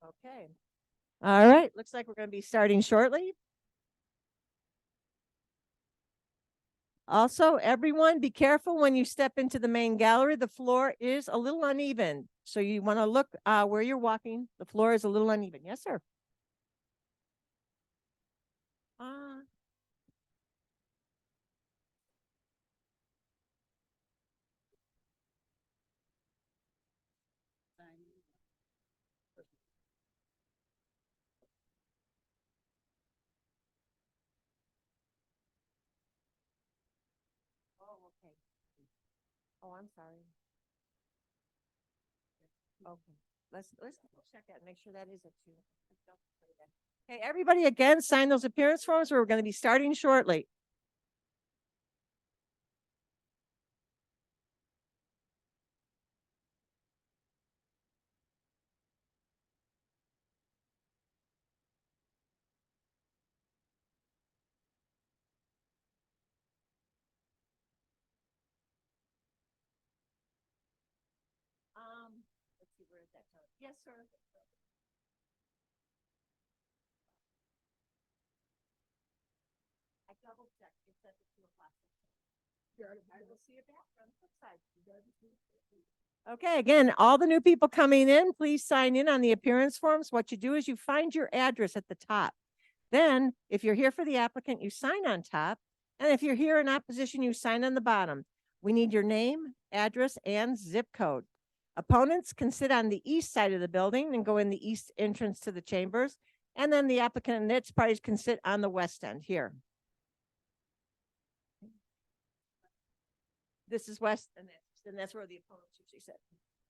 Okay. All right. Looks like we're going to be starting shortly. Also, everyone, be careful when you step into the main gallery. The floor is a little uneven. So you want to look where you're walking. The floor is a little uneven. Yes, sir. Uh, oh, okay. Oh, I'm sorry. Okay. Let's check that and make sure that is it too. Okay, everybody again, sign those appearance forms. We're going to be starting shortly. Let's see, where is that? Yes, sir. I double checked. It says it's 2 o'clock. I will see you back on the flip side. Okay, again, all the new people coming in, please sign in on the appearance forms. What you do is you find your address at the top. Then, if you're here for the applicant, you sign on top. And if you're here in opposition, you sign on the bottom. We need your name, address, and zip code. Opponents can sit on the east side of the building and go in the east entrance to the chambers. And then the applicant and its parties can sit on the west end here. This is west, and that's where the opponents usually sit.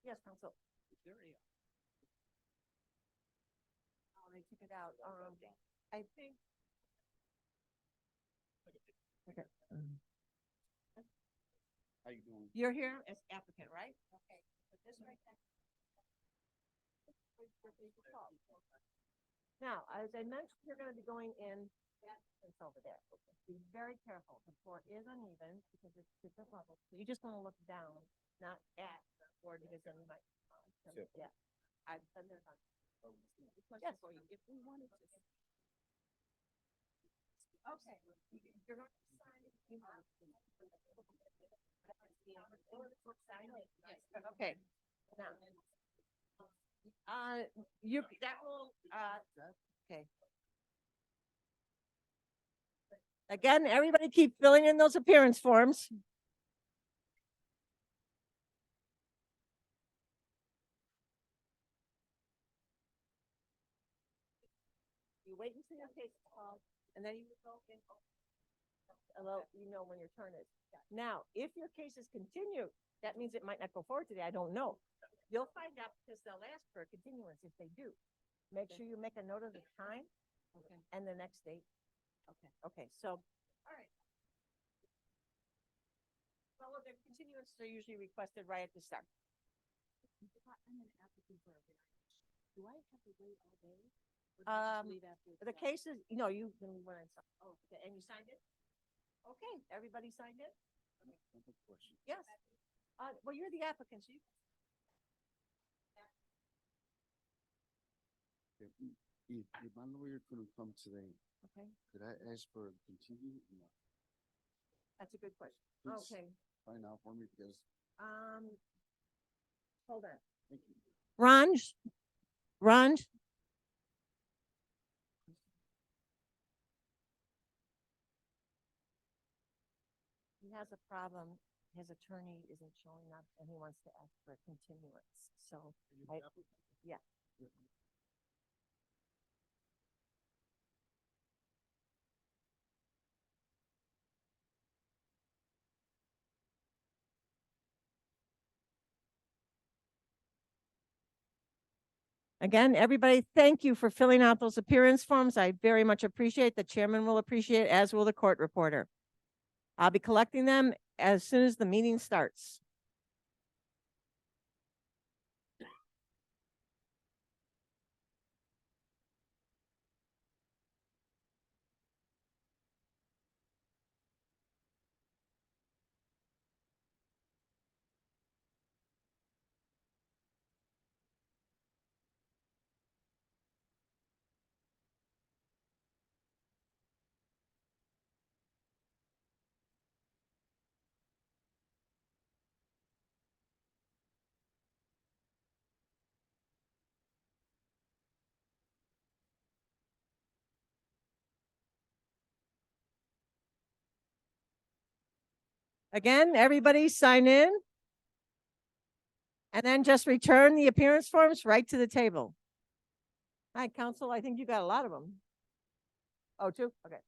Yes, counsel. Oh, they took it out. I think. Okay. How you doing? You're here as applicant, right? Okay. Put this right there. Now, as I mentioned, you're going to be going in that entrance over there. Be very careful. The floor is uneven because it's different levels. So you just want to look down, not at the floor because then you might. Yeah. I've been there. Yes. If we wanted to. Okay. You're going to sign it. Okay. Now, you, that will, okay. Again, everybody keep filling in those appearance forms. You wait until your case is called, and then you go in. Well, you know when your turn is. Now, if your case is continued, that means it might not go forward today. I don't know. You'll find out because they'll ask for a continuance if they do. Make sure you make a note of the time. Okay. And the next date. Okay. Okay. So, all right. Well, the continuance are usually requested right at the start. I'm an applicant for a variance. Do I have to wait all day? The case is, you know, you can when I sign. Oh, okay. And you signed it? Okay, everybody signed it? Yes. Well, you're the applicant, so you. If my lawyer couldn't come today, Okay, could I ask for a continue? No. that's a good question. Please Okay, find out for me because, hold on. thank you. Ron, he has a problem. His attorney isn't showing up and he wants to ask for a continuance. So, yeah. Again, everybody, thank you for filling out those appearance forms. I very much appreciate. The chairman will appreciate, as will the court reporter. I'll be collecting them as soon as the meeting starts. Again, everybody sign in. And then just return the appearance forms right to the table. Hi, council, I think you got a lot of them. Oh, two? Okay.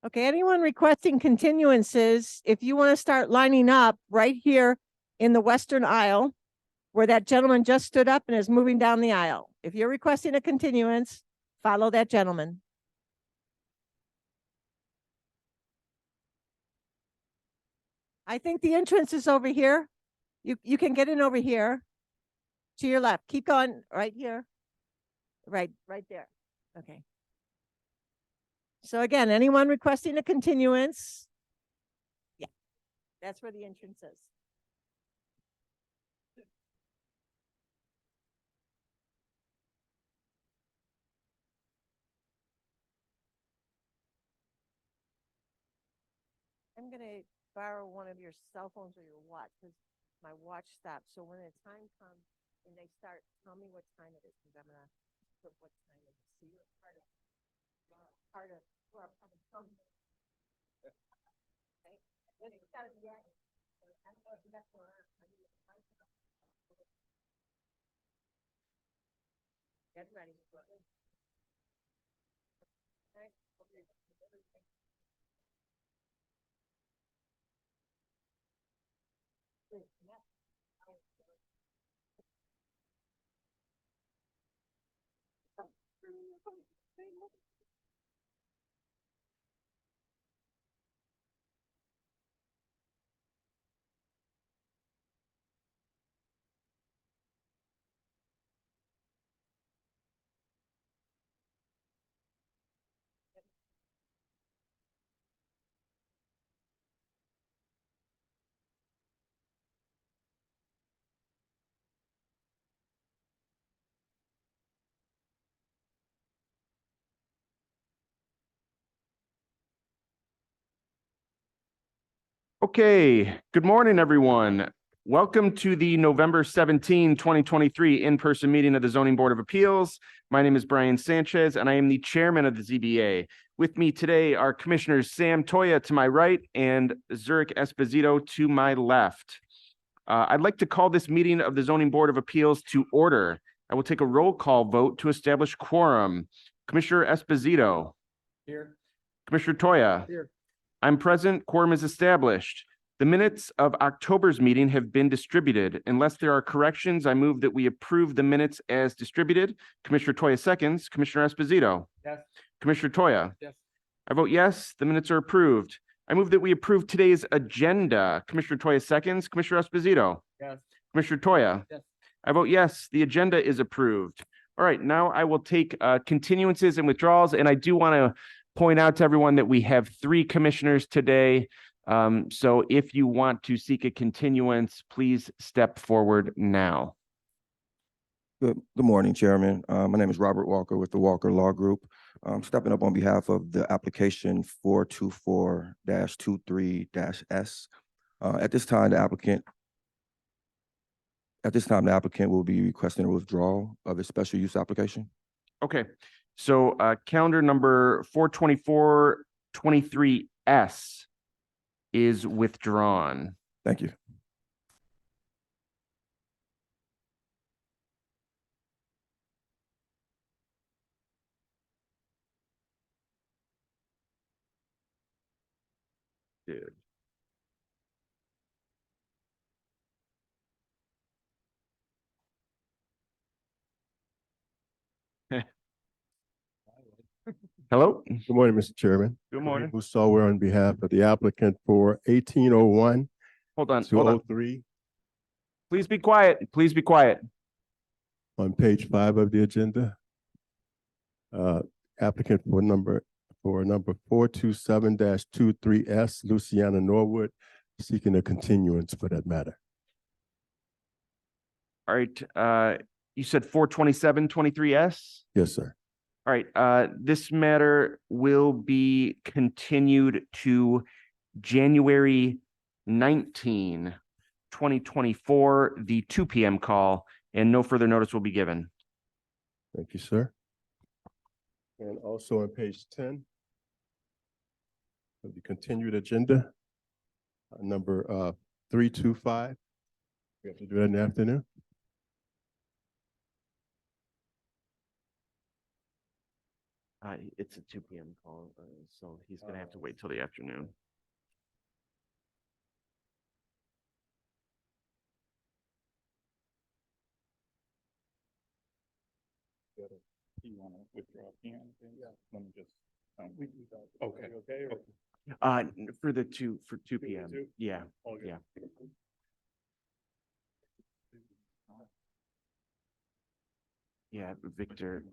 Okay, anyone requesting continuances, if you want to start lining up right here in the western aisle where that gentleman just stood up and is moving down the aisle. If you're requesting a continuance, follow that gentleman. I think the entrance is over here. You can get in over here to your left. Keep going right here. Right there. Okay. So again, anyone requesting a continuance? Yeah, that's where the entrance is. I'm gonna borrow one of your cell phones or your watch because my watch stops. So when the time comes and they start, tell me what time it is because I'm gonna put what time it is. So you're part of. Okay. Then it's gotta be at- I don't know if that's where- Get ready. Okay. Okay, good morning, everyone. Welcome to the November 17, 2023 in-person meeting of the Zoning Board of Appeals. My name is Brian Sanchez, and I am the chairman of the ZBA. With me today are Commissioners Sam Toya to my right and Zurich Esposito to my left. I'd like to call this meeting of the Zoning Board of Appeals to order. I will take a roll call vote to establish quorum. Commissioner Esposito. Here. Commissioner Toya. Here. I'm present, quorum is established. The minutes of October's meeting have been distributed. Unless there are corrections, I move that we approve the minutes as distributed. Commissioner Toya seconds. Commissioner Esposito. Yes. Commissioner Toya. Yes. I vote yes, the minutes are approved. I move that we approve today's agenda. Commissioner Toya seconds. Commissioner Esposito. Yes. Commissioner Toya. Yes. I vote yes, the agenda is approved. All right, now I will take continuances and withdrawals, and I do want to point out to everyone that we have 3 commissioners today. So if you want to seek a continuance, please step forward now. Good morning, Chairman. My name is Robert Walker with the Walker Law Group. I'm stepping up on behalf of the application 424-23-S. At this time, the applicant will be requesting a withdrawal of his special use application. Okay, so calendar number 424-23-S is withdrawn. Thank you. Dude. Hello, Good morning, Mr. Chairman. good morning. We're on behalf of the applicant for 1801 Hold on, to hold on. 03 Please be quiet. Please be quiet. on page 5 of the agenda. Applicant for number 427-23S, Luciana Norwood, seeking a continuance for that matter. All right, you said 427-23S? Yes, sir. All right, this matter will be continued to January 19, 2024, the 2 p.m. call, and no further notice will be given. Thank you, sir. And also on page 10 of the continued agenda, number 325. We have to do that in the afternoon. It's a 2 p.m. call, so he's gonna have to wait till the afternoon. You want to withdraw again? Yeah. Let me just. Okay. Okay. For 2 p.m. two? Yeah, Okay. yeah. Yeah, Victor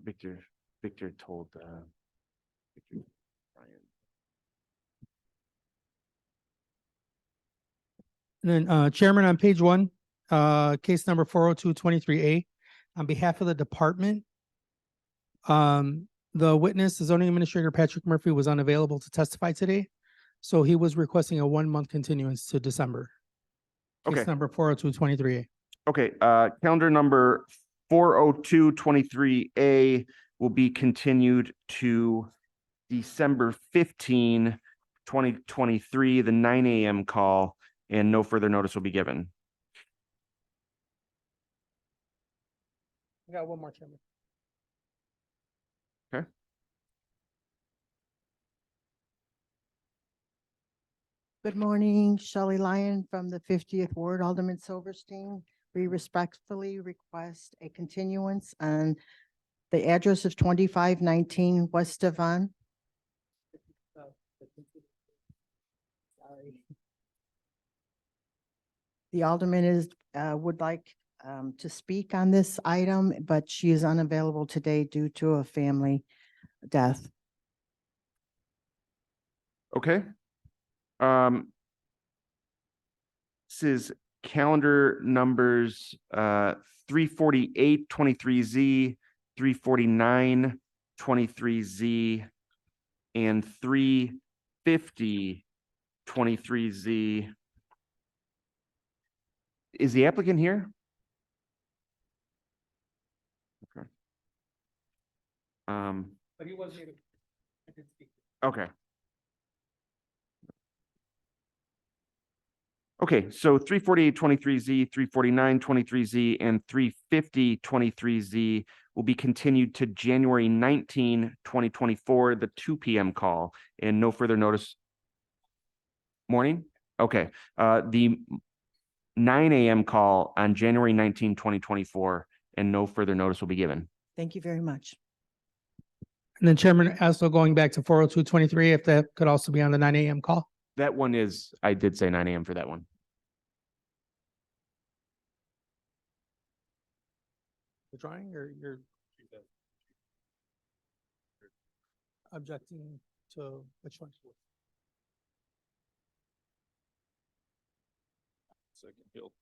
told, Victor Ryan. And then Chairman, on page 1, case number 402-23A, on behalf of the department, the witness, the zoning administrator, Patrick Murphy, was unavailable to testify today. So he was requesting a 1-month continuance to December. Okay. Case number 402-23A. Okay, calendar number 402-23A will be continued to December 15, 2023, the 9 a.m. call, and no further notice will be given. We got one more, Chairman. Okay. Good morning, Shelley Lyon from the 50th Ward, Alderman Silverstein. We respectfully request a continuance on the address of 2519 West Devon. Sorry. The alderman would like to speak on this item, but she is unavailable today due to a family death. Okay. This is calendar numbers 348-23Z, 349-23Z, and 350-23Z. Is the applicant here? Okay. But he wasn't able. I did speak. Okay. Okay, so 348-23Z, 349-23Z, and 350-23Z will be continued to January 19, 2024, the 2 p.m. call, and no further notice. Morning? Okay, the 9 a.m. call on January 19, 2024, and no further notice will be given. Thank you very much. And then Chairman, also going back to 402-23, if that could also be on the 9 a.m. call. That one is, I did say 9 a.m. for that one. Withdrawing or you're objecting to which one? Second bill.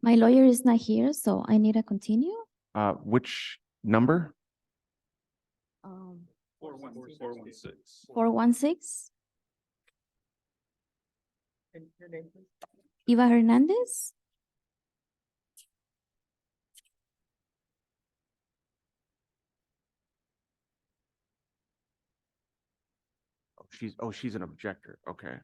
My lawyer is not here, so I need to continue. Which number? 416. 416, And your name, please? Eva Hernandez. She's an objector. Okay.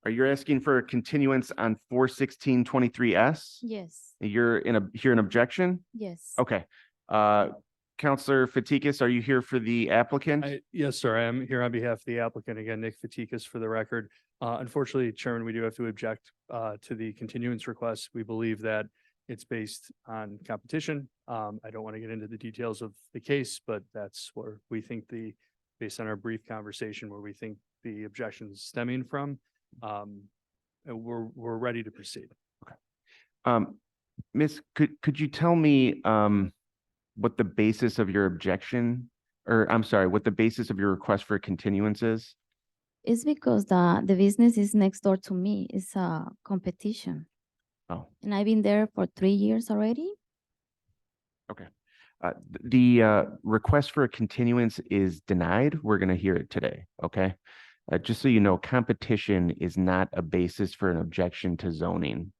Are you asking for a continuance on 416-23S? Yes, You're in an objection? yes. Okay. Counselor Fatikas, are you here for the applicant? Yes, sir. I am here on behalf of the applicant. Again, Nick Fatikas for the record. Unfortunately, Chairman, we do have to object to the continuance request. We believe that it's based on competition. I don't want to get into the details of the case, but that's where we think based on our brief conversation, where we think the objections stemming from. And we're ready to proceed. Miss, could you tell me what the basis of your objection, or I'm sorry, what the basis of your request for continuance is? It's because the business is next door to me. It's a competition. Oh, And I've been there for 3 years already. okay. The request for a continuance is denied. We're going to hear it today, okay? Just so you know, competition is not a basis for an objection to zoning.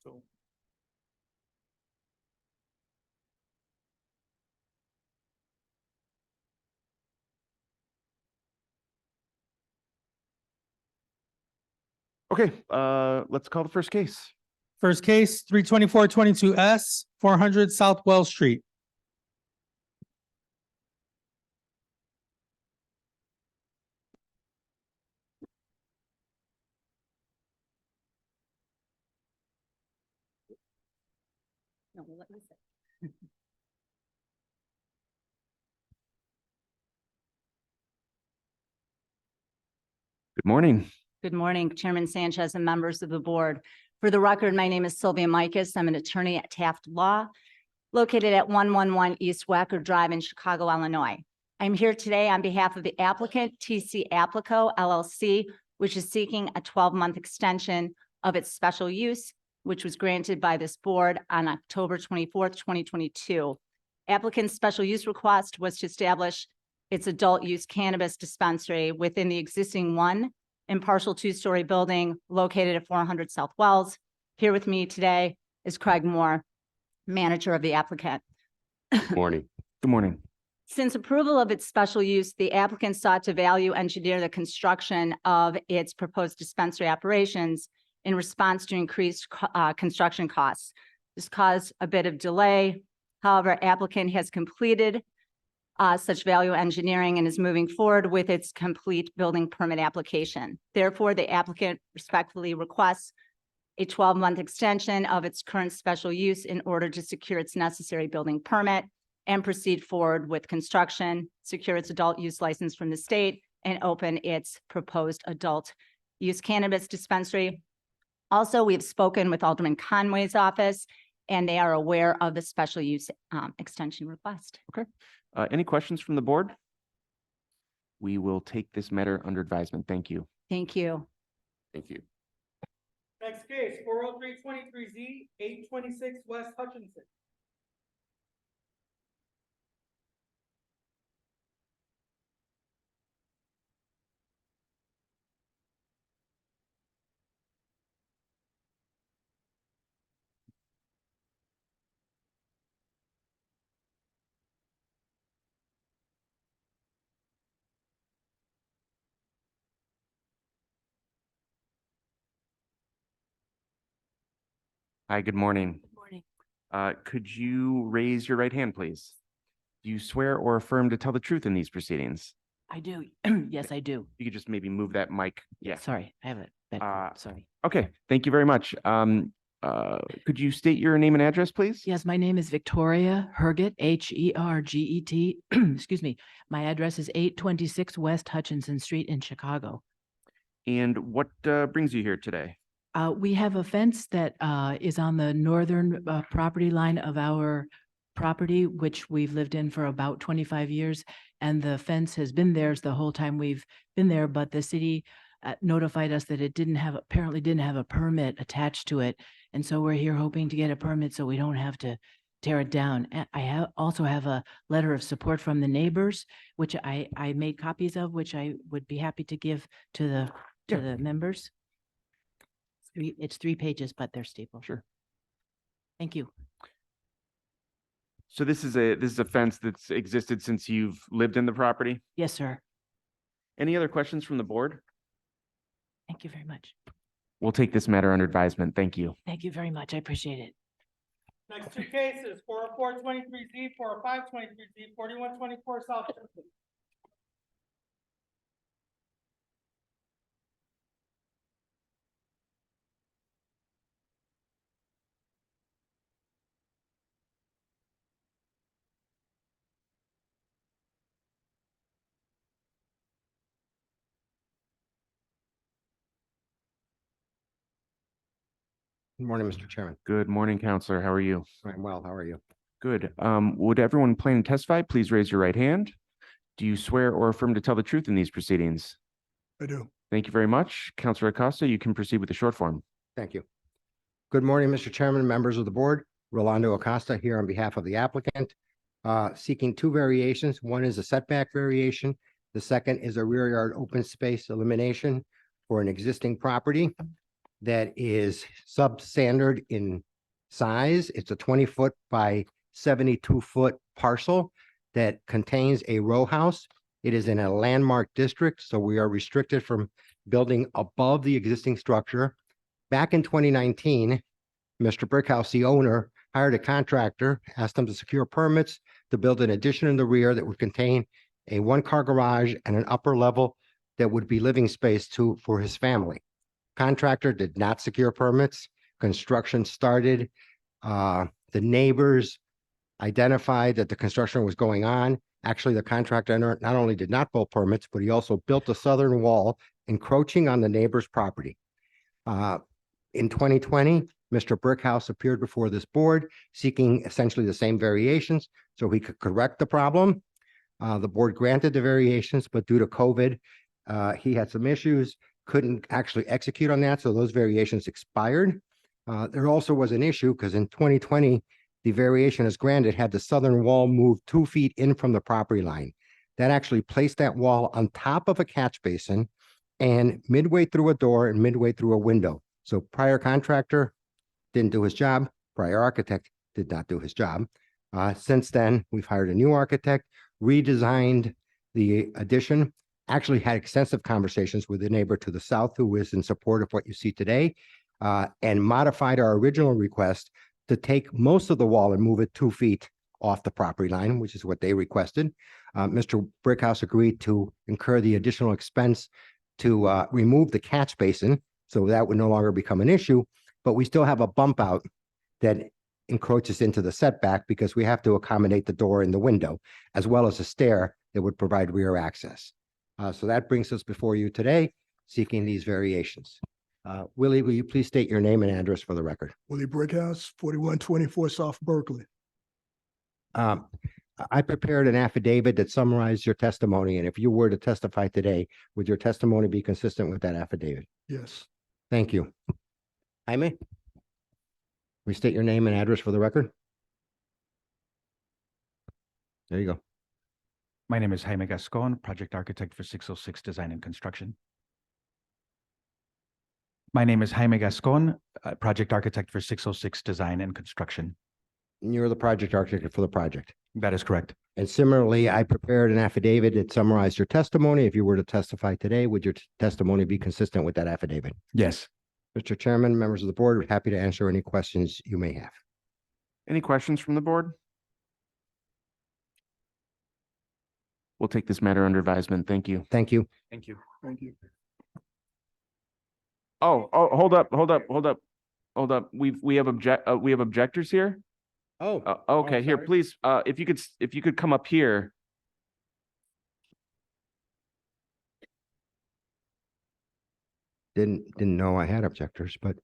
So Okay, let's call the first case. First case, 32422S, 400 South Wells Street. No, let me say. Good morning. Good morning, Chairman Sanchez and members of the board. For the record, my name is Sylvia Micus. I'm an attorney at Taft Law, located at 111 East Wacker Drive in Chicago, Illinois. I'm here today on behalf of the applicant, TC Applico LLC, which is seeking a 12-month extension of its special use, which was granted by this board on October 24th, 2022. Applicant's special use request was to establish its adult use cannabis dispensary within the existing one and partial two-story building located at 400 South Wells. Here with me today is Craig Moore, manager of the applicant. Morning. Good morning. Since approval of its special use, the applicant sought to value engineer the construction of its proposed dispensary operations in response to increased construction costs. This caused a bit of delay. However, applicant has completed such value engineering and is moving forward with its complete building permit application. Therefore, the applicant respectfully requests a 12-month extension of its current special use in order to secure its necessary building permit and proceed forward with construction, secure its adult use license from the state, and open its proposed adult use cannabis dispensary. Also, we've spoken with Alderman Conway's office, and they are aware of the special use extension request. Any questions from the board? We will take this matter under advisement. Thank you. Thank you. Thank you. Next case, 40323Z, 826 West Hutchinson. Hi, good morning. Good morning. Could you raise your right hand, please? Do you swear or affirm to tell the truth in these proceedings? I do. Yes, I do. You could just maybe move that mic. Yeah. Sorry, I have it. Sorry. Okay, thank you very much. Could you state your name and address, please? Yes, my name is Victoria Herget, Herget. Excuse me. My address is 826 West Hutchinson Street in Chicago. And what brings you here today? We have a fence that is on the northern property line of our property, which we've lived in for about 25 years. And the fence has been there the whole time we've been there, but the city notified us that it apparently didn't have a permit attached to it. And so we're here hoping to get a permit so we don't have to tear it down. And I also have a letter of support from the neighbors, which I made copies of, which I would be happy to give to the members. It's 3 pages, but they're stapled. Sure. Thank you. So this is a fence that's existed since you've lived in the property? Yes, sir. Any other questions from the board? Thank you very much. We'll take this matter under advisement. Thank you. Thank you very much. I appreciate it. Next two cases, 404-23Z, 405-23Z, 4124 South. Chestnut. Good morning, Mr. Chairman. Good morning, Counselor. How are you? I'm well. How are you? Good. Would everyone planning to testify, please raise your right hand? Do you swear or affirm to tell the truth in these proceedings? I do. Thank you very much. Counselor Acosta, you can proceed with the short form. Thank you. Good morning, Mr. Chairman, members of the board. Rolando Acosta here on behalf of the applicant, seeking two variations. One is a setback variation. The second is a rear yard open space elimination for an existing property that is substandard in size. It's a 20-foot by 72-foot parcel that contains a row house. It is in a landmark district, so we are restricted from building above the existing structure. Back in 2019, Mr. Brickhouse, the owner, hired a contractor, asked them to secure permits to build an addition in the rear that would contain a one-car garage and an upper level that would be living space for his family. Contractor did not secure permits. Construction started. The neighbors identified that the construction was going on. Actually, the contractor not only did not pull permits, but he also built a southern wall encroaching on the neighbor's property. In 2020, Mr. Brickhouse appeared before this board seeking essentially the same variations so he could correct the problem. The board granted the variations, but due to COVID, he had some issues, couldn't actually execute on that, so those variations expired. There also was an issue because in 2020, the variation as granted had the southern wall moved 2 feet in from the property line. That actually placed that wall on top of a catch basin and midway through a door and midway through a window. So prior contractor didn't do his job. Prior architect did not do his job. Since then, we've hired a new architect, redesigned the addition, actually had extensive conversations with the neighbor to the south who is in support of what you see today, and modified our original request to take most of the wall and move it 2 feet off the property line, which is what they requested. Mr. Brickhouse agreed to incur the additional expense to remove the catch basin, so that would no longer become an issue, but we still have a bump out that encroaches into the setback because we have to accommodate the door and the window, as well as a stair that would provide rear access. So that brings us before you today, seeking these variations. Willie, will you please state your name and address for the record? Willie Brickhouse, 4124 South Berkeley. I prepared an affidavit that summarized your testimony, and if you were to testify today, would your testimony be consistent with that affidavit? Yes. Thank you. Jaime? Will you state your name and address for the record? There you go. My name is Jaime Gascon, project architect for 606 Design and Construction. My name is Jaime Gascon, project architect for 606 Design and Construction. And you're the project architect for the project. That is correct. And similarly, I prepared an affidavit that summarized your testimony. If you were to testify today, would your testimony be consistent with that affidavit? Yes. Mr. Chairman, members of the board, we're happy to answer any questions you may have. Any questions from the board? We'll take this matter under advisement. Thank you. Thank you. Thank you. Thank you. Oh, hold up. We have objectors here. Okay, here, sorry. please, if you could come up here. Didn't know I had objectors, but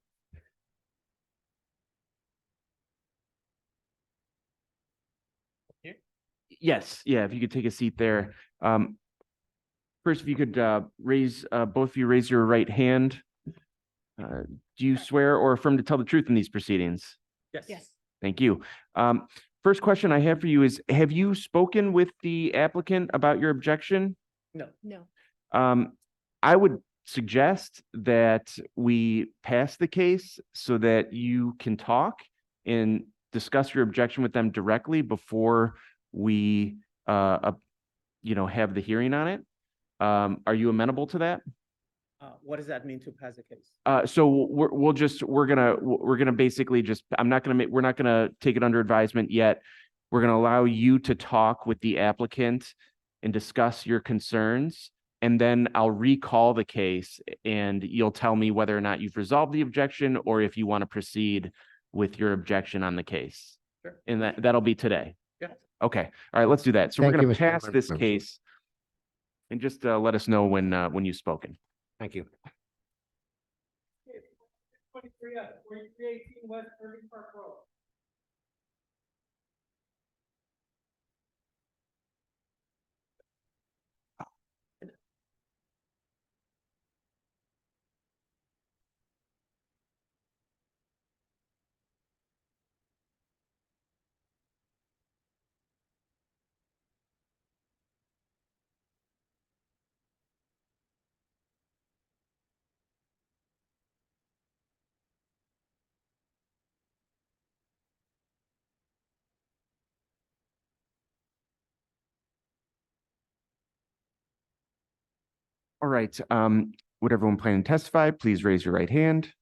Yes, yeah, if you could take a seat there. First, if you could both of you raise your right hand. Do you swear or affirm to tell the truth in these proceedings? Yes. Thank you. First question I have for you is, have you spoken with the applicant about your objection? No. I would suggest that we pass the case so that you can talk and discuss your objection with them directly before we, have the hearing on it. Are you amenable to that? What does that mean to pass the case? So we're gonna basically just, we're not gonna take it under advisement yet. We're gonna allow you to talk with the applicant and discuss your concerns. And then I'll recall the case and you'll tell me whether or not you've resolved the objection or if you want to proceed with your objection on the case. Sure. And that'll be today. Yeah. Okay. All right, let's do that. So we're Thank gonna you, Mr. pass Chairman. this case. And just let us know when you've spoken. Thank you. 4318 West Irving Park Road. All right, would everyone plan to testify? Please raise your right hand.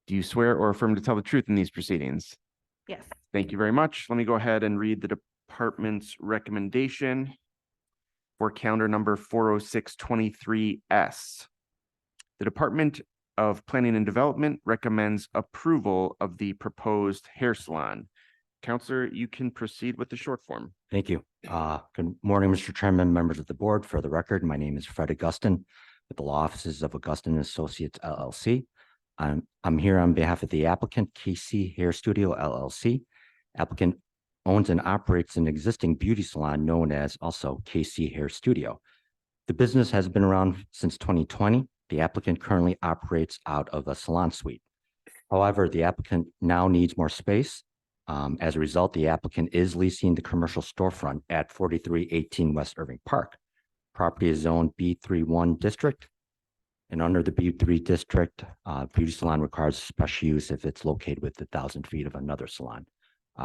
Do you swear or affirm to tell the truth in these proceedings? Yes. Thank you very much. Let me go ahead and read the department's recommendation for calendar number 40623S. The Department of Planning and Development recommends approval of the proposed hair salon. Counselor, you can proceed with the short form. Thank you. Good morning, Mr. Chairman, members of the board. For the record, my name is Fred Augustin with the law offices of Augustin Associates LLC. I'm here on behalf of the applicant, KC Hair Studio LLC. Applicant owns and operates an existing beauty salon known as also KC Hair Studio. The business has been around since 2020. The applicant currently operates out of a salon suite. However, the applicant now needs more space. As a result, the applicant is leasing the commercial storefront at 4318 West Irving Park. Property is zoned B31 district. And under the B3 district, beauty salon requires special use if it's located within 1,000 feet of another salon,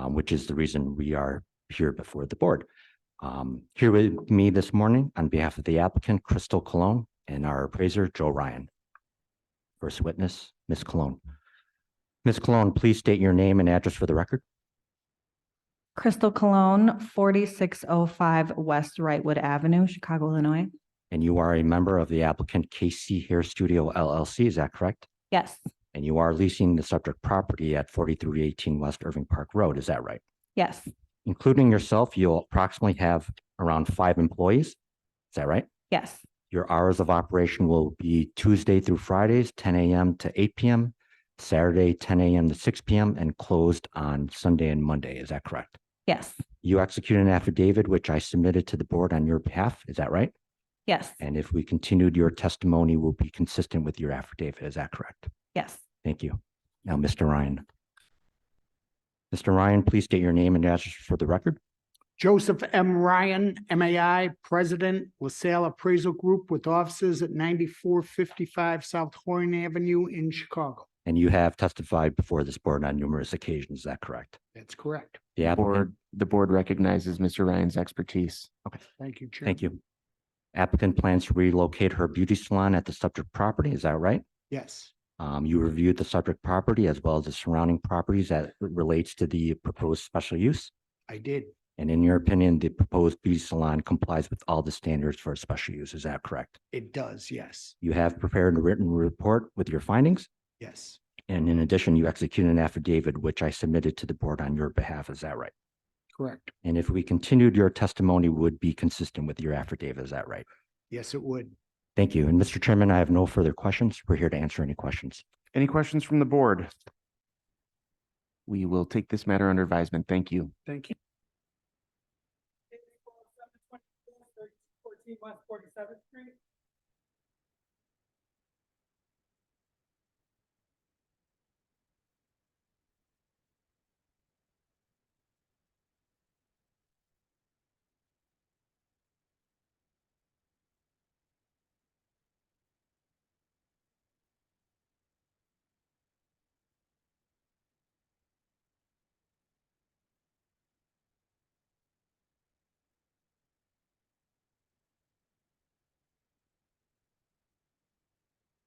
which is the reason we are here before the board. Here with me this morning on behalf of the applicant, Crystal Cologne, and our appraiser, Joe Ryan. First witness, Ms. Cologne. Ms. Cologne, please state your name and address for the record. Crystal Cologne, 4605 West Wrightwood Avenue, Chicago, Illinois. And you are a member of the applicant KC Hair Studio LLC, is that correct? Yes. And you are leasing the subject property at 4318 West Irving Park Road, is that right? Yes. Including yourself, you'll approximately have around 5 employees, is that right? Yes. Your hours of operation will be Tuesday through Fridays, 10 a.m. to 8 p.m., Saturday, 10 a.m. to 6 p.m., and closed on Sunday and Monday, is that correct? Yes. You execute an affidavit, which I submitted to the board on your behalf, is that right? Yes. And if we continued, your testimony will be consistent with your affidavit. Is that correct? Yes. Thank you. Now, Mr. Ryan. Mr. Ryan, please state your name and address for the record. Joseph M. Ryan, MAI, President, LaSalle Appraisal Group with offices at 9455 South Horn Avenue in Chicago. And you have testified before this board on numerous occasions. Is that correct? That's correct. The The board recognizes Mr. Ryan's expertise. Okay. Thank you, Chair. Thank you. Applicant plans to relocate her beauty salon at the subject property. Is that right? Yes. You reviewed the subject property as well as the surrounding properties that relates to the proposed special use. I did. And in your opinion, the proposed beauty salon complies with all the standards for a special use. Is that correct? It does, yes. You have prepared a written report with your findings. Yes. And in addition, you executed an affidavit, which I submitted to the board on your behalf. Is that right? Correct. And if we continued, your testimony would be consistent with your affidavit. Is that right? Yes, it would. Thank you. And Mr. Chairman, I have no further questions. We're here to answer any questions. Any questions from the board? We will take this matter under advisement. Thank you. Thank you. 14 West 47th Street.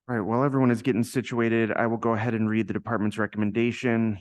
All right, while everyone is getting situated, I will go ahead and read the department's recommendation.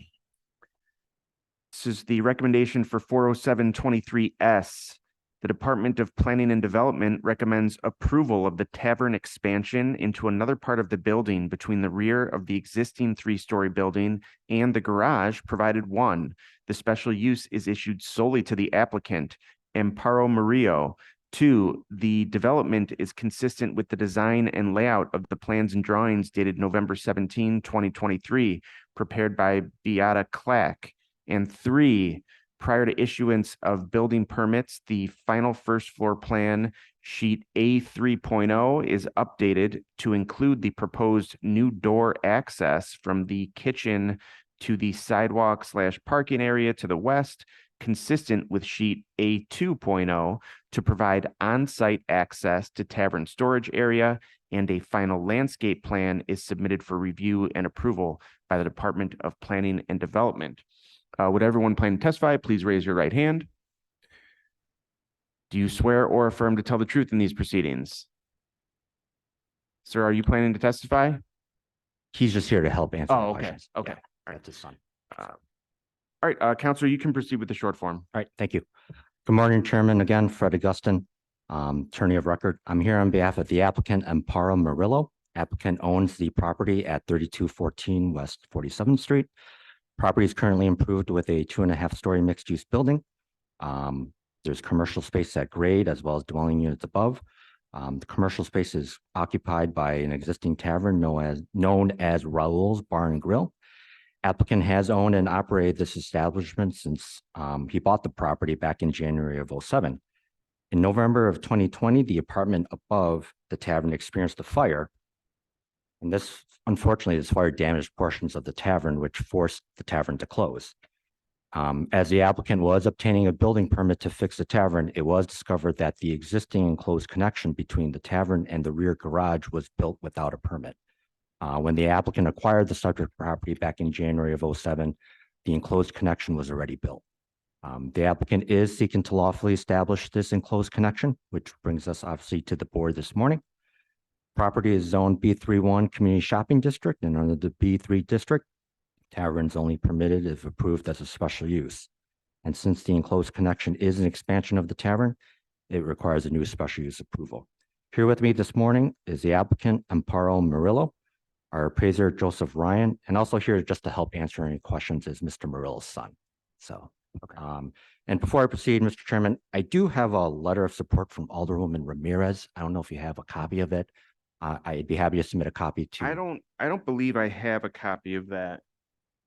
This is the recommendation for 40723S. The Department of Planning and Development recommends approval of the tavern expansion into another part of the building between the rear of the existing three-story building and the garage, provided one, the special use is issued solely to the applicant, Amparo Murillo. Two, the development is consistent with the design and layout of the plans and drawings dated November 17, 2023, prepared by Beata Clack. And three, prior to issuance of building permits, the final first floor plan sheet A 3.0 is updated to include the proposed new door access from the kitchen to the sidewalk / parking area to the west, consistent with sheet A 2.0 to provide on-site access to tavern storage area, and a final landscape plan is submitted for review and approval by the Department of Planning and Development. Would everyone plan to testify? Please raise your right hand. Do you swear or affirm to tell the truth in these proceedings? Sir, are you planning to testify? He's just here to help answer Oh, the okay, questions. okay. Yeah, that's his son. All right, Counselor, you can proceed with the short form. All right, thank you. Good morning, Chairman. Again, Fred Augustin, attorney of record. I'm here on behalf of the applicant, Amparo Murillo. Applicant owns the property at 3214 West 47th Street. Property is currently improved with a 2.5-story mixed-use building. There's commercial space at grade as well as dwelling units above. The commercial space is occupied by an existing tavern known as Raul's Bar and Grill. Applicant has owned and operated this establishment since he bought the property back in January of 2007. In November of 2020, the apartment above the tavern experienced a fire. And unfortunately, this fire damaged portions of the tavern, which forced the tavern to close. As the applicant was obtaining a building permit to fix the tavern, it was discovered that the existing enclosed connection between the tavern and the rear garage was built without a permit. When the applicant acquired the subject property back in January of 2007, the enclosed connection was already built. The applicant is seeking to lawfully establish this enclosed connection, which brings us obviously to the board this morning. Property is zoned B31 Community Shopping District, and under the B3 district, taverns only permitted if approved as a special use. And since the enclosed connection is an expansion of the tavern, it requires a new special use approval. Here with me this morning is the applicant, Amparo Murillo, our appraiser, Joseph Ryan, and also here just to help answer any questions is Mr. Murillo's son. So, and before I proceed, Mr. Chairman, I do have a letter of support from Alderwoman Ramirez. I don't know if you have a copy of it. I'd be happy to submit a copy to. I don't believe I have a copy of that.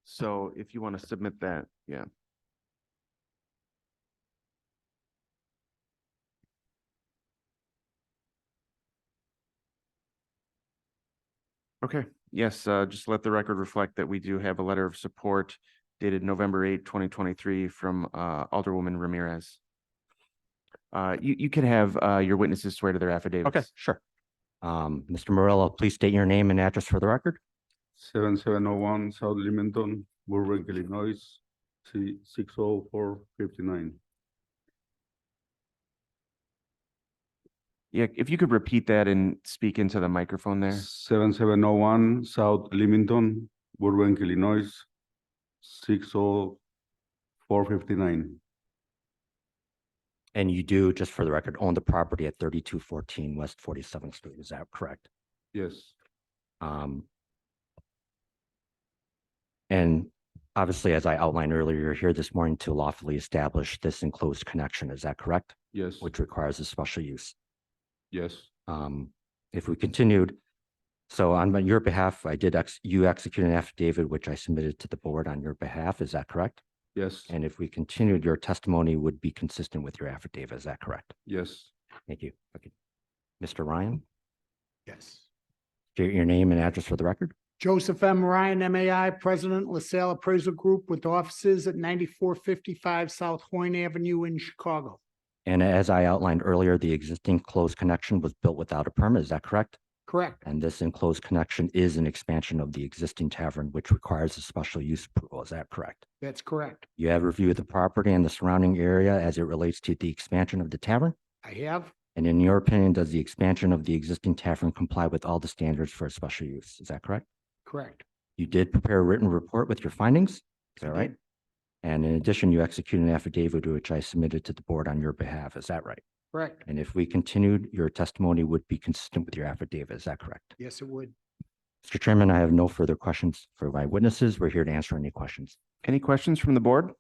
So if you want to submit that, yeah. Okay, yes, just let the record reflect that we do have a letter of support dated November 8, 2023 from Alderwoman Ramirez. You can have your witnesses swear to their affidavits. Okay, sure. Mr. Murillo, please state your name and address for the record. 7701 South Leamington, Burbank, Illinois, 60459. Yeah, if you could repeat that and speak into the microphone there. 7701 South Leamington, Burbank, Illinois, 60459. And you do, just for the record, own the property at 3214 West 47th Street. Is that correct? Yes. And obviously, as I outlined earlier, you're here this morning to lawfully establish this enclosed connection. Is that correct? Yes. Which requires a special use. Yes. If we continued, so on your behalf, you executed an affidavit which I submitted to the board on your behalf. Is that correct? Yes. And if we continued, your testimony would be consistent with your affidavit. Is that correct? Yes. Thank you. Okay. Mr. Ryan, Yes. state your name and address for the record. Joseph M. Ryan, MAI, President, LaSalle Appraisal Group with offices at 9455 South Horn Avenue in Chicago. And as I outlined earlier, the existing closed connection was built without a permit. Is that correct? Correct. And this enclosed connection is an expansion of the existing tavern, which requires a special use approval. Is that correct? That's correct. You have reviewed the property and the surrounding area as it relates to the expansion of the tavern? I have. And in your opinion, does the expansion of the existing tavern comply with all the standards for a special use? Is that correct? Correct. You did prepare a written report with your findings? Is that I right? did. And in addition, you executed an affidavit which I submitted to the board on your behalf. Is that right? Correct. And if we continued, your testimony would be consistent with your affidavit. Is that correct? Yes, it would. Mr. Chairman, I have no further questions for my witnesses. We're here to answer any questions. Any questions from the board?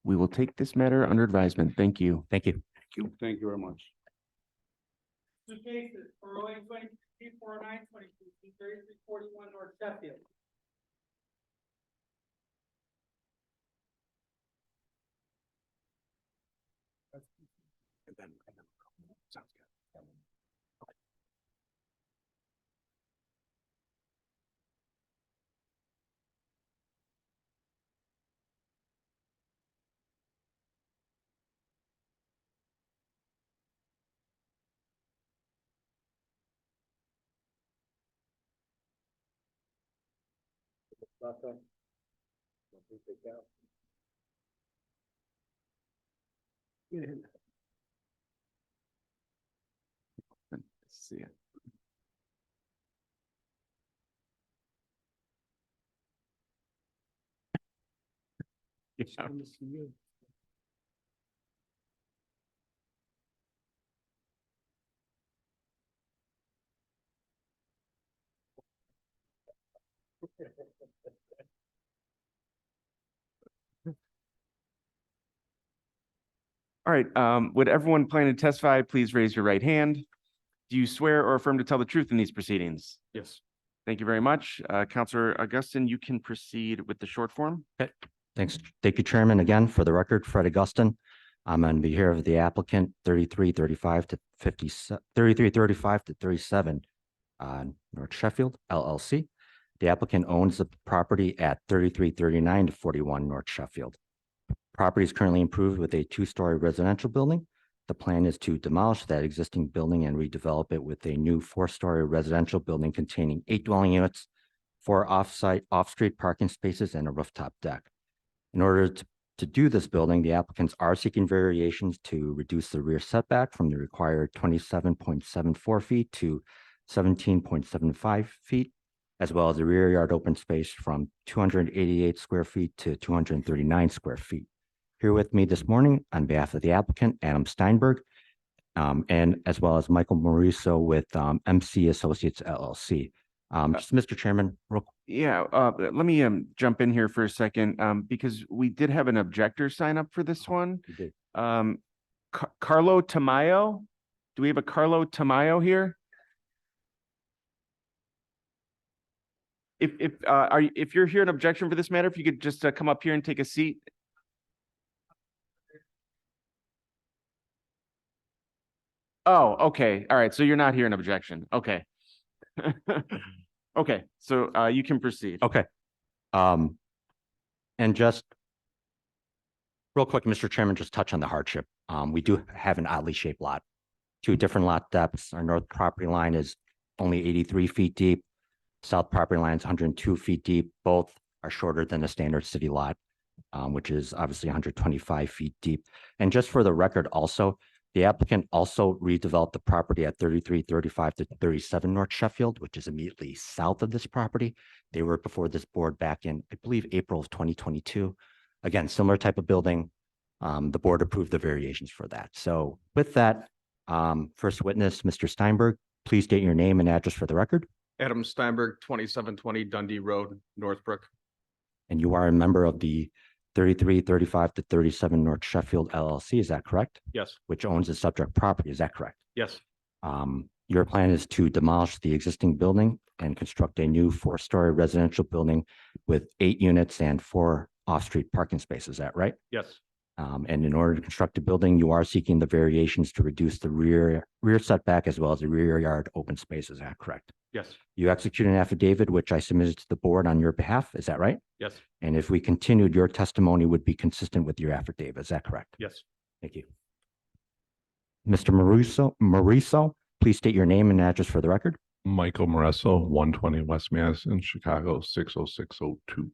We will take this matter under advisement. Thank you. Thank you. Thank you very much. Two cases, 408 409 3341 North Sheffield. See it. Yeah. All right, would everyone plan to testify? Please raise your right hand. Do you swear or affirm to tell the truth in these proceedings? Yes. Thank you very much. Counselor Augustine, you can proceed with the short form. Okay. Thanks. Thank you, Chairman. Again, for the record, Fred Augustine. I'm on behalf of the applicant 3335 to 37 North Sheffield LLC. The applicant owns the property at 3339 to 41 North Sheffield. Property is currently improved with a two-story residential building. The plan is to demolish that existing building and redevelop it with a new four-story residential building containing 8 dwelling units, 4 off-street parking spaces, and a rooftop deck. In order to do this building, the applicants are seeking variations to reduce the rear setback from the required 27.74 feet to 17.75 feet, as well as the rear yard open space from 288 square feet to 239 square feet. Here with me this morning on behalf of the applicant, Adam Steinberg, and as well as Michael Mauricio with MC Associates LLC. Mr. Chairman, let me jump in here for a second because we did have an objector sign up for this one. You did. Carlo Tamayo. Do we have a Carlo Tamayo here? If you're here an objection for this matter, if you could just come up here and take a seat. Oh, okay. All right. So you're not here an objection. Okay. Okay. So you can proceed. Okay. And just real quick, Mr. Chairman, just touch on the hardship. We do have an oddly shaped lot, 2 different lot depths. Our north property line is only 83 feet deep. South property line is 102 feet deep. Both are shorter than a standard city lot, which is obviously 125 feet deep. And just for the record also, the applicant also redeveloped the property at 3335 to 37 North Sheffield, which is immediately south of this property. They were before this board back in, I believe, April of 2022. Again, similar type of building. The board approved the variations for that. So with that, first witness, Mr. Steinberg, please state your name and address for the record. Adam Steinberg, 2720 Dundee Road, Northbrook. And you are a member of the 3335 to 37 North Sheffield LLC, is that correct? Yes. Which owns the subject property, is that correct? Yes. Your plan is to demolish the existing building and construct a new 4-story residential building with 8 units and 4 off-street parking spaces, is that right? Yes. And in order to construct a building, you are seeking the variations to reduce the rear setback as well as the rear yard open space, is that correct? Yes. You execute an affidavit, which I submitted to the board on your behalf, is that right? Yes. And if we continued, your testimony would be consistent with your affidavit, is that correct? Yes. Thank you. Mr. Mauricio, please state your name and address for the record. Michael Moresso, 120 West Madison, Chicago, 60602.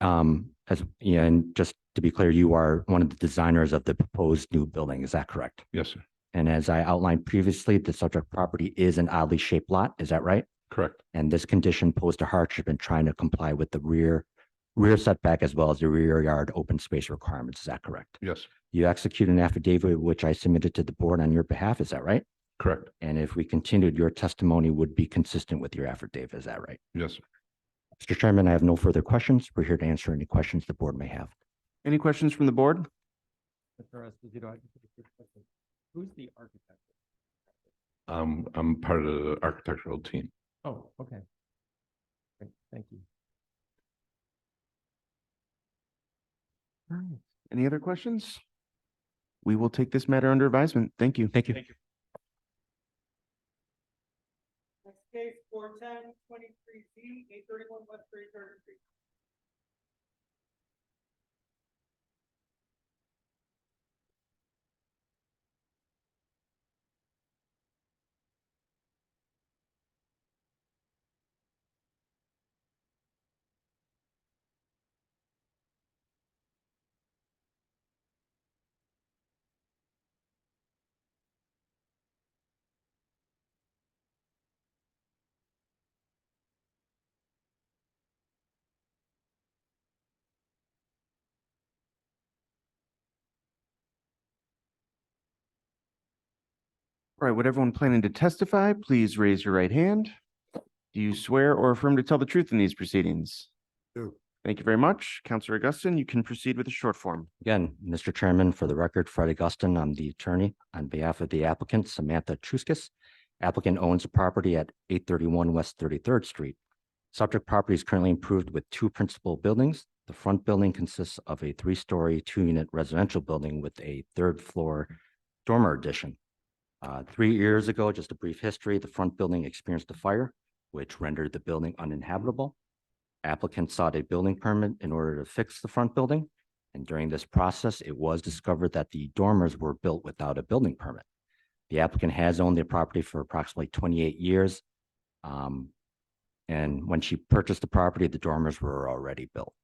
And just to be clear, you are one of the designers of the proposed new building. Is that correct? Yes, sir. And as I outlined previously, the subject property is an oddly shaped lot. Is that right? Correct. And this condition posed a hardship in trying to comply with the rear setback as well as the rear yard open space requirements. Is that correct? Yes, You execute an affidavit which I submitted to the board on your behalf. Is that right? correct. And if we continued, your testimony would be consistent with your affidavit. Is that right? Yes, sir. Mr. Chairman, I have no further questions. We're here to answer any questions the board may have. Any questions from the board? Who's the architect? I'm part of the architectural team. Oh, okay. Great, thank you. All right. Any other questions? We will take this matter under advisement. Thank you. Thank you. Next case, 410-23Z, 831 West 33rd Street. All right, would everyone planning to testify, please raise your right hand. Do you swear or affirm to tell the truth in these proceedings? Do. Thank you very much. Counselor Augustine, you can proceed with a short form. Again, Mr. Chairman, for the record, Fred Augustine, I'm the attorney on behalf of the applicant, Samantha Truskis. Applicant owns a property at 831 West 33rd Street. Subject property is currently improved with two principal buildings. The front building consists of a 3-story, 2-unit residential building with a 3rd floor dormer addition. 3 years ago, just a brief history, the front building experienced a fire, which rendered the building uninhabitable. Applicant sought a building permit in order to fix the front building. And during this process, it was discovered that the dormers were built without a building permit. The applicant has owned the property for approximately 28 years. And when she purchased the property, the dormers were already built.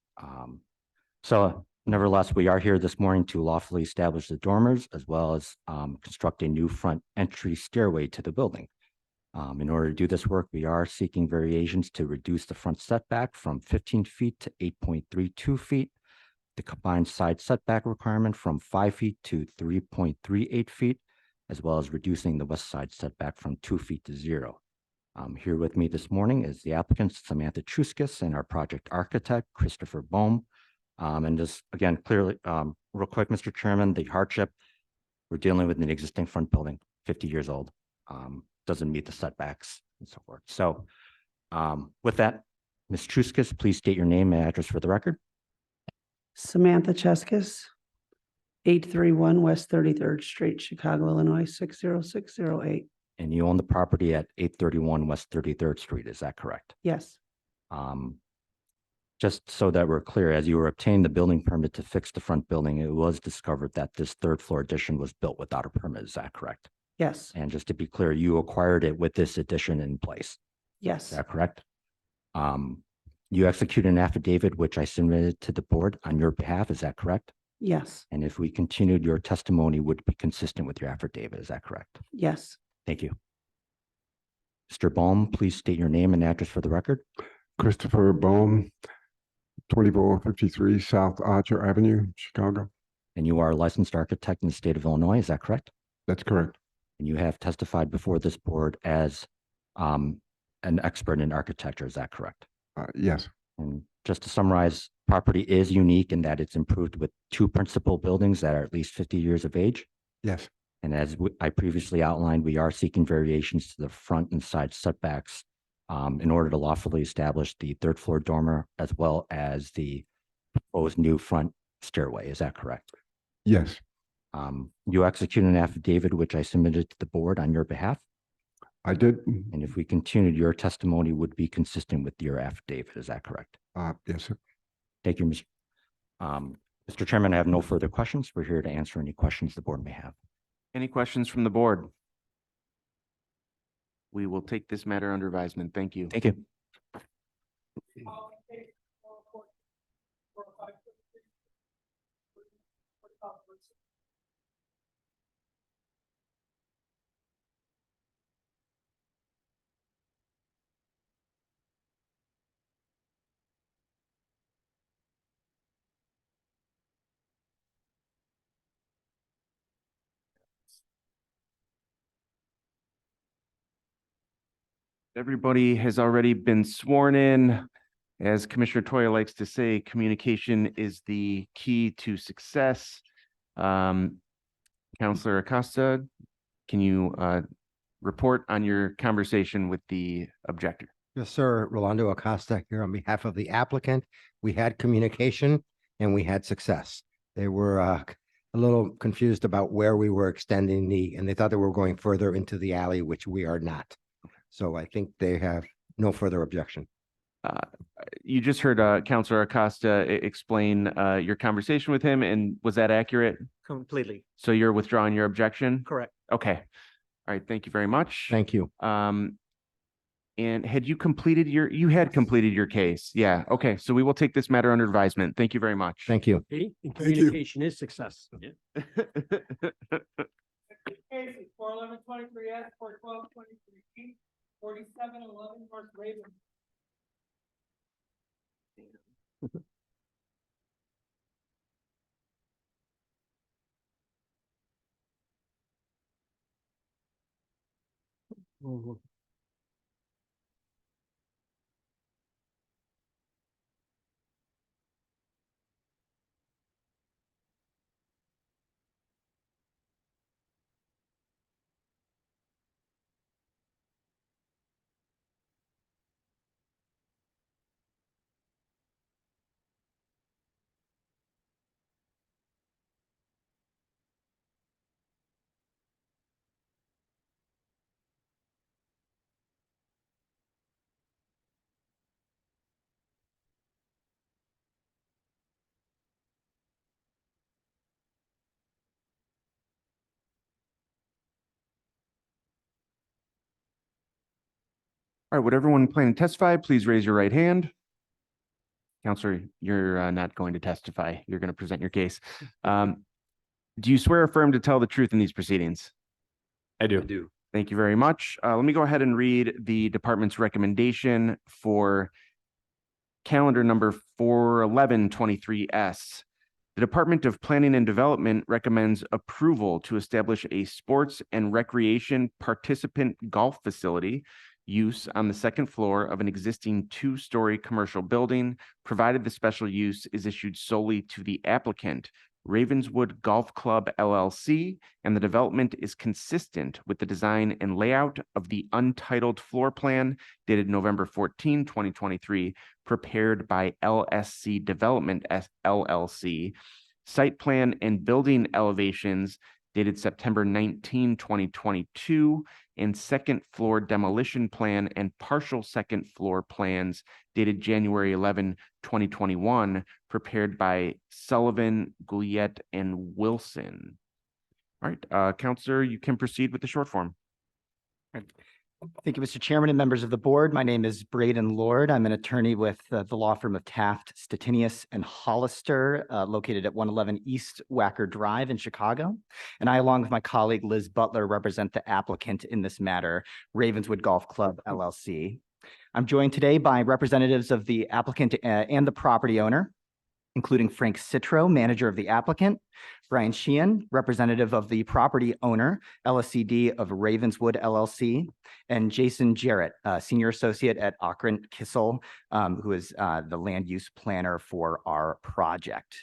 So nevertheless, we are here this morning to lawfully establish the dormers as well as construct a new front entry stairway to the building. In order to do this work, we are seeking variations to reduce the front setback from 15 feet to 8.32 feet, the combined side setback requirement from 5 feet to 3.38 feet, as well as reducing the west side setback from 2 feet to 0. Here with me this morning is the applicant, Samantha Truskis, and our project architect, Christopher Bohm. And just again, clearly, real quick, Mr. Chairman, the hardship, we're dealing with an existing front building, 50 years old, doesn't meet the setbacks and so forth. So with that, Ms. Truskis, please state your name and address for the record. Samantha Cheskis, 831 West 33rd Street, Chicago, Illinois, 60608. And you own the property at 831 West 33rd Street, is that correct? Yes, Just so that we're clear, as you were obtaining the building permit to fix the front building, it was discovered that this 3rd floor addition was built without a permit, is that correct? yes, And just to be clear, you acquired it with this addition in place, is yes, that correct? You executed an affidavit which I submitted to the board on your behalf, is that correct? yes, And if we continued, your testimony would be consistent with your affidavit, is that correct? yes. Thank you. Mr. Baum, please state your name and address for the record. Christopher Bohm, 2453 South Archer Avenue, Chicago. And you are a licensed architect in the state of Illinois, is that correct? That's correct. And you have testified before this board as an expert in architecture, is that correct? Yes. And just to summarize, property is unique in that it's improved with two principal buildings that are at least 50 years of age. Yes. And as I previously outlined, we are seeking variations to the front and side setbacks in order to lawfully establish the 3rd floor dormer as well as the proposed new front stairway. Is that correct? Yes. You executed an affidavit which I submitted to the board on your behalf. I did. And if we continued, your testimony would be consistent with your affidavit. Is that correct? Yes, sir. Thank you, Mr. Chairman. I have no further questions. We're here to answer any questions the board may have. Any questions from the board? We will take this matter under advisement. Thank you. Thank you. Everybody has already been sworn in. As Commissioner Toya likes to say, communication is the key to success. Counselor Acosta, can you report on your conversation with the objector? Yes, sir. Rolando Acosta here on behalf of the applicant. We had communication and we had success. They were a little confused about where we were extending and they thought they were going further into the alley, which we are not. So I think they have no further objection. You just heard Counselor Acosta explain your conversation with him, and was that accurate? Completely. So you're withdrawing your objection? Correct. Okay. All right. Thank you very much. Thank you. And had you completed you had completed your case? Yeah. Okay. So we will take this matter under advisement. Thank you very much. Thank you. See? And communication is success. Cases 41123S, 41223P, 4711 North Raven. All right. Would everyone plan to testify? Please raise your right hand. Counselor, you're not going to testify. You're going to present your case. Do you swear or affirm to tell the truth in these proceedings? I do. Thank you very much. Let me go ahead and read the department's recommendation for calendar number 41123S. The Department of Planning and Development recommends approval to establish a sports and recreation participant golf facility use on the second floor of an existing two-story commercial building, provided the special use is issued solely to the applicant, Ravenswood Golf Club LLC, and the development is consistent with the design and layout of the untitled floor plan dated November 14, 2023, prepared by LSC Development LLC, site plan and building elevations dated September 19, 2022, and second floor demolition plan and partial second floor plans dated January 11, 2021, prepared by Sullivan, Gouliet, and Wilson. All right, Counselor, you can proceed with the short form. Thank you, Mr. Chairman and members of the board. My name is Braden Lord. I'm an attorney with the law firm of Taft, Stettinius, and Hollister, located at 111 East Wacker Drive in Chicago. And I, along with my colleague Liz Butler, represent the applicant in this matter, Ravenswood Golf Club LLC. I'm joined today by representatives of the applicant and the property owner, including Frank Citro, manager of the applicant, Brian Sheehan, representative of the property owner, LSCD of Ravenswood LLC, and Jason Jarrett, senior associate at Ockrent Kissel, who is the land use planner for our project.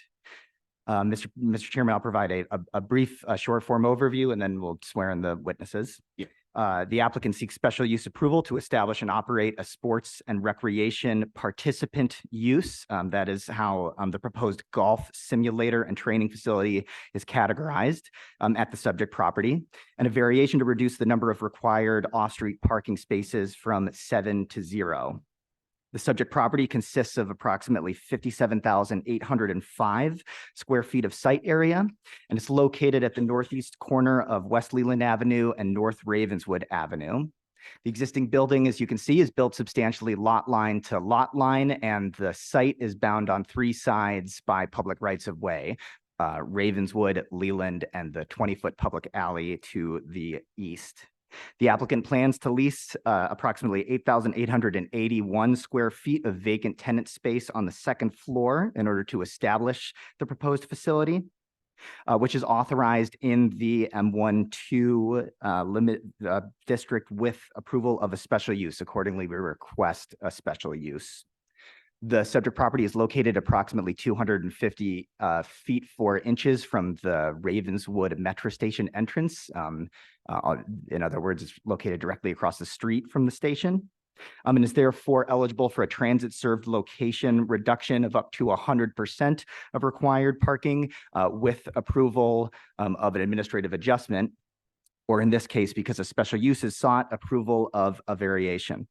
Mr. Chairman, I'll provide a brief short form overview and then we'll swear in the witnesses. Yeah. The applicant seeks special use approval to establish and operate a sports and recreation participant use. That is how the proposed golf simulator and training facility is categorized at the subject property, and a variation to reduce the number of required off-street parking spaces from 7 to 0. The subject property consists of approximately 57,805 square feet of site area, and it's located at the northeast corner of West Leland Avenue and North Ravenswood Avenue. The existing building, as you can see, is built substantially lot line to lot line, and the site is bound on 3 sides by public rights of way, Ravenswood, Leland, and the 20-foot public alley to the east. The applicant plans to lease approximately 8,881 square feet of vacant tenant space on the second floor in order to establish the proposed facility. which is authorized in the M12 limit district with approval of a special use. Accordingly, we request a special use. The subject property is located approximately 250 feet 4 inches from the Ravenswood Metro Station entrance. In other words, it's located directly across the street from the station. And is therefore eligible for a transit-served location reduction of up to 100% of required parking with approval of an administrative adjustment, or in this case, because a special use is sought, approval of a variation.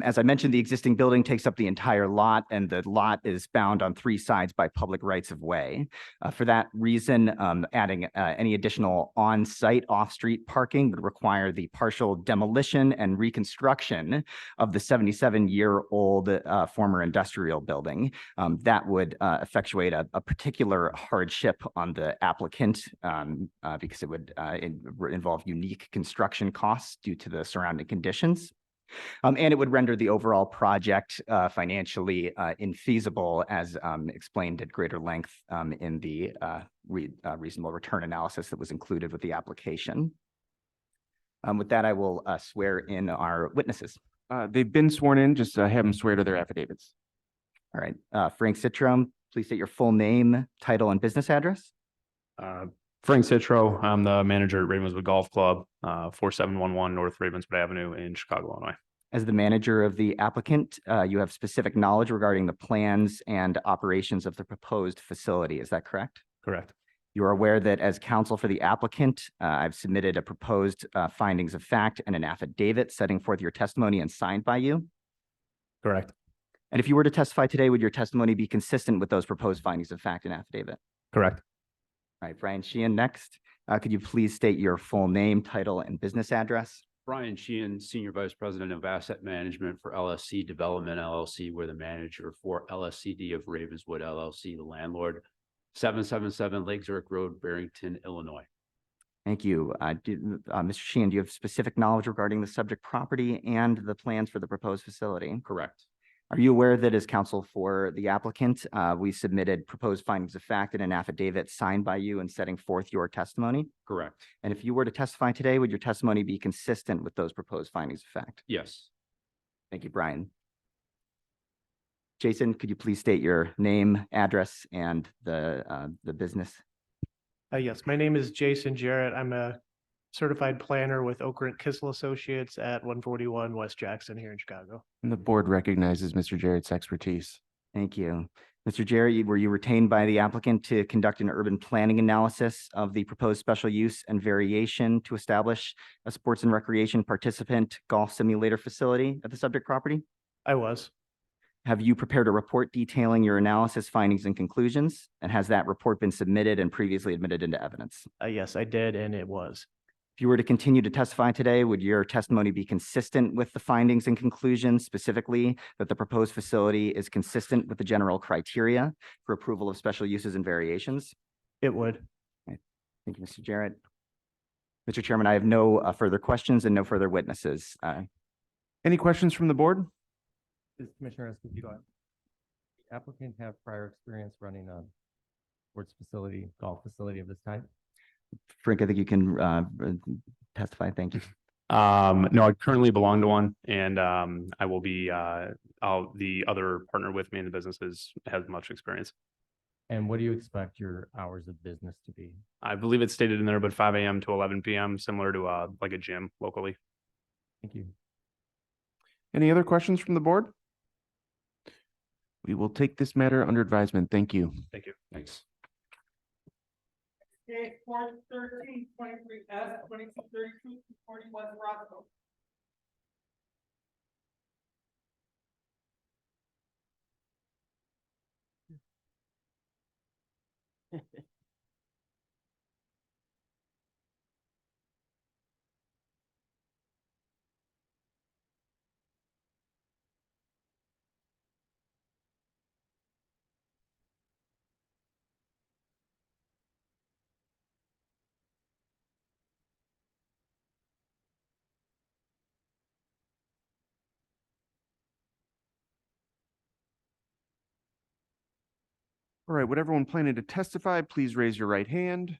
As I mentioned, the existing building takes up the entire lot, and the lot is bound on 3 sides by public rights of way. For that reason, adding any additional on-site off-street parking would require the partial demolition and reconstruction of the 77-year-old former industrial building. That would effectuate a particular hardship on the applicant because it would involve unique construction costs due to the surrounding conditions. And it would render the overall project financially infeasible, as explained at greater length in the reasonable return analysis that was included with the application. With that, I will swear in our witnesses. They've been sworn in, just have them swear to their affidavits. All right, Frank Citro, please state your full name, title, and business address. Frank Citro, I'm the manager at Ravenswood Golf Club, 4711 North Ravenswood Avenue in Chicago, Illinois. As the manager of the applicant, you have specific knowledge regarding the plans and operations of the proposed facility. Is that correct? Correct. You are aware that as counsel for the applicant, I've submitted a proposed findings of fact and an affidavit setting forth your testimony and signed by you? Correct. And if you were to testify today, would your testimony be consistent with those proposed findings of fact and affidavit? Correct. All right, Brian Sheehan, next. Could you please state your full name, title, and business address? Brian Sheehan, Senior Vice President of Asset Management for LSC Development LLC. We're the manager for LSCD of Ravenswood LLC, the landlord, 777 Lake Zurich Road, Barrington, Illinois. Thank you. Mr. Sheehan, do you have specific knowledge regarding the subject property and the plans for the proposed facility? Correct. Are you aware that as counsel for the applicant, we submitted proposed findings of fact and an affidavit signed by you in setting forth your testimony? Correct. And if you were to testify today, would your testimony be consistent with those proposed findings of fact? Yes. Thank you, Brian. Jason, could you please state your name, address, and the business? Yes, my name is Jason Jarrett. I'm a certified planner with Okrent Kissel Associates at 141 West Jackson here in Chicago. And the board recognizes Mr. Jarrett's expertise. Thank you. Mr. Jarrett, were you retained by the applicant to conduct an urban planning analysis of the proposed special use and variation to establish a sports and recreation participant golf simulator facility at the subject property? I was. Have you prepared a report detailing your analysis, findings, and conclusions? And has that report been submitted and previously admitted into evidence? Yes, I did, and it was. If you were to continue to testify today, would your testimony be consistent with the findings and conclusions, specifically that the proposed facility is consistent with the general criteria for approval of special uses and variations? It would. Okay. Thank you, Mr. Jarrett. Mr. Chairman, I have no further questions and no further witnesses. Any questions from the board? Commissioner Esposito, applicant have prior experience running a sports facility, golf facility of this type? Frank, I think you can testify. Thank you. No, I currently belong to one, and I will be, the other partner with me in the business has much experience. And what do you expect your hours of business to be? I believe it's stated in there, but 5 a.m. to 11 p.m., similar to like a gym locally. Thank you. Any other questions from the board? We will take this matter under advisement. Thank you. Thank you. Thanks. Okay, 413-23S, 2232, 40 West Roscoe. All right, would everyone planning to testify, please raise your right hand.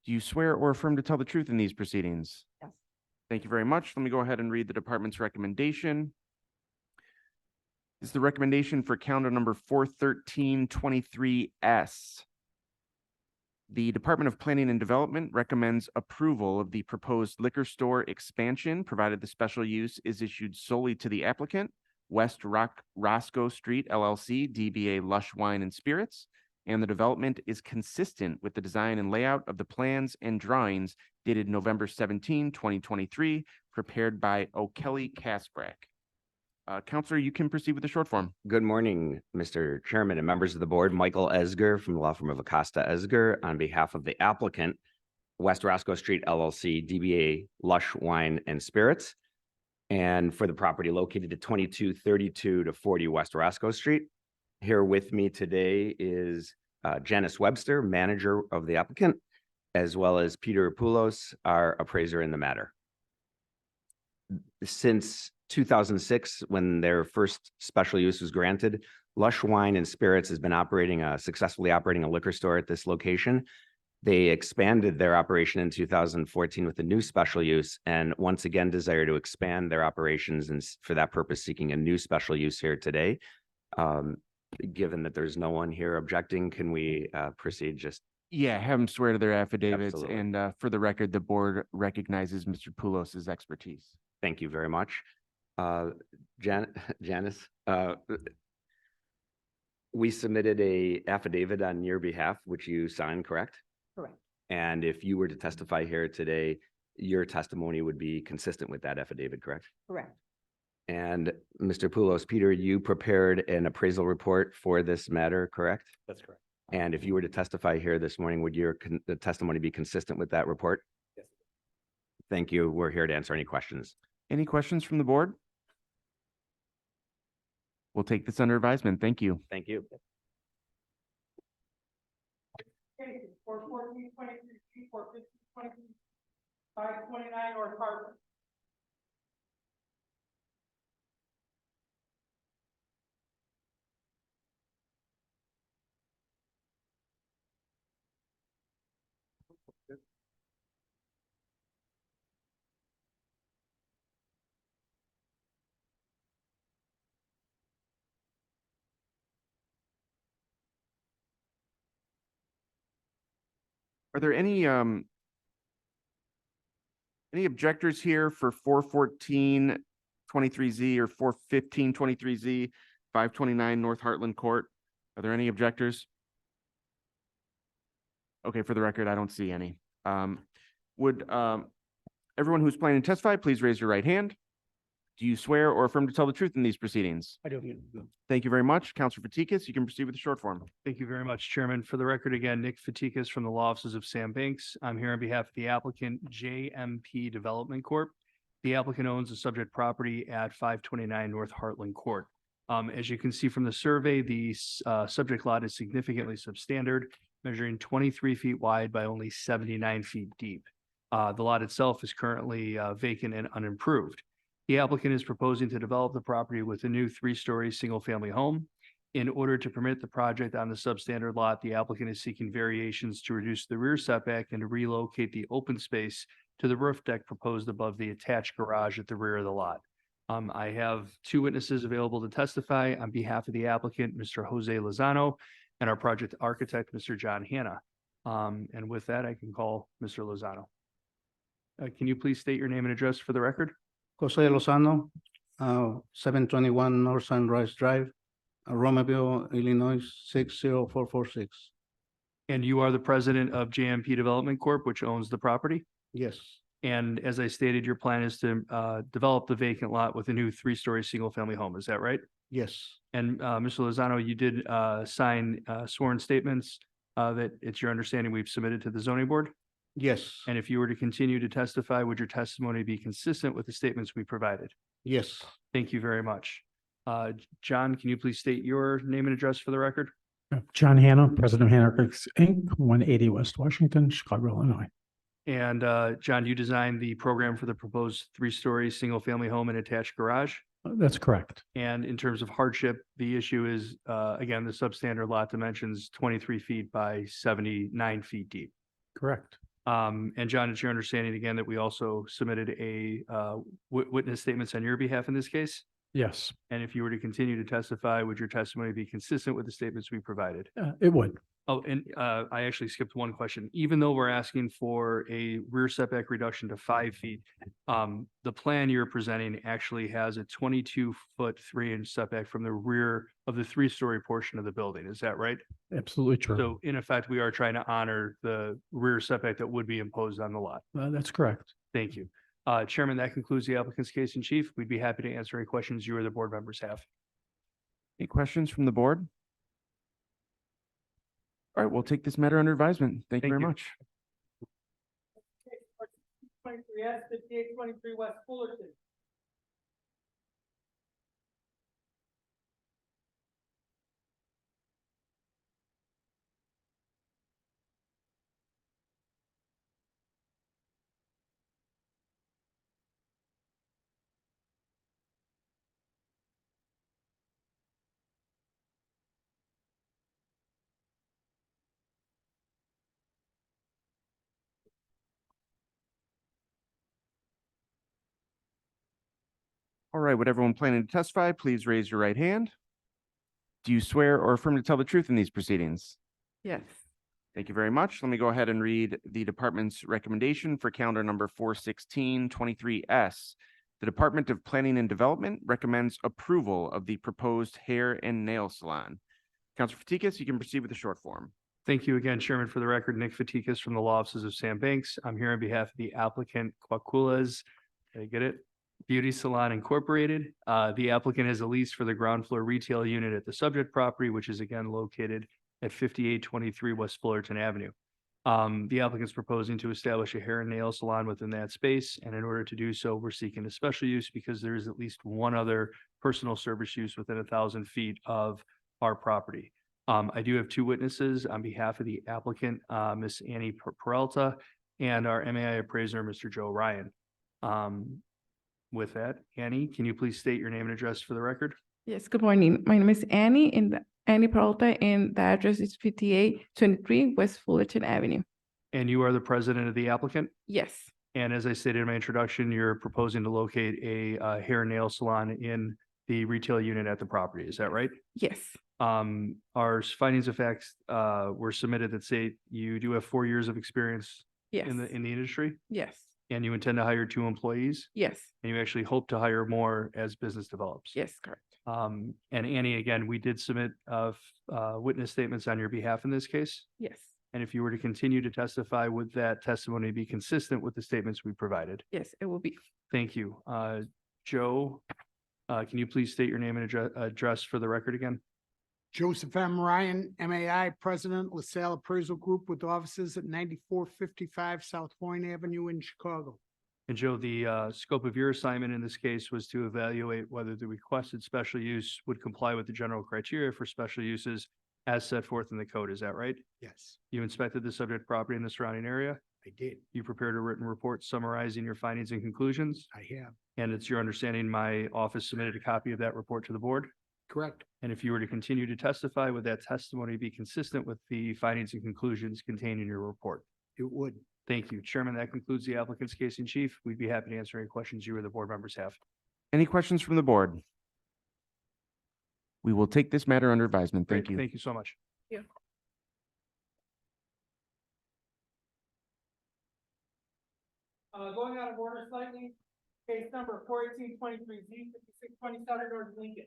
Do you swear or affirm to tell the truth in these proceedings? Yes. Thank you very much. Let me go ahead and read the department's recommendation. This is the recommendation for calendar number 41323S. The Department of Planning and Development recommends approval of the proposed liquor store expansion, provided the special use is issued solely to the applicant, West Roscoe Street LLC, DBA Lush Wine and Spirits, and the development is consistent with the design and layout of the plans and drawings dated November 17, 2023, prepared by O'Kelly Casbrack. Counselor, you can proceed with the short form. Good morning, Mr. Chairman and members of the board. Michael Esger from the law firm of Acosta Esger on behalf of the applicant, West Roscoe Street LLC, DBA Lush Wine and Spirits, and for the property located at 2232 to 40 West Roscoe Street. Here with me today is Janice Webster, manager of the applicant, as well as Peter Poulos, our appraiser in the matter. Since 2006, when their first special use was granted, Lush Wine and Spirits has been successfully operating a liquor store at this location. They expanded their operation in 2014 with a new special use, and once again desire to expand their operations, and for that purpose seeking a new special use here today. Given that there's no one here objecting, can we proceed? Just Yeah, have them swear to their affidavits, Absolutely. and for the record, the board recognizes Mr. Poulos' expertise. Thank you very much. Janice, we submitted a affidavit on your behalf, which you signed, correct? Correct. And if you were to testify here today, your testimony would be consistent with that affidavit, correct? Correct. And Mr. Poulos, Peter, you prepared an appraisal report for this matter, correct? That's correct. And if you were to testify here this morning, would your the testimony be consistent with that report? Yes. Thank you. We're here to answer any questions. Any questions from the board? We'll take this under advisement. Thank you. Thank you. Cases 41423, 41523, 529 North Hartman. Are there any objectors here for 41423Z or 41523Z, 529 North Heartland Court? Are there any objectors? Okay, for the record, I don't see any. Would everyone who's planning to testify, please raise your right hand. Do you swear or affirm to tell the truth in these proceedings? I do. Thank you very much. Counselor Fatikas, you can proceed with the short form. Thank you very much, Chairman. For the record, again, Nick Fatikas from the law offices of Sam Banks. I'm here on behalf of the applicant, JMP Development Corp. The applicant owns the subject property at 529 North Heartland Court. As you can see from the survey, the subject lot is significantly substandard, measuring 23 feet wide by only 79 feet deep. The lot itself is currently vacant and unimproved. The applicant is proposing to develop the property with a new 3-story single-family home. In order to permit the project on the substandard lot, the applicant is seeking variations to reduce the rear setback and to relocate the open space to the roof deck proposed above the attached garage at the rear of the lot. I have 2 witnesses available to testify on behalf of the applicant, Mr. Jose Lozano, and our project architect, Mr. John Hanna. And with that, I can call Mr. Lozano. Can you please state your name and address for the record? Jose Lozano, 721 North Sunrise Drive, Romaville, Illinois, 60446. And you are the president of JMP Development Corp., which owns the property? Yes, And as I stated, your plan is to develop the vacant lot with a new 3-story single-family home. Is that right? yes, And Mr. Lozano, you did sign sworn statements that it's your understanding we've submitted to the zoning board? yes, And if you were to continue to testify, would your testimony be consistent with the statements we provided? yes. Thank you very much. John, can you please state your name and address for the record? John Hanna, President of Hanna Architects, Inc., 180 West Washington, Chicago, Illinois. And John, you designed the program for the proposed 3-story single-family home and attached garage? That's correct. And in terms of hardship, the issue is, again, the substandard lot dimensions 23 feet by 79 feet deep. Correct. And John, it's your understanding again that we also submitted a witness statements on your behalf in this case? Yes, And if you were to continue to testify, would your testimony be consistent with the statements we provided? it would. Oh, and I actually skipped one question. Even though we're asking for a rear setback reduction to 5 feet, the plan you're presenting actually has a 22-foot 3-inch setback from the rear of the 3-story portion of the building. Is that right? Absolutely true. So in effect, we are trying to honor the rear setback that would be imposed on the lot. That's correct. Thank you. Chairman, that concludes the applicant's case in chief. We'd be happy to answer any questions you or the board members have. Any questions from the board? All right, we'll take this matter under advisement. Thank you very much. 23S, 5823 West Fullerton. All right, would everyone planning to testify, please raise your right hand? Do you swear or affirm to tell the truth in these proceedings? Yes. Thank you very much. Let me go ahead and read the department's recommendation for calendar number 41623S. The Department of Planning and Development recommends approval of the proposed hair and nail salon. Councilor Fatikas, you can proceed with the short form. Thank you again, Chairman. For the record, Nick Fatikas from the law offices of Sam Banks. I'm here on behalf of the applicant Quakulas. Did I get it? Beauty Salon Incorporated. The applicant has a lease for the ground floor retail unit at the subject property, which is again located at 5823 West Fullerton Avenue. The applicant's proposing to establish a hair and nail salon within that space, and in order to do so, we're seeking a special use because there is at least one other personal service use within 1,000 feet of our property. I do have two witnesses on behalf of the applicant, Ms. Annie Peralta, and our MAI appraiser, Mr. Joe Ryan. With that, Annie, can you please state your name and address for the record? Yes, good morning. My name is Annie Annie Peralta, and the address is 5823 West Fullerton Avenue. And you are the president of the applicant? Yes, And as I stated in my introduction, you're proposing to locate a hair and nail salon in the retail unit at the property. Is that right? yes, Our findings of facts were submitted that say you do have 4 years of experience yes, in the industry, yes, and you intend to hire 2 employees, yes, and you actually hope to hire more as business develops. yes, correct. And Annie, again, we did submit witness statements on your behalf in this case. Yes, And if you were to continue to testify, would that testimony be consistent with the statements we provided? yes, it will be. Thank you. Joe, can you please state your name and address for the record again? Joseph M. Ryan, MAI, President, LaSalle Appraisal Group with offices at 9455 South Point Avenue in Chicago. And Joe, the scope of your assignment in this case was to evaluate whether the requested special use would comply with the general criteria for special uses as set forth in the code. Is that right? Yes, You inspected the subject property in the surrounding area. I did. You prepared a written report summarizing your findings and conclusions. I have. And it's your understanding my office submitted a copy of that report to the board. Correct. And if you were to continue to testify, would that testimony be consistent with the findings and conclusions contained in your report? It would. Thank you, Chairman. That concludes the applicant's case in chief. We'd be happy to answer any questions you or the board members have. Any questions from the board? We will take this matter under advisement. Thank Great. you. Thank you so much. Yeah. Going out of order slightly, case number 41823Z 5627 North Lincoln.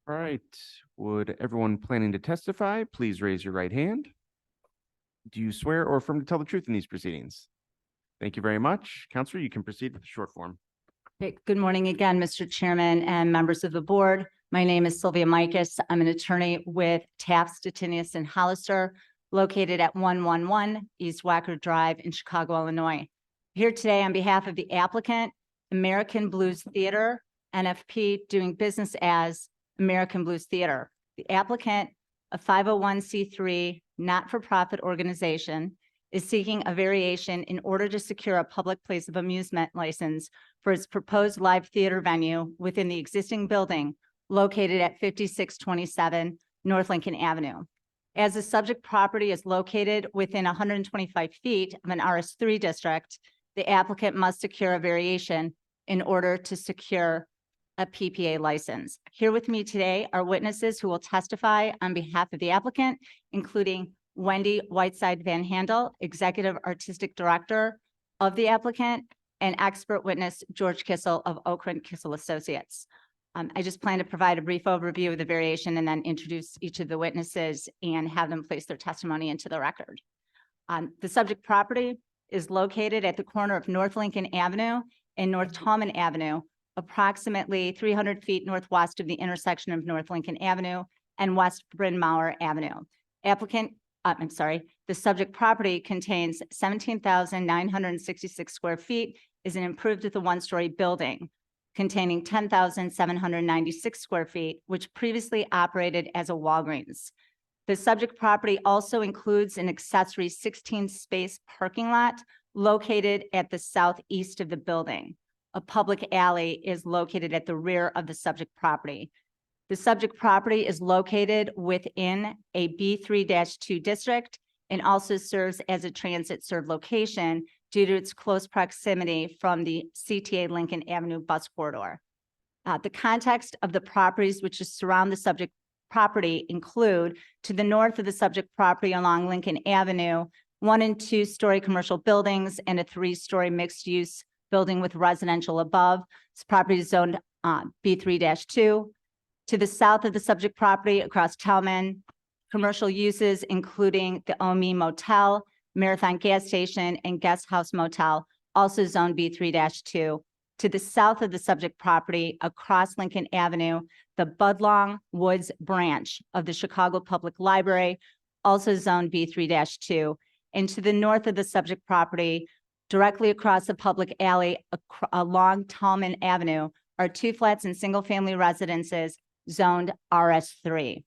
All right. Would everyone planning to testify, please raise your right hand? Do you swear or affirm to tell the truth in these proceedings? Thank you very much. Counselor, you can proceed with the short form. Okay, good morning again, Mr. Chairman and members of the board. My name is Sylvia Micus. I'm an attorney with Taft, Stettinius, and Hollister, located at 111 East Wacker Drive in Chicago, Illinois. Here today on behalf of the applicant, American Blues Theater, NFP, doing business as American Blues Theater. The applicant, a 501c3 not-for-profit organization, is seeking a variation in order to secure a public place of amusement license for its proposed live theater venue within the existing building located at 5627 North Lincoln Avenue. As the subject property is located within 125 feet of an RS3 district, the applicant must secure a variation in order to secure a PPA license. Here with me today are witnesses who will testify on behalf of the applicant, including Wendy Whiteside Van Handel, Executive Artistic Director of the applicant, and expert witness George Kissel of Okrent Kissel Associates. I just plan to provide a brief overview of the variation and then introduce each of the witnesses and have them place their testimony into the record. The subject property is located at the corner of North Lincoln Avenue and North Tallman Avenue, approximately 300 feet northwest of the intersection of North Lincoln Avenue and West Bryn Mawr Avenue. The subject property contains 17,966 square feet, is an improved with a one-story building containing 10,796 square feet, which previously operated as a Walgreens. The subject property also includes an accessory 16-space parking lot located at the southeast of the building. A public alley is located at the rear of the subject property. The subject property is located within a B3-2 district and also serves as a transit served location due to its close proximity from the CTA Lincoln Avenue bus corridor. The context of the properties which surround the subject property include, to the north of the subject property along Lincoln Avenue, 1- and 2-story commercial buildings and a 3-story mixed-use building with residential above. This property is zoned B3-2. To the south of the subject property across Tellman, commercial uses including the Omi Motel, Marathon Gas Station, and Guest House Motel, also zoned B3-2. To the south of the subject property across Lincoln Avenue, the Budlong Woods branch of the Chicago Public Library, also zoned B3-2. And to the north of the subject property, directly across the public alley along Tallman Avenue, are 2 flats and single-family residences zoned RS3.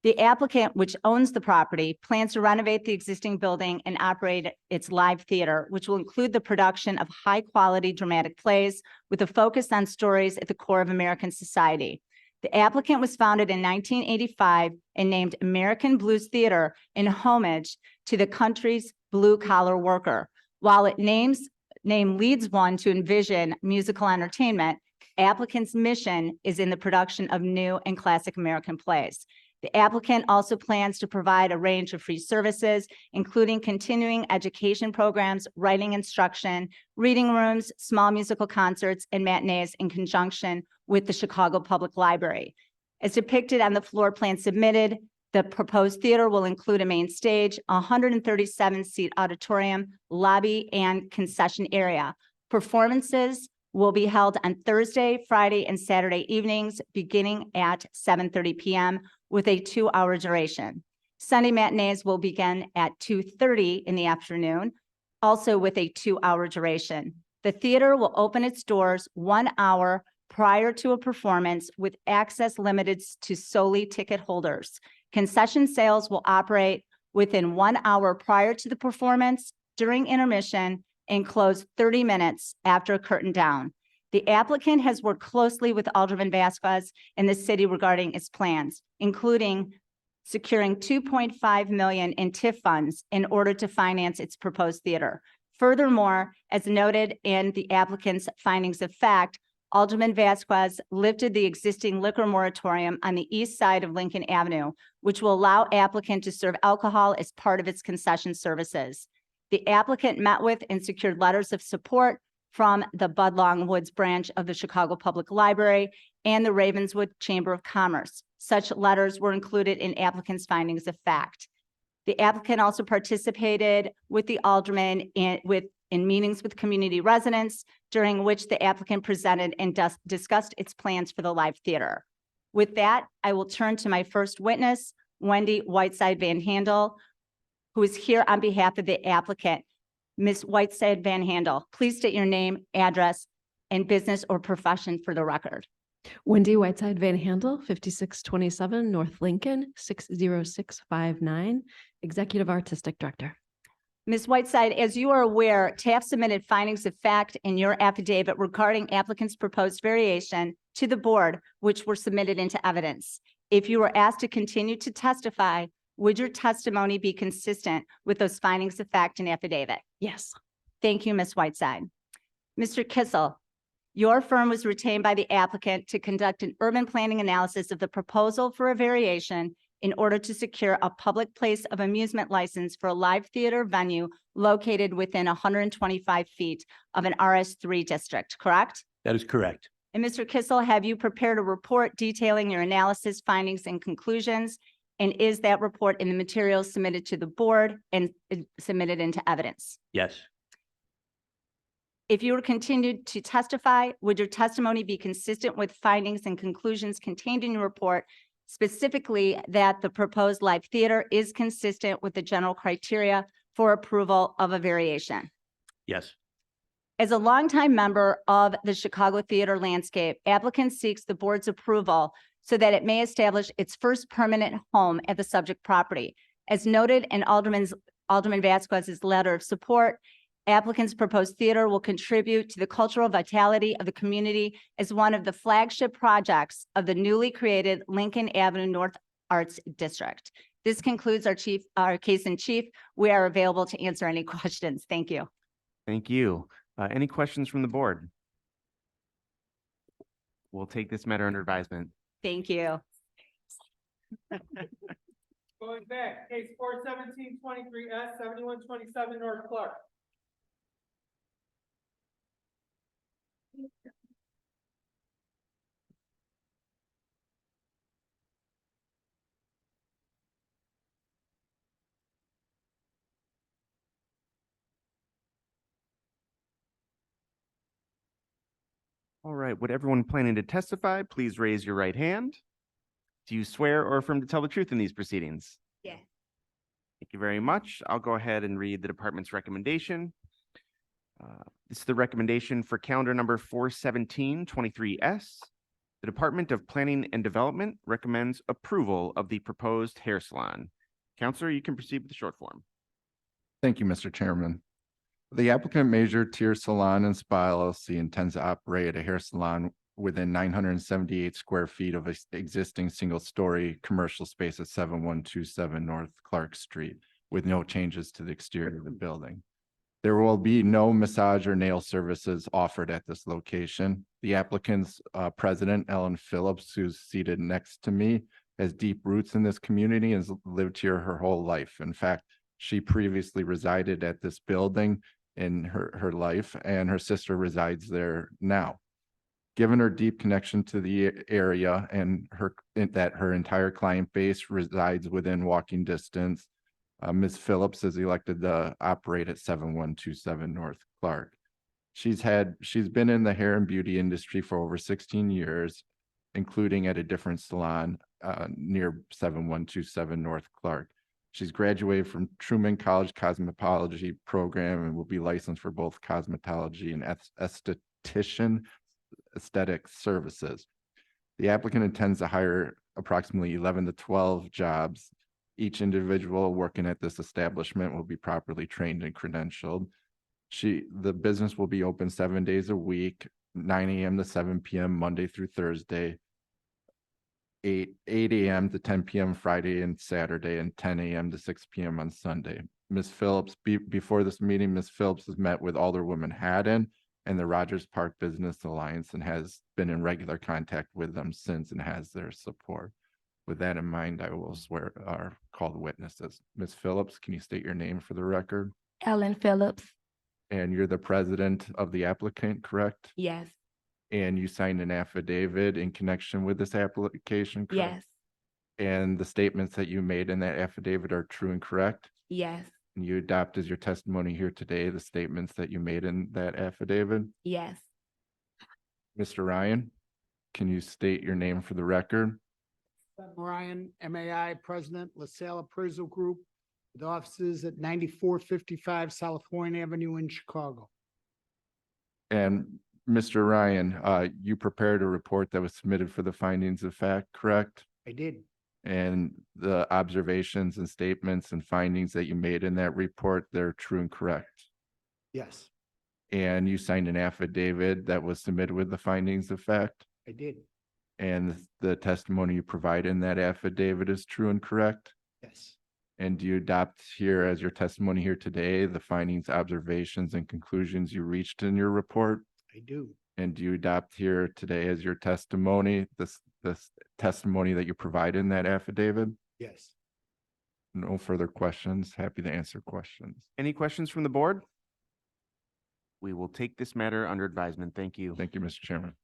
The applicant, which owns the property, plans to renovate the existing building and operate its live theater, which will include the production of high-quality dramatic plays with a focus on stories at the core of American society. The applicant was founded in 1985 and named American Blues Theater in homage to the country's blue-collar worker. While its name leads one to envision musical entertainment, applicant's mission is in the production of new and classic American plays. The applicant also plans to provide a range of free services, including continuing education programs, writing instruction, reading rooms, small musical concerts, and matinees in conjunction with the Chicago Public Library. As depicted on the floor plan submitted, the proposed theater will include a main stage, a 137-seat auditorium, lobby, and concession area. Performances will be held on Thursday, Friday, and Saturday evenings, beginning at 7:30 p.m. with a 2-hour duration. Sunday matinees will begin at 2:30 in the afternoon, also with a 2-hour duration. The theater will open its doors 1 hour prior to a performance with access limited to solely ticket holders. Concession sales will operate within 1 hour prior to the performance, during intermission, and close 30 minutes after curtain down. The applicant has worked closely with Alderman Vasquez and the city regarding its plans, including securing $2.5 million in TIF funds in order to finance its proposed theater. Furthermore, as noted in the applicant's findings of fact, Alderman Vasquez lifted the existing liquor moratorium on the east side of Lincoln Avenue, which will allow applicant to serve alcohol as part of its concession services. The applicant met with and secured letters of support from the Budlong Woods branch of the Chicago Public Library and the Ravenswood Chamber of Commerce. Such letters were included in applicant's findings of fact. The applicant also participated with the alderman in meetings with community residents, during which the applicant presented and discussed its plans for the live theater. With that, I will turn to my first witness, Wendy Whiteside Van Handel, who is here on behalf of the applicant. Ms. Whiteside Van Handel, please state your name, address, and business or profession for the record. Wendy Whiteside Van Handel, 5627 North Lincoln, 60659, Executive Artistic Director. Ms. Whiteside, as you are aware, TAF submitted findings of fact in your affidavit regarding applicant's proposed variation to the board, which were submitted into evidence. If you were asked to continue to testify, would your testimony be consistent with those findings of fact and affidavit? Yes. Thank you, Ms. Whiteside. Mr. Kissel, your firm was retained by the applicant to conduct an urban planning analysis of the proposal for a variation in order to secure a public place of amusement license for a live theater venue located within 125 feet of an RS3 district, correct? That is correct. And Mr. Kissel, have you prepared a report detailing your analysis, findings, and conclusions? And is that report in the materials submitted to the board and submitted into evidence? Yes. If you were continued to testify, would your testimony be consistent with findings and conclusions contained in your report, specifically that the proposed live theater is consistent with the general criteria for approval of a variation? Yes. As a longtime member of the Chicago theater landscape, applicant seeks the board's approval so that it may establish its first permanent home at the subject property. As noted in Alderman Vasquez's letter of support, applicant's proposed theater will contribute to the cultural vitality of the community as one of the flagship projects of the newly created Lincoln Avenue North Arts District. This concludes our case in chief. We are available to answer any questions. Thank you. Thank you. Any questions from the board? We'll take this matter under advisement. Thank you. Going back, case 41723S 7127 North Clark. All right, would everyone planning to testify, please raise your right hand? Do you swear or affirm to tell the truth in these proceedings? Yeah. Thank you very much. I'll go ahead and read the department's recommendation. This is the recommendation for calendar number 41723S. The Department of Planning and Development recommends approval of the proposed hair salon. Counselor, you can proceed with the short form. Thank you, Mr. Chairman. The applicant Major Tier Salon and Spa LLC intends to operate a hair salon within 978 square feet of existing single-story commercial space at 7127 North Clark Street, with no changes to the exterior of the building. There will be no massage or nail services offered at this location. The applicant's president, Ellen Phillips, who's seated next to me, has deep roots in this community and has lived here her whole life. In fact, she previously resided at this building in her life, and her sister resides there now. Given her deep connection to the area and that her entire client base resides within walking distance, Ms. Phillips is elected to operate at 7127 North Clark. She's been in the hair and beauty industry for over 16 years, including at a different salon near 7127 North Clark. She's graduated from Truman College Cosmetology program and will be licensed for both cosmetology and esthetician aesthetic services. The applicant intends to hire approximately 11 to 12 jobs. Each individual working at this establishment will be properly trained and credentialed. The business will be open 7 days a week, 9 a.m. to 7 p.m. Monday through Thursday, 8 a.m. to 10 p.m. Friday and Saturday, and 10 a.m. to 6 p.m. on Sunday. Ms. Phillips, before this meeting, Ms. Phillips has met with Alderwoman Haddon and the Rogers Park Business Alliance and has been in regular contact with them since and has their support. With that in mind, I will swear or call the witnesses. Ms. Phillips, can you state your name for the record? Ellen Phillips. And you're the president of the applicant, correct? Yes. And you signed an affidavit in connection with this application, correct? Yes. And the statements that you made in that affidavit are true and correct? Yes. And you adopt as your testimony here today the statements that you made in that affidavit? Yes. Mr. Ryan? Can you state your name for the record? Ryan, MAI, President, LaSalle Appraisal Group, with offices at 9455 South Point Avenue in Chicago. And Mr. Ryan, you prepared a report that was submitted for the findings of fact, correct? I did. And the observations and statements and findings that you made in that report, they're true and correct. Yes, And you signed an affidavit that was submitted with the findings of fact? I did. And the testimony you provide in that affidavit is true and correct? Yes, And do you adopt here as your testimony here today, the findings, observations, and conclusions you reached in your report? I do. And do you adopt here today as your testimony, this testimony that you provide in that affidavit? Yes. No further questions. Happy to answer questions. Any questions from the board? We will take this matter under advisement. Thank you. Thank you, Mr. Chairman.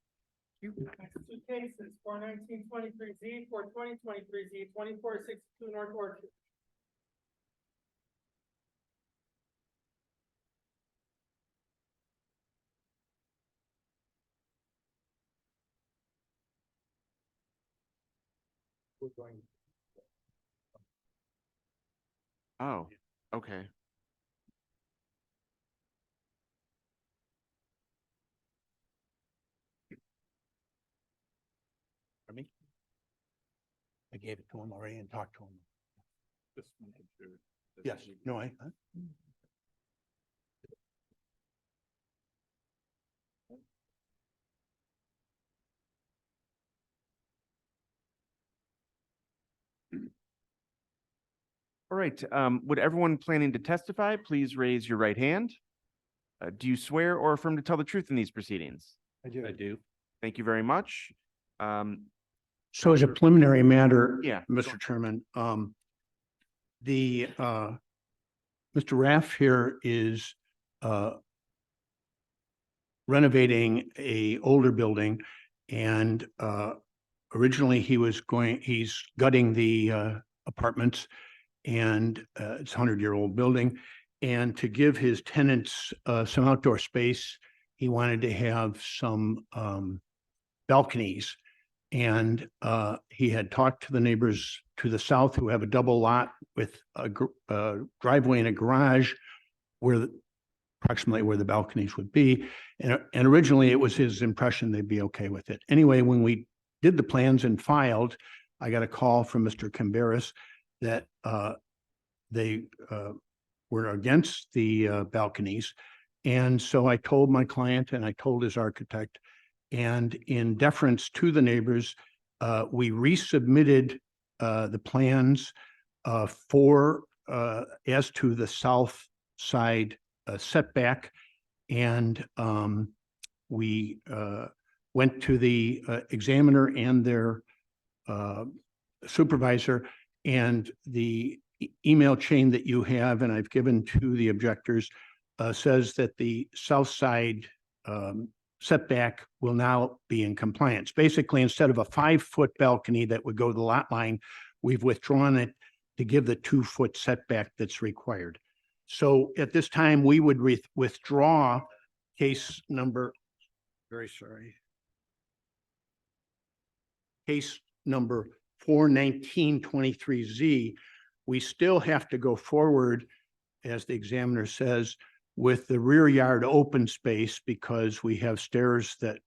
Next two cases, 41923Z, 42023Z, 2462 North Orchard. Oh, okay. I gave it to him already and talked to him. Yes, no, I. All right, would everyone planning to testify, please raise your right hand? Do you swear or affirm to tell the truth in these proceedings? I do. I do. Thank you very much. So as a preliminary matter, Yeah. Mr. Chairman, Mr. Raff here is renovating a older building and originally he's gutting the apartments and it's a 100-year-old building. And to give his tenants some outdoor space, he wanted to have some balconies. And he had talked to the neighbors to the south who have a double lot with a driveway and a garage approximately where the balconies would be. And originally it was his impression they'd be okay with it. Anyway, when we did the plans and filed, I got a call from Mr. Camberis that they were against the balconies. And so I told my client and I told his architect, and in deference to the neighbors, we resubmitted the plans for as to the south side setback. And we went to the examiner and their supervisor, and the email chain that you have and I've given to the objectors says that the south side setback will now be in compliance. Basically, instead of a 5-foot balcony that would go to the lot line, we've withdrawn it to give the 2-foot setback that's required. So at this time, we would withdraw case number, case number 41923Z. We still have to go forward, as the examiner says, with the rear yard open space because we have stairs that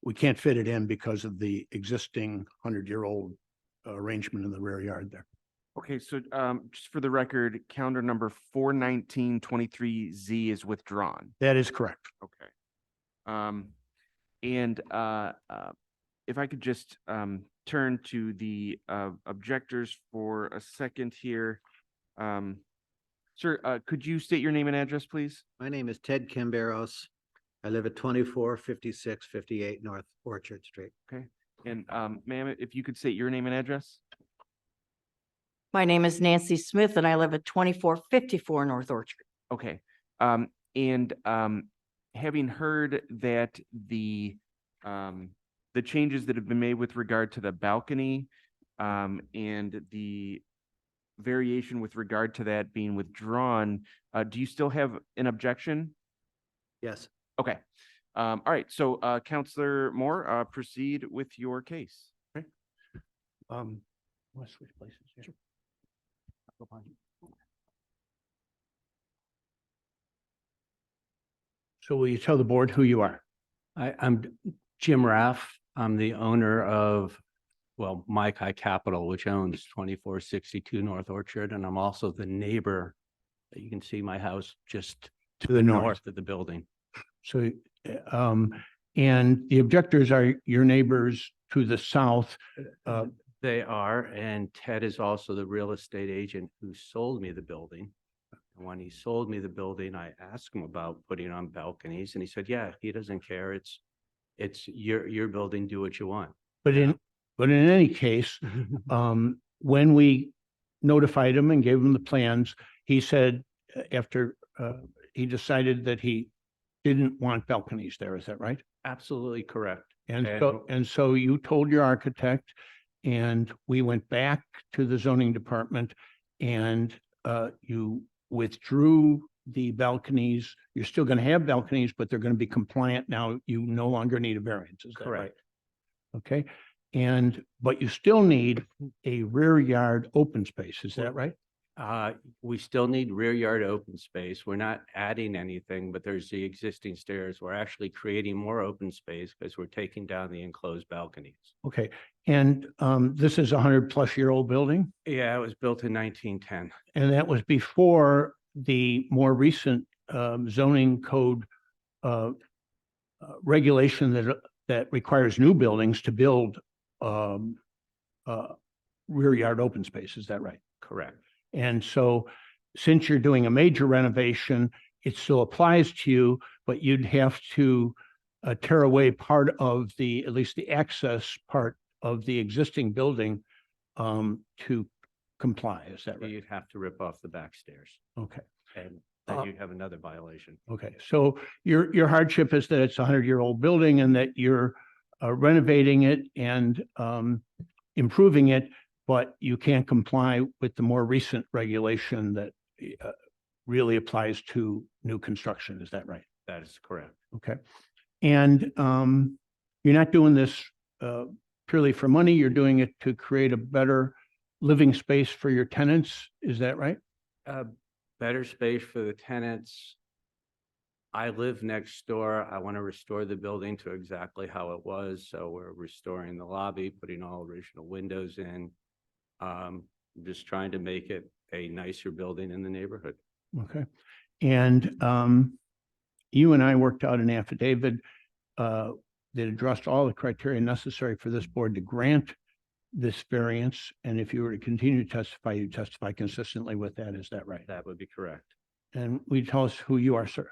we can't fit it in because of the existing 100-year-old arrangement in the rear yard there. Okay, so just for the record, calendar number 41923Z is withdrawn. That is correct. Okay. And if I could just turn to the objectors for a second here. Sir, could you state your name and address, please? My name is Ted Camberos. I live at 245658 North Orchard Street. Okay. And ma'am, if you could state your name and address? My name is Nancy Smith and I live at 2454 North Orchard. Okay. Having heard that the changes that have been made with regard to the balcony and the variation with regard to that being withdrawn, do you still have an objection? Yes. Okay. All right, so Counselor Moore, proceed with your case. Let's switch places here. So will you tell the board who you are? I'm Jim Raff. I'm the owner of, well, Maikai Capital, which owns 2462 North Orchard, and I'm also the neighbor. You can see my house just To the north. north of the building. So, and the objectors are your neighbors to the south. They are, and Ted is also the real estate agent who sold me the building. And when he sold me the building, I asked him about putting on balconies, and he said, yeah, he doesn't care. It's your building, do what you want. But in any case, when we notified him and gave him the plans, he said after he decided that he didn't want balconies there. Is that right? Absolutely correct. And so you told your architect, and we went back to the zoning department, and you withdrew the balconies. You're still going to have balconies, but they're going to be compliant now. You no longer need a variance. Is that right? Correct. Okay. But you still need a rear yard open space. Is that right? We still need rear yard open space. We're not adding anything, but there's the existing stairs. We're actually creating more open space because we're taking down the enclosed balconies. Okay. And this is a 100-plus-year-old building? Yeah, it was built in 1910. And that was before the more recent zoning code regulation that requires new buildings to build rear yard open space. Is that right? Correct. And so since you're doing a major renovation, it still applies to you, but you'd have to tear away part of at least the access part of the existing building to comply. Is that right? You'd have to rip off the back stairs. Okay. And then you'd have another violation. Okay. So your hardship is that it's a 100-year-old building and that you're renovating it and improving it, but you can't comply with the more recent regulation that really applies to new construction. Is that right? That is correct. Okay. And you're not doing this purely for money. You're doing it to create a better living space for your tenants. Is that right? Better space for the tenants. I live next door. I want to restore the building to exactly how it was. So we're restoring the lobby, putting all original windows in. Just trying to make it a nicer building in the neighborhood. Okay. And you and I worked out an affidavit that addressed all the criteria necessary for this board to grant this variance. And if you were to continue to testify, you testify consistently with that. Is that right? That would be correct. And will you tell us who you are, sir?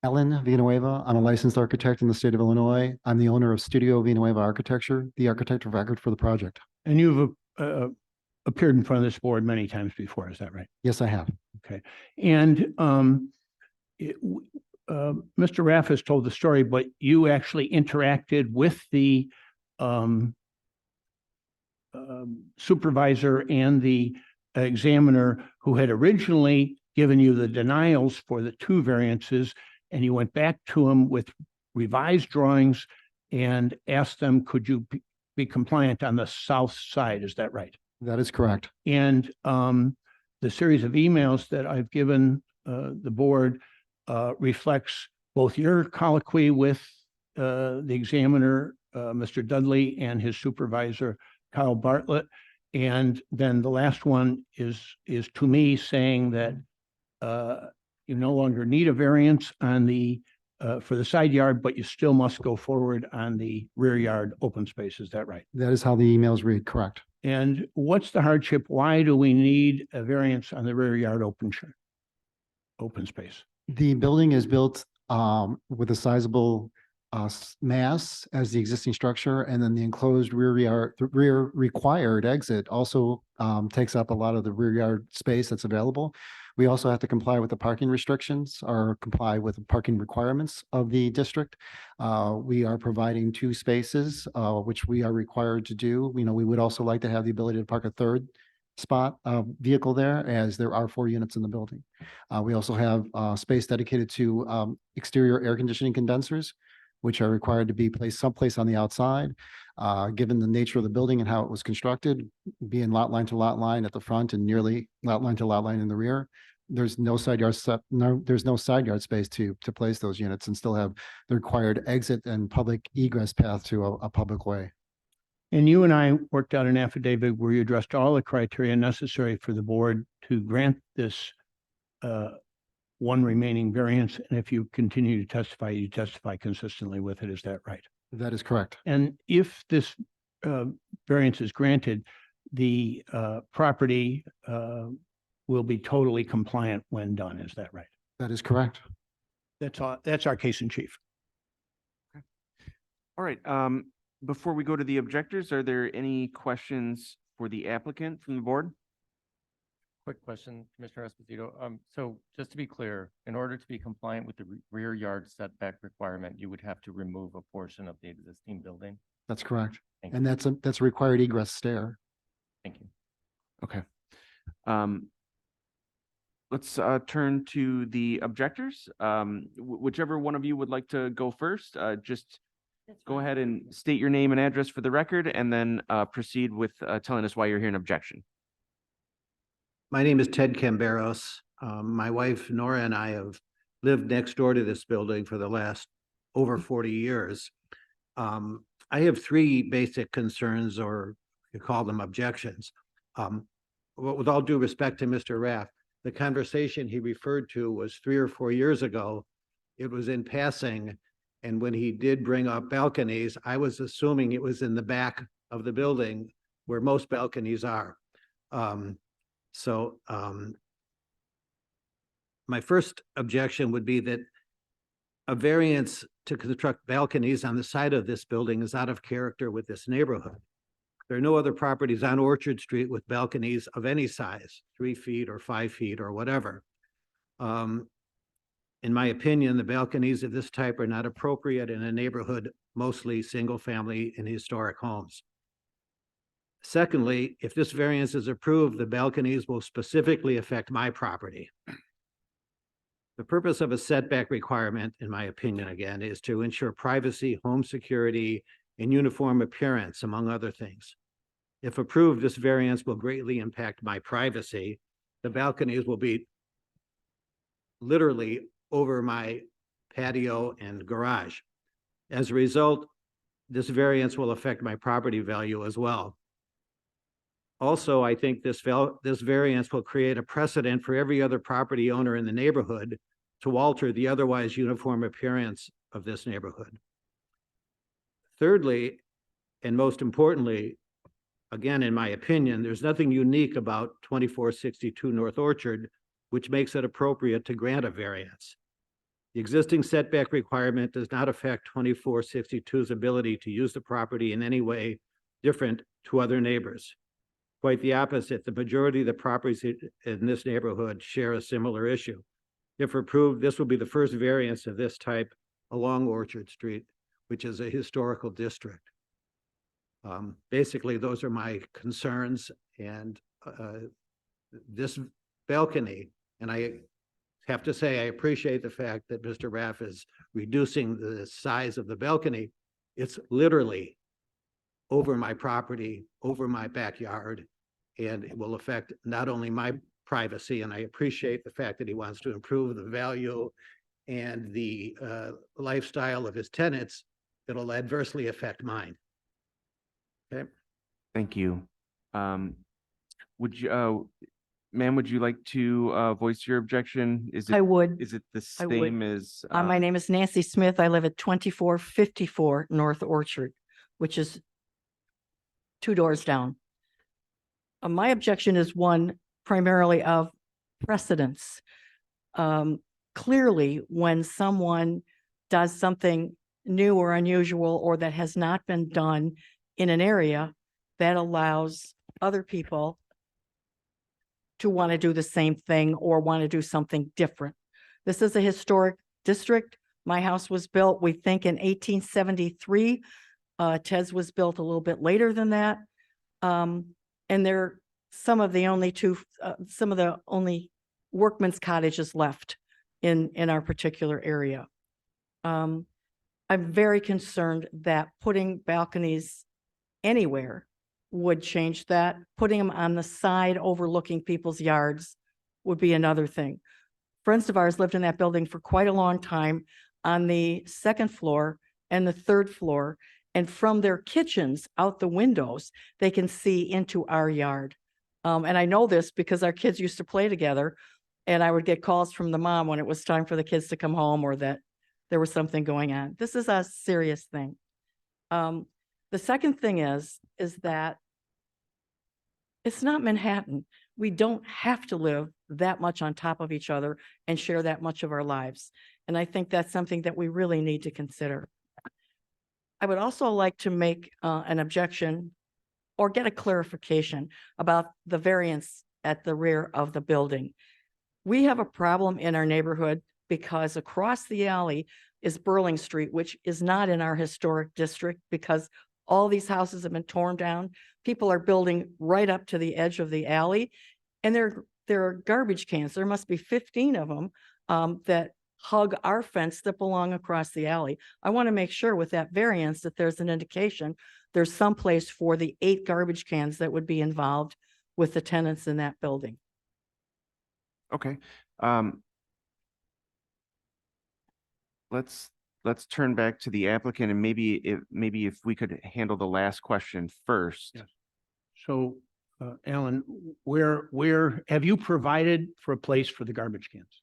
Ellen Villanueva. I'm a licensed architect in the state of Illinois. I'm the owner of Studio Villanueva Architecture, the architect of record for the project. And you've appeared in front of this board many times before. Is that right? Yes, I have. Okay. And Mr. Raff has told the story, but you actually interacted with the supervisor and the examiner who had originally given you the denials for the two variances, and you went back to him with revised drawings and asked them, could you be compliant on the south side? Is that right? That is correct. And the series of emails that I've given the board reflects both your colloquy with the examiner, Mr. Dudley, and his supervisor, Kyle Bartlett. And then the last one is to me saying that you no longer need a variance on the for the side yard, but you still must go forward on the rear yard open space. Is that right? That is how the emails read, correct. And what's the hardship? Why do we need a variance on the rear yard open space? The building is built with a sizable mass as the existing structure, and then the enclosed rear yard, the rear required exit also takes up a lot of the rear yard space that's available. We also have to comply with the parking restrictions or comply with the parking requirements of the district. We are providing 2 spaces, which we are required to do. You know, we would also like to have the ability to park a third spot vehicle there, as there are 4 units in the building. We also have space dedicated to exterior air conditioning condensers, which are required to be placed someplace on the outside. Given the nature of the building and how it was constructed, being lot line to lot line at the front and nearly lot line to lot line in the rear, there's no side yard there's no side yard space to place those units and still have the required exit and public egress path to a public way. And you and I worked out an affidavit where you addressed all the criteria necessary for the board to grant this one remaining variance. And if you continue to testify, you testify consistently with it. Is that right? That is correct. And if this variance is granted, the property will be totally compliant when done. Is that right? That is correct. That's all. That's our case in chief. All right. Before we go to the objectors, are there any questions for the applicant from the board? Quick question, Commissioner Esposito. So just to be clear, in order to be compliant with the rear yard setback requirement, you would have to remove a portion of the existing building? That's correct. Thank And that's a required egress stair. Thank you. Okay. Let's turn to the objectors. Whichever one of you would like to go first, just go ahead and state your name and address for the record, and then proceed with telling us why you're here in objection. My name is Ted Camberos. My wife Nora and I have lived next door to this building for the last over 40 years. I have 3 basic concerns, or you call them objections. With all due respect to Mr. Raff, the conversation he referred to was 3 or 4 years ago. It was in passing. And when he did bring up balconies, I was assuming it was in the back of the building where most balconies are. My first objection would be that a variance to construct balconies on the side of this building is out of character with this neighborhood. There are no other properties on Orchard Street with balconies of any size, 3 feet or 5 feet or whatever. In my opinion, the balconies of this type are not appropriate in a neighborhood mostly single-family and historic homes. Secondly, if this variance is approved, the balconies will specifically affect my property. The purpose of a setback requirement, in my opinion, again, is to ensure privacy, home security, and uniform appearance, among other things. If approved, this variance will greatly impact my privacy. The balconies will be literally over my patio and garage. As a result, this variance will affect my property value as well. Also, I think this variance will create a precedent for every other property owner in the neighborhood to alter the otherwise uniform appearance of this neighborhood. Thirdly, and most importantly, again, in my opinion, there's nothing unique about 2462 North Orchard which makes it appropriate to grant a variance. The existing setback requirement does not affect 2462's ability to use the property in any way different to other neighbors. Quite the opposite, the majority of the properties in this neighborhood share a similar issue. If approved, this will be the first variance of this type along Orchard Street, which is a historical district. Basically, those are my concerns, and this balcony, and I have to say, I appreciate the fact that Mr. Raff is reducing the size of the balcony. It's literally over my property, over my backyard, and it will affect not only my privacy, and I appreciate the fact that he wants to improve the value and the lifestyle of his tenants, it'll adversely affect mine. Okay. Thank you. Would you, ma'am, would you like to voice your objection? Is it, I would. Is it the I would. same as? My name is Nancy Smith. I live at 2454 North Orchard, which is 2 doors down. My objection is one primarily of precedence. Clearly, when someone does something new or unusual or that has not been done in an area, that allows other people to want to do the same thing or want to do something different. This is a historic district. My house was built, we think, in 1873. Ted's was built a little bit later than that. And there some of the only workman's cottages left in our particular area. I'm very concerned that putting balconies anywhere would change that. Putting them on the side overlooking people's yards would be another thing. Friends of ours lived in that building for quite a long time on the second floor and the third floor. And from their kitchens out the windows, they can see into our yard. And I know this because our kids used to play together, and I would get calls from the mom when it was time for the kids to come home or that there was something going on. This is a serious thing. The second thing is that it's not Manhattan. We don't have to live that much on top of each other and share that much of our lives. And I think that's something that we really need to consider. I would also like to make an objection or get a clarification about the variance at the rear of the building. We have a problem in our neighborhood because across the alley is Burling Street, which is not in our historic district because all these houses have been torn down. People are building right up to the edge of the alley, and there are garbage cans. There must be 15 of them that hug our fence that belong across the alley. I want to make sure with that variance that there's an indication there's some place for the 8 garbage cans that would be involved with the tenants in that building. Okay. Let's turn back to the applicant and maybe if we could handle the last question first. Yes. So, Alan, where have you provided for a place for the garbage cans?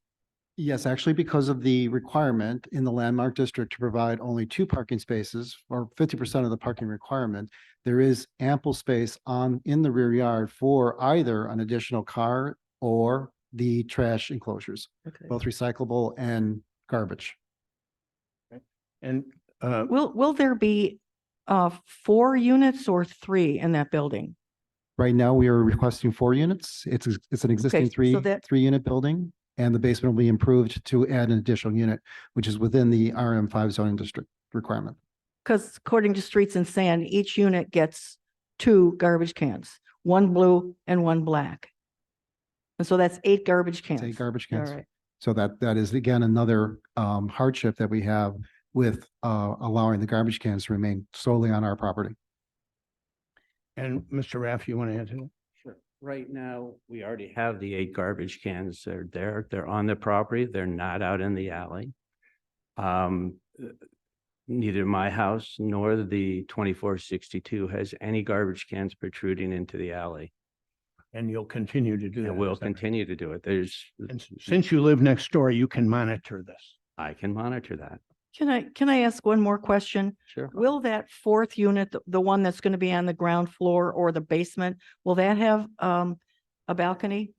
Yes, actually, because of the requirement in the landmark district to provide only 2 parking spaces or 50% of the parking requirement, there is ample space in the rear yard for either an additional car or the trash enclosures, both recyclable and garbage. And will there be 4 units or 3 in that building? Right now, we are requesting 4 units. It's an existing so that- 3-unit building, and the basement will be improved to add an additional unit, which is within the RM5 zoning district requirement. Because according to Streets and Sand, each unit gets 2 garbage cans, 1 blue and 1 black. And so that's 8 garbage cans. It's 8 garbage cans. All right. So that is again another hardship that we have with allowing the garbage cans to remain solely on our property. And Mr. Raff, you want to add to that? Sure. Right now, we already have the 8 garbage cans. They're there. They're on the property. They're not out in the alley. Neither my house nor the 2462 has any garbage cans protruding into the alley. And you'll continue to do that. And we'll is that right? continue to do it. And since you live next door, you can monitor this. I can monitor that. Can I ask one more question? Sure. Will that 4th unit, the one that's going to be on the ground floor or the basement, will that have a balcony,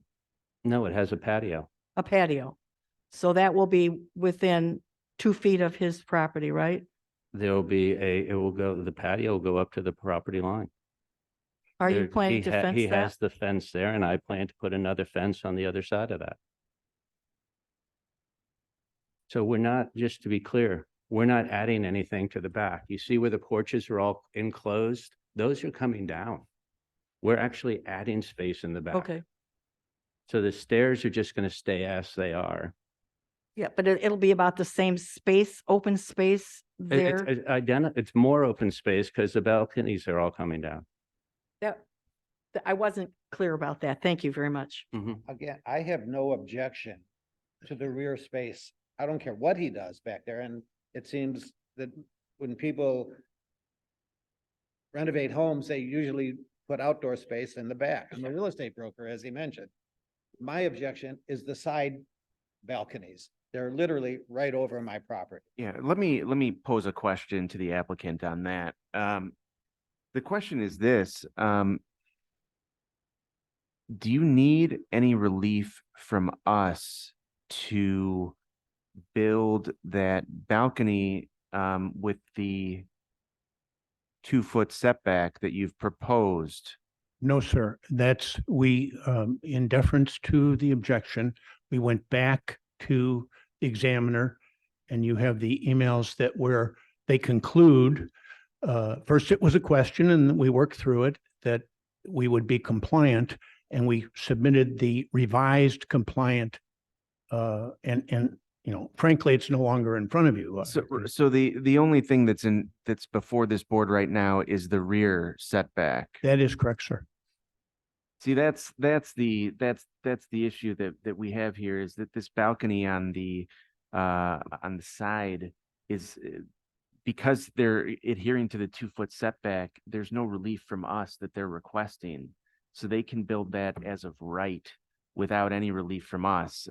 No, it has a patio. a patio? So that will be within 2 feet of his property, right? There'll be the patio will go up to the property line. Are you There- planning he to ha- fence He that? has the fence there, and I plan to put another fence on the other side of that. So we're not, just to be clear, we're not adding anything to the back. You see where the porches are all enclosed? Those are coming down. We're actually adding space in the back. Okay, So the stairs are just going to stay as they are. yeah, but it'll be about the same space, open space there. It's more open space because the balconies are all coming down. I wasn't clear about that. Thank you very much. Again, I have no objection to the rear space. I don't care what he does back there. And it seems that when people renovate homes, they usually put outdoor space in the back. I'm a real estate broker, as he mentioned. My objection is the side balconies. They're literally right over my property. Yeah, let me pose a question to the applicant on that. The question is this, do you need any relief from us to build that balcony with the 2-foot setback that you've proposed? No, sir. In deference to the objection, we went back to the examiner, and you have the emails where they conclude, first it was a question and we worked through it, that we would be compliant. and we submitted the revised compliant. And, you know, frankly, it's no longer in front of you. So the only thing that's before this board right now is the rear setback. That is correct, sir. See, that's the issue that we have here, is that this balcony on the side is, because they're adhering to the 2-foot setback, there's no relief from us that they're requesting. So they can build that as of right without any relief from us.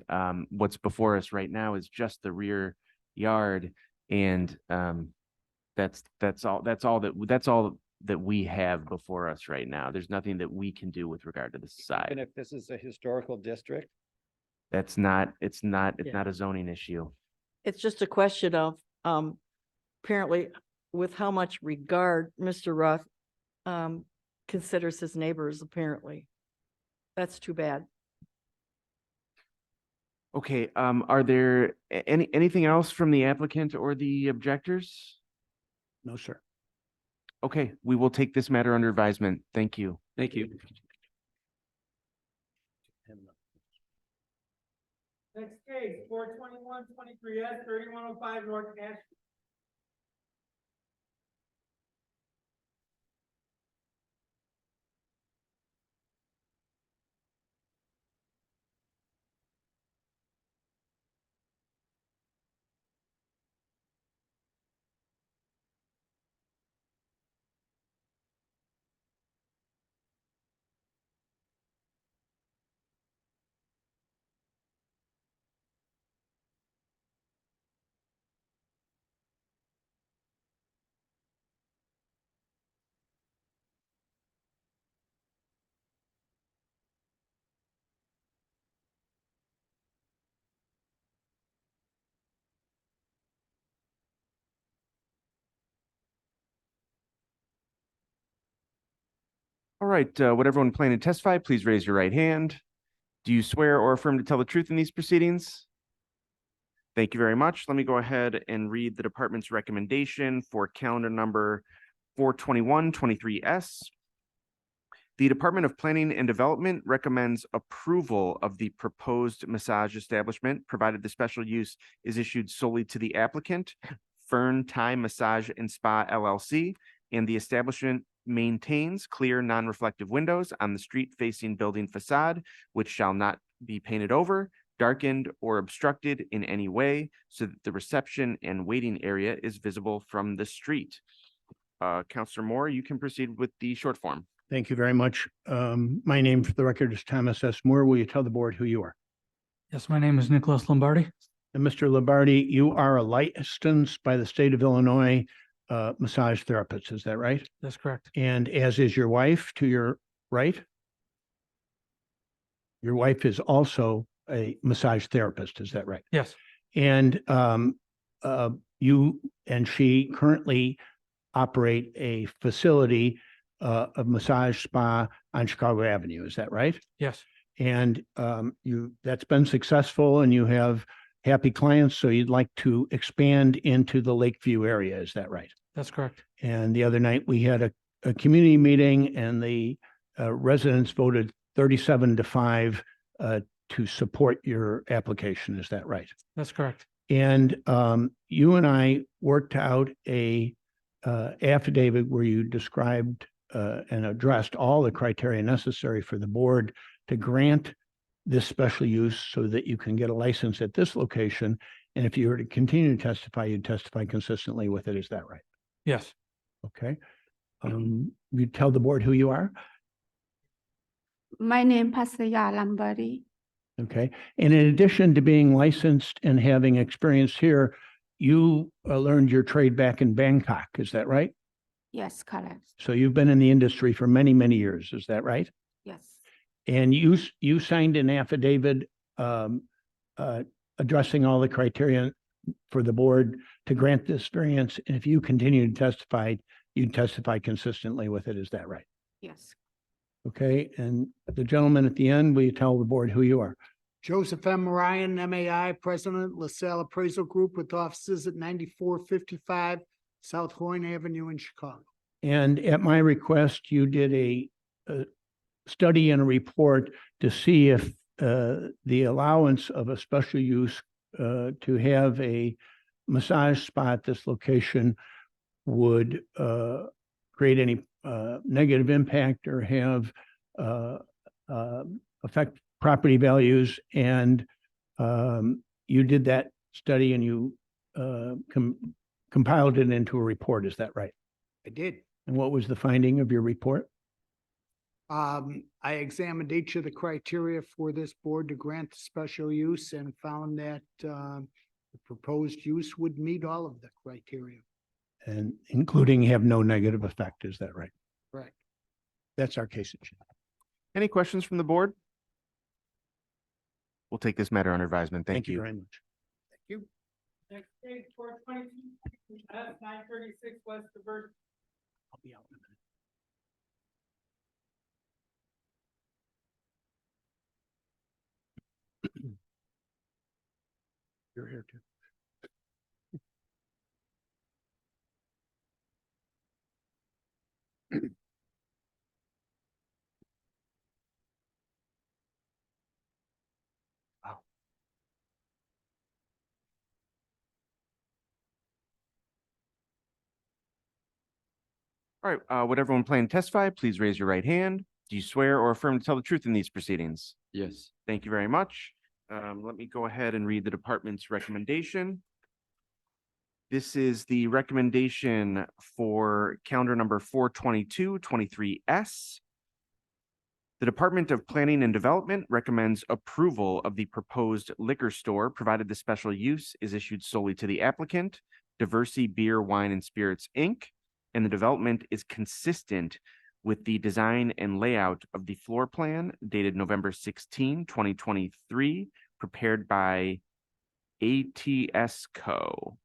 What's before us right now is just the rear yard, and that's all that we have before us right now. There's nothing that we can do with regard to the side. Even if this is a historical district? It's not a zoning issue. It's just a question of, apparently with how much regard Mr. Roth, considers his neighbors, apparently. That's too bad. Okay, are there anything else from the applicant or the objectors? No, sir. Okay, we will take this matter under advisement. Thank you. Thank you. Next case, 421-23S, 3105 North Ash. All right, would everyone planning to testify, please raise your right hand. Do you swear or affirm to tell the truth in these proceedings? Thank you very much. Let me go ahead and read the department's recommendation for calendar number 421-23S. The Department of Planning and Development recommends approval of the proposed massage establishment, provided the special use is issued solely to the applicant, Fern Thai Massage and Spa LLC, and the establishment maintains clear non-reflective windows on the street-facing building facade, which shall not be painted over, darkened, or obstructed in any way, so that the reception and waiting area is visible from the street. Counselor Moore, you can proceed with the short form. Thank you very much. My name for the record is Thomas S. Moore. Will you tell the board who you are? Yes, my name is Nicholas Lombardi. And Mr. Lombardi, you are a licensed by the state of Illinois massage therapist, is that right? That's correct. And as is your wife to your right? Your wife is also a massage therapist, is that right? Yes. And you and she currently operate a facility of massage spa on Chicago Avenue, is that right? Yes. And that's been successful and you have happy clients, so you'd like to expand into the Lakeview area, is that right? That's correct. And the other night we had a community meeting and the residents voted 37-5 to support your application, is that right? That's correct. And you and I worked out a affidavit where you described and addressed all the criteria necessary for the board to grant this special use so that you can get a license at this location. And if you were to continue to testify, you'd testify consistently with it. Is that right? Yes. Okay. You tell the board who you are? My name Pasaya Lombardi. Okay. And in addition to being licensed and having experience here, you learned your trade back in Bangkok. Is that right? Yes, correct. So you've been in the industry for many, many years. Is that right? Yes. And you signed an affidavit addressing all the criteria for the board to grant this variance. And if you continue to testify, you testify consistently with it. Is that right? Yes. Okay. And the gentleman at the end, will you tell the board who you are? Joseph M. Ryan, MAI, President, LaSalle Appraisal Group with offices at 9455 South Hoyne Avenue in Chicago. And at my request, you did a study and a report to see if the allowance of a special use to have a massage spa at this location would create any negative impact or have affect property values. And you did that study and you compiled it into a report. Is that right? I did. And what was the finding of your report? I examined each of the criteria for this board to grant the special use and found that the proposed use would meet all of the criteria. And including have no negative effect. Is that right? Right. That's our case in chief. Any questions from the board? We'll take this matter under advisement. Thank you. Very much. Thank you. Next case, 422 S 936 West Diversion. I'll be out in a minute. You're here too. All right, would everyone plan to testify? Please raise your right hand. Do you swear or affirm to tell the truth in these proceedings? Yes. Thank you very much. Let me go ahead and read the department's recommendation. This is the recommendation for calendar number 42223S. The Department of Planning and Development recommends approval of the proposed liquor store, provided the special use is issued solely to the applicant, Diversey Beer, Wine, and Spirits, Inc., and the development is consistent with the design and layout of the floor plan dated November 16, 2023, prepared by ATS Co.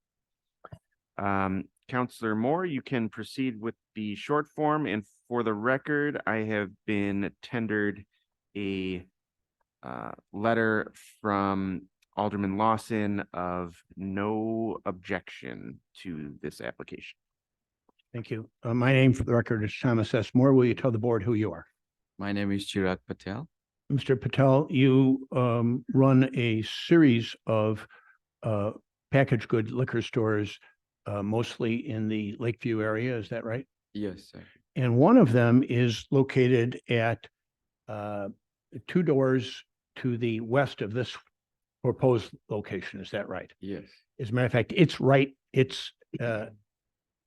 Counselor Moore, you can proceed with the short form, and for the record, I have been tendered a letter from Alderman Lawson of no objection to this application. Thank you. My name for the record is Thomas S. Moore. Will you tell the board who you are? My name is Chirag Patel. Mr. Patel, you run a series of packaged good liquor stores, mostly in the Lakeview area. Is that right? Yes, sir. And one of them is located at 2 doors to the west of this proposed location. Is that right? Yes. As a matter of fact, it's right. It's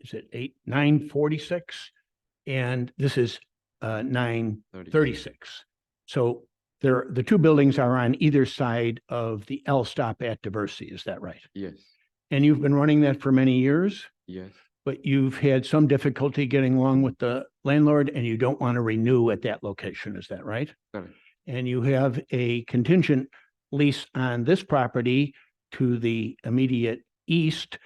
is it 946? And this is 936. So the 2 buildings are on either side of the L stop at Diversey. Is that right? Yes. And you've been running that for many years, Yes. but you've had some difficulty getting along with the landlord and you don't want to renew at that location. Is that right? Correct. And you have a contingent lease on this property to the immediate east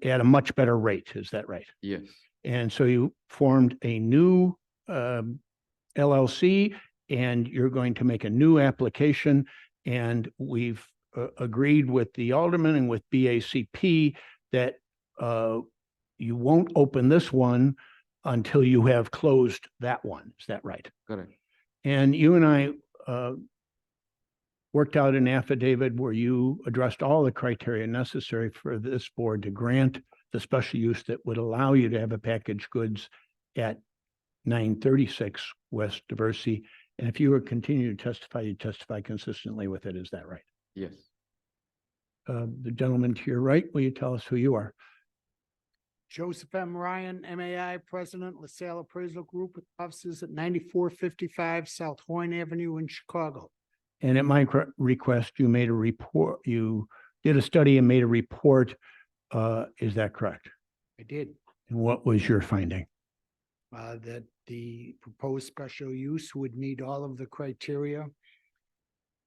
at a much better rate. Is that right? Yes. And so you formed a new LLC and you're going to make a new application. And we've agreed with the alderman and with BACP that you won't open this one until you have closed that one. Is that right? Correct. And you and I worked out an affidavit where you addressed all the criteria necessary for this board to grant the special use that would allow you to have a packaged goods at 936 West Diversey. And if you were continue to testify, you testify consistently with it. Is that right? Yes. The gentleman to your right, will you tell us who you are? Joseph M. Ryan, MAI President, LaSalle Appraisal Group with offices at 9455 South Hoyne Avenue in Chicago. And at my request, you made a report, you did a study and made a report. Is that correct? I did. And what was your finding? That the proposed special use would meet all of the criteria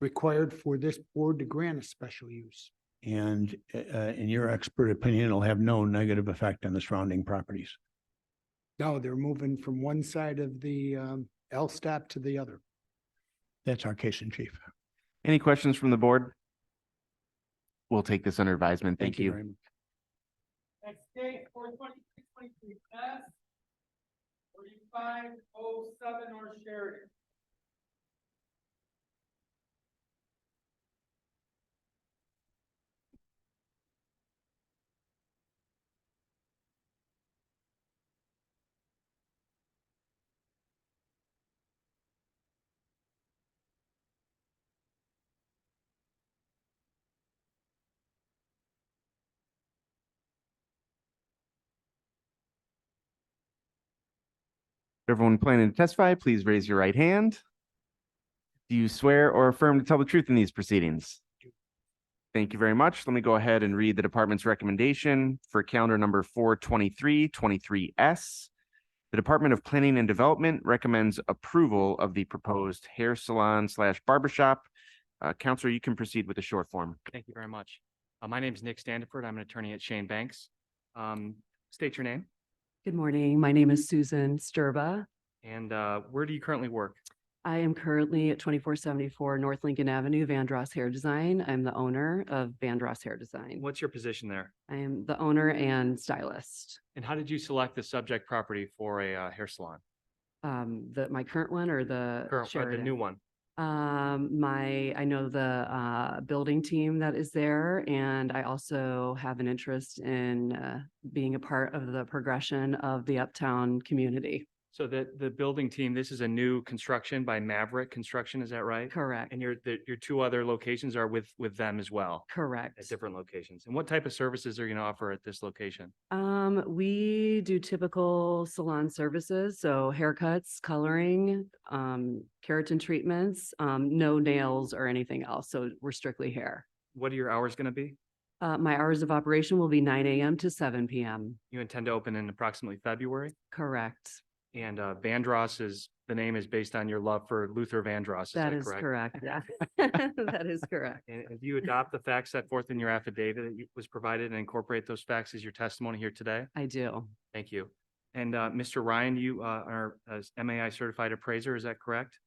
required for this board to grant a special use. And in your expert opinion, it'll have no negative effect on the surrounding properties. No, they're moving from one side of the L stop to the other. That's our case in chief. Any questions from the board? We'll take this under advisement. Thank you. Very much. Next case, 42623 S 4507 North Sheridan. Everyone planning to testify, please raise your right hand. Do you swear or affirm to tell the truth in these proceedings? Thank you very much. Let me go ahead and read the department's recommendation for calendar number 42323S. The Department of Planning and Development recommends approval of the proposed hair salon / barbershop. Counselor, you can proceed with the short form. Thank you very much. My name is Nick Standiford. I'm an attorney at Shane Banks. State your name Good morning. My name is Susan Sturba. and where do you currently work? I am currently at 2474 North Lincoln Avenue, Vandross Hair Design. I'm the owner of Vandross Hair Design. What's your position there? I am the owner and stylist. And how did you select the subject property for a hair salon? My current one or the Current, the Sheridan? new one. I know the building team that is there, and I also have an interest in being a part of the progression of the uptown community. So the building team, this is a new construction by Maverick Construction, is that right? Correct. And your two other locations are with them as well? Correct. At different locations. And what type of services are you going to offer at this location? We do typical salon services, so haircuts, coloring, keratin treatments, no nails or anything else. So we're strictly hair. What are your hours going to be? My hours of operation will be 9 a.m. to 7 p.m. You intend to open in approximately February? Correct. And Vandross the name is based on your love for Luther Vandross, is That that is correct? correct. Yeah. That is correct. And do you adopt the facts set forth in your affidavit that was provided and incorporate those facts as your testimony here today? I do. Thank you. And Mr. Ryan, you are a MAI certified appraiser, is that correct?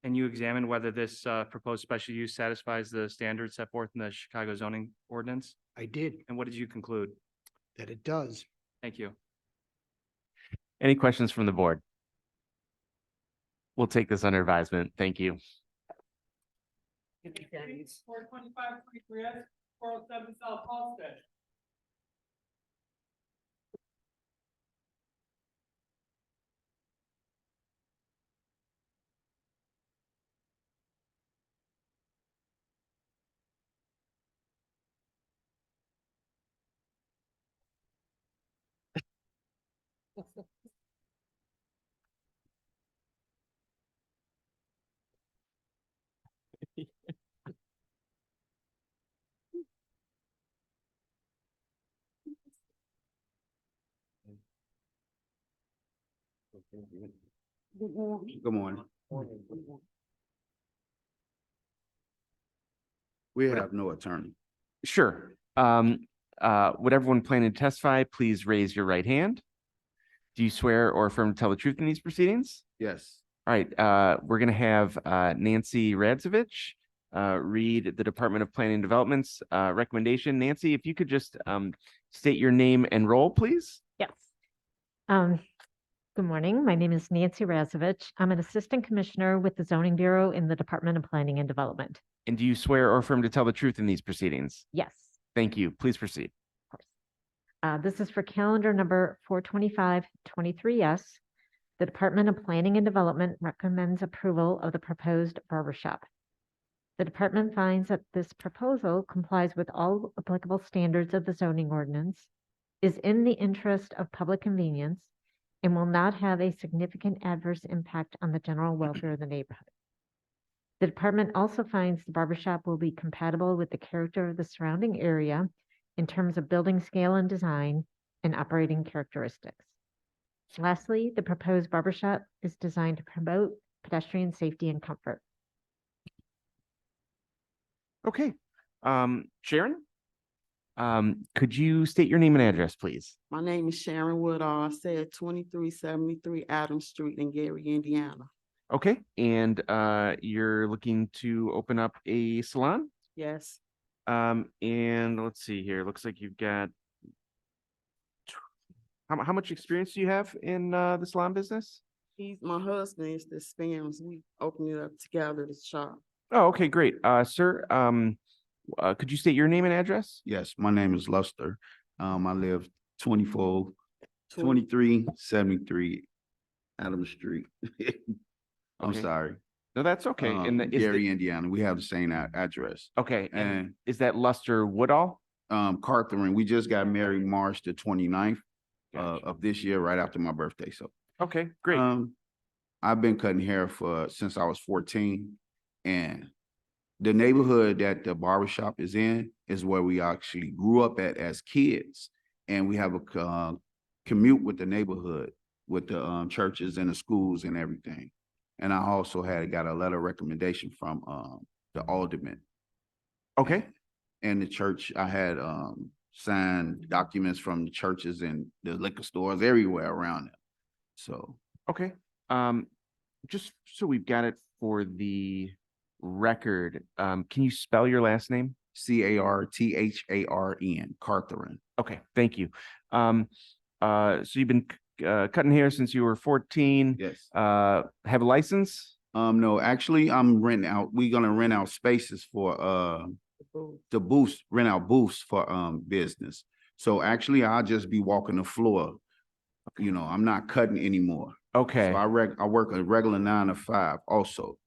And you examined whether this proposed special use satisfies the standards set forth in the Chicago zoning ordinance? I did, And what did you conclude? that it does. Thank you. Any questions from the board? We'll take this under advisement. Thank you. 42523S, 407 South Halsted. Good morning. We have no attorney. Sure. Would everyone planning to testify, please raise your right hand? Do you swear or affirm to tell the truth in these proceedings? Yes. All right, we're gonna have Nancy Radzovich read the Department of Planning and Development's recommendation. Nancy, if you could just state your name and role, please. Yes. Good morning. My name is Nancy Razovich. I'm an assistant commissioner with the Zoning Bureau in the Department of Planning and Development. And do you swear or affirm to tell the truth in these proceedings? Yes. Thank you. Please proceed. This is for calendar number 42523S. The Department of Planning and Development recommends approval of the proposed barbershop. The department finds that this proposal complies with all applicable standards of the zoning ordinance, is in the interest of public convenience, and will not have a significant adverse impact on the general welfare of the neighborhood. The department also finds the barbershop will be compatible with the character of the surrounding area in terms of building scale and design and operating characteristics. Lastly, the proposed barbershop is designed to promote pedestrian safety and comfort. Okay. Sharon? Could you state your name and address, please? My name is Sharon Woodall. I stay at 2373 Adams Street in Gary, Indiana. Okay, and you're looking to open up a salon? Yes. And let's see here. Looks like you've got how much experience do you have in the salon business? My husband is the Spams. We opened it up together, the shop. Oh, okay, great. Sir, could you state your name and address? Yes, my name is Luster. I live 2373 Adams Street. I'm Okay. sorry. No, that's okay. And is Gary, Indiana. We have the same address. okay, and And is that Luster Woodall? Carthren, we just got married March the 29th Gotcha. of this year, right after my birthday. So Okay, great. I've been cutting hair since I was 14, and the neighborhood that the barbershop is in is where we actually grew up at as kids, and we have a commute with the neighborhood, with the churches and the schools and everything. And I also got a letter of recommendation from the alderman. Okay, And the church, I had signed documents from the churches and the liquor stores everywhere around it. So okay. Just so we've got it for the record, can you spell your last name? Carthren, Carthren. Okay, thank you. So you've been cutting hair since you were 14. Yes. Have a license? No, actually, I'm renting out. We're gonna rent out spaces for rent out booths for business. So actually, I'll just be walking the floor. You know, I'm not cutting anymore. Okay. So I work a regular 9 to 5 also.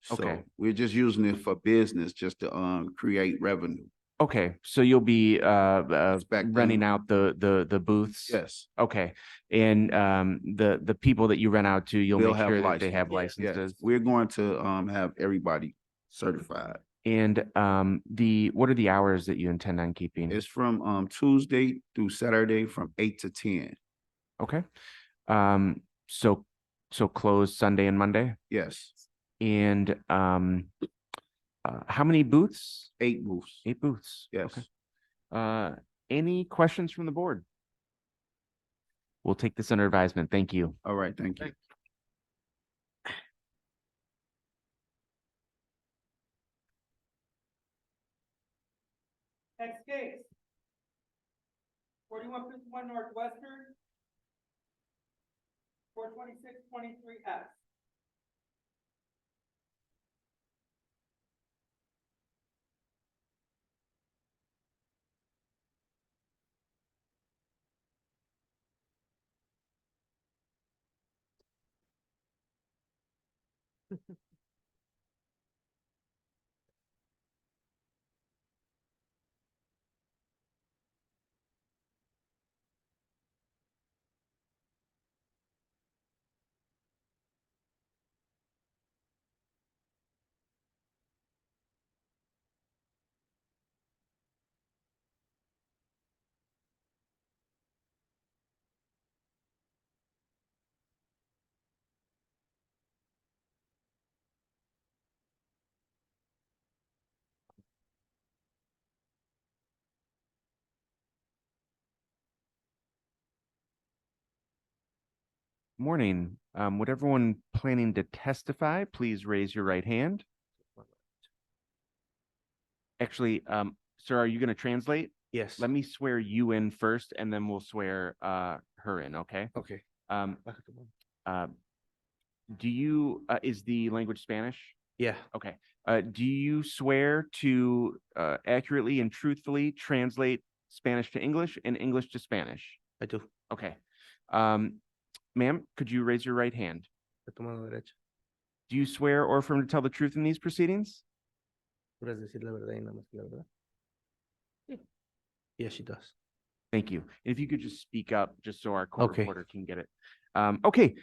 So Okay. we're just using it for business, just to create revenue. Okay, so you'll be Back renting then. out the booths? Yes. Okay, and the people that you rent out to, you'll They'll make have sure that they license. have Yes. licenses? We're going to have everybody certified. And what are the hours that you intend on keeping? It's from Tuesday through Saturday from 8 to 10. Okay. So closed Sunday and Monday? Yes. And how many booths? 8 booths. 8 booths. Yes. Okay. Any questions from the board? We'll take this under advisement. Thank you. All right, thank you. Next case. 4151 Northwestern. 42623F. Morning. Would everyone planning to testify, please raise your right hand? Actually, sir, are you going to translate? Yes. Let me swear you in first, and then we'll swear her in, okay? Okay. Do you, is the language Spanish? Yeah. Okay. Do you swear to accurately and truthfully translate Spanish to English and English to Spanish? I do. Okay. Ma'am, could you raise your right hand? Tu mano derecha. Do you swear or affirm to tell the truth in these proceedings? ¿Juras decir la verdad y nada más que la verdad? Yes, she does. Thank you. If you could just speak up, just so our court Okay. reporter can get it. Okay.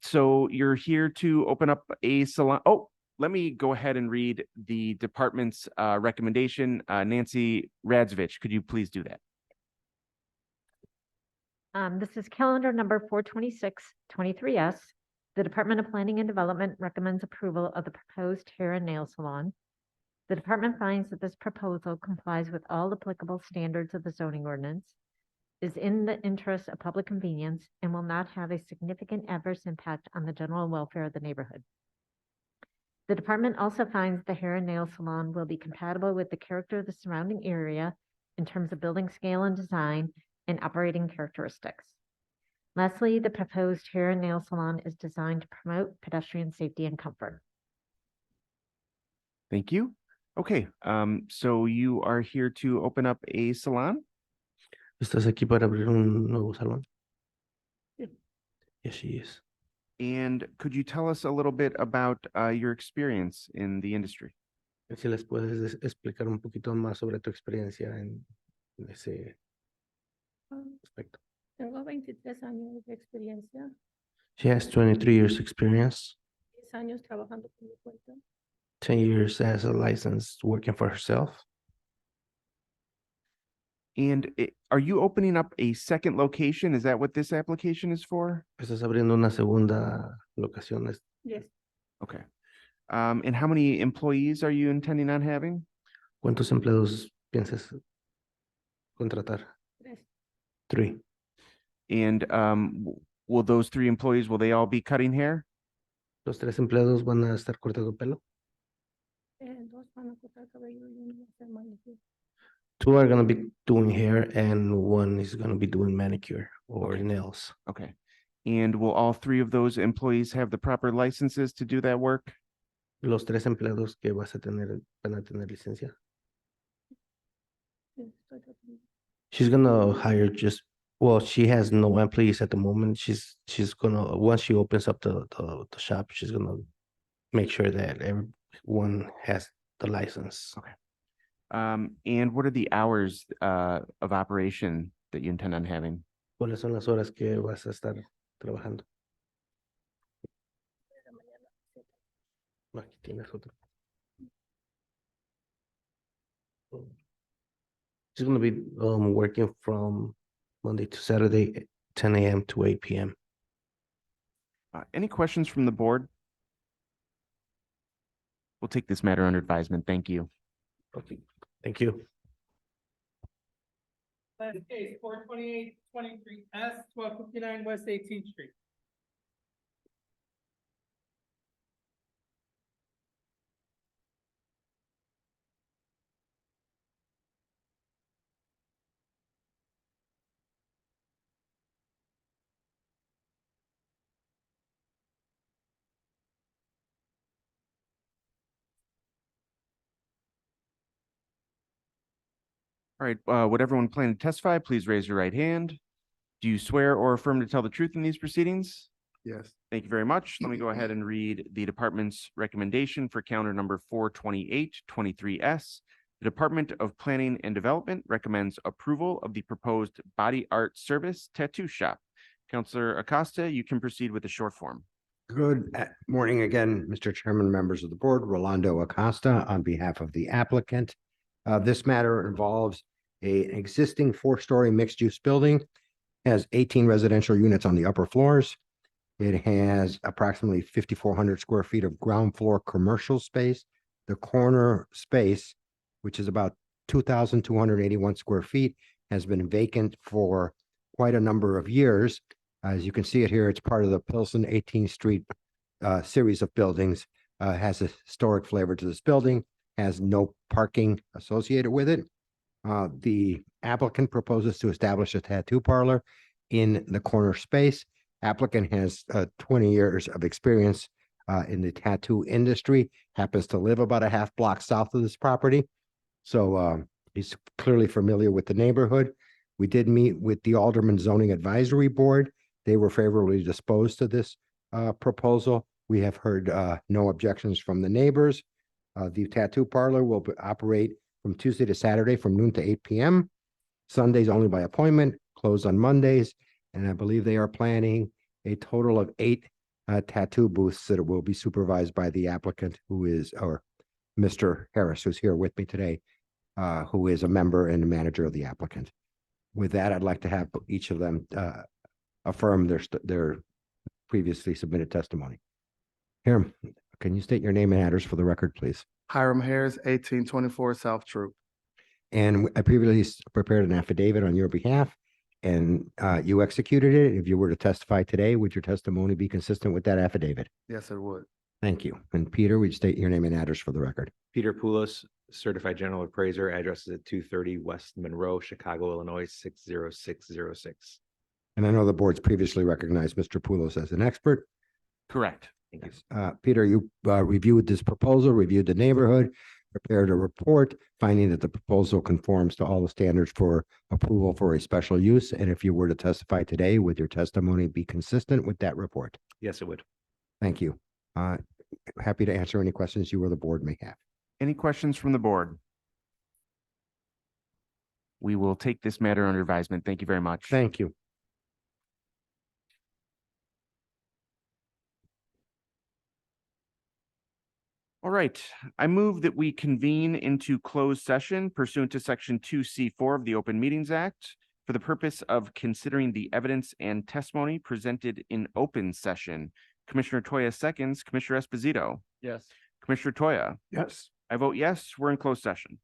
So you're here to open up a salon. Oh, let me go ahead and read the department's recommendation. Nancy Radzovich, could you please do that? This is calendar number 42623S. The Department of Planning and Development recommends approval of the proposed hair and nail salon. The department finds that this proposal complies with all applicable standards of the zoning ordinance, is in the interest of public convenience, and will not have a significant adverse impact on the general welfare of the neighborhood. The department also finds the hair and nail salon will be compatible with the character of the surrounding area in terms of building scale and design and operating characteristics. Lastly, the proposed hair and nail salon is designed to promote pedestrian safety and comfort. Thank you. Okay, so you are here to open up a salon? ¿Estás aquí para abrir un nuevo salón? Yes, she is. And could you tell us a little bit about your experience in the industry? Si les puedes explicar un poquito más sobre tu experiencia en ese aspecto. Tengo 23 años de experiencia, She has 23 years experience, 10 años trabajando por mi cuenta. 10 years as a licensed working for herself. And are you opening up a second location? Is that what this application is for? Estás abriendo una segunda locación. Yes. Okay. And how many employees are you intending on having? ¿Cuántos empleados piensas contratar? 3. 3. And will those 3 employees, will they all be cutting hair? Los 3 empleados van a estar cortando pelo. 2 van a cortar cabello y 1 va a hacer manicure. 2 are going to be doing hair and 1 is going to be doing manicure or nails. Okay. And will all 3 of those employees have the proper licenses to do that work? Los 3 empleados que vas a tener van a tener licencia. Sí, estoy tratando. She's gonna hire just, well, she has no employees at the moment. She's gonna, once she opens up the shop, she's gonna make sure that everyone has the license. Okay. And what are the hours of operation that you intend on having? ¿Cuáles son las horas que vas a estar trabajando? Aquí tienes otro. She's gonna be working from Monday to Saturday, 10 a.m. to 8 p.m. Any questions from the board? We'll take this matter under advisement. Thank you. Okay, thank you. Last case, 42823S, 1259 West 18th Street. All right, would everyone plan to testify? Please raise your right hand. Do you swear or affirm to tell the truth in these proceedings? Yes. Thank you very much. Let me go ahead and read the department's recommendation for calendar number 42823S. The Department of Planning and Development recommends approval of the proposed body art service tattoo shop. Counselor Acosta, you can proceed with the short form. Good morning again, Mr. Chairman, members of the board. Rolando Acosta on behalf of the applicant. This matter involves an existing 4-story mixed-use building, has 18 residential units on the upper floors. It has approximately 5,400 square feet of ground floor commercial space. The corner space, which is about 2,281 square feet, has been vacant for quite a number of years. As you can see it here, it's part of the Pilsen 18th Street series of buildings. Has a historic flavor to this building, has no parking associated with it. The applicant proposes to establish a tattoo parlor in the corner space. Applicant has 20 years of experience in the tattoo industry, happens to live about a half block south of this property. So he's clearly familiar with the neighborhood. We did meet with the Alderman Zoning Advisory Board. They were favorably disposed to this proposal. We have heard no objections from the neighbors. The tattoo parlor will operate from Tuesday to Saturday from noon to 8 p.m. Sundays only by appointment, closed on Mondays. And I believe they are planning a total of 8 tattoo booths that will be supervised by the applicant, who is, or Mr. Harris, who's here with me today, who is a member and manager of the applicant. With that, I'd like to have each of them affirm their previously submitted testimony. Hiram, can you state your name and address for the record, please? Hiram Harris, 1824 South Troop. And I previously prepared an affidavit on your behalf, and you executed it. If you were to testify today, would your testimony be consistent with that affidavit? Yes, it would. Thank you. And Peter, would you state your name and address for the record? Peter Poulos, Certified General Appraiser, address is at 230 West Monroe, Chicago, Illinois, 60606. And I know the board's previously recognized Mr. Poulos as an expert. Correct. Thank you. Peter, you reviewed this proposal, reviewed the neighborhood, prepared a report, finding that the proposal conforms to all the standards for approval for a special use. And if you were to testify today, would your testimony be consistent with that report? Yes, it would. Thank you. Happy to answer any questions you or the board may have. Any questions from the board? We will take this matter under advisement. Thank you very much. Thank you. All right, I move that we convene into closed session pursuant to section 2C4 of the Open Meetings Act for the purpose of considering the evidence and testimony presented in open session. Commissioner Toya seconds, Commissioner Esposito. Yes. Commissioner Toya. Yes. I vote yes, we're in closed session.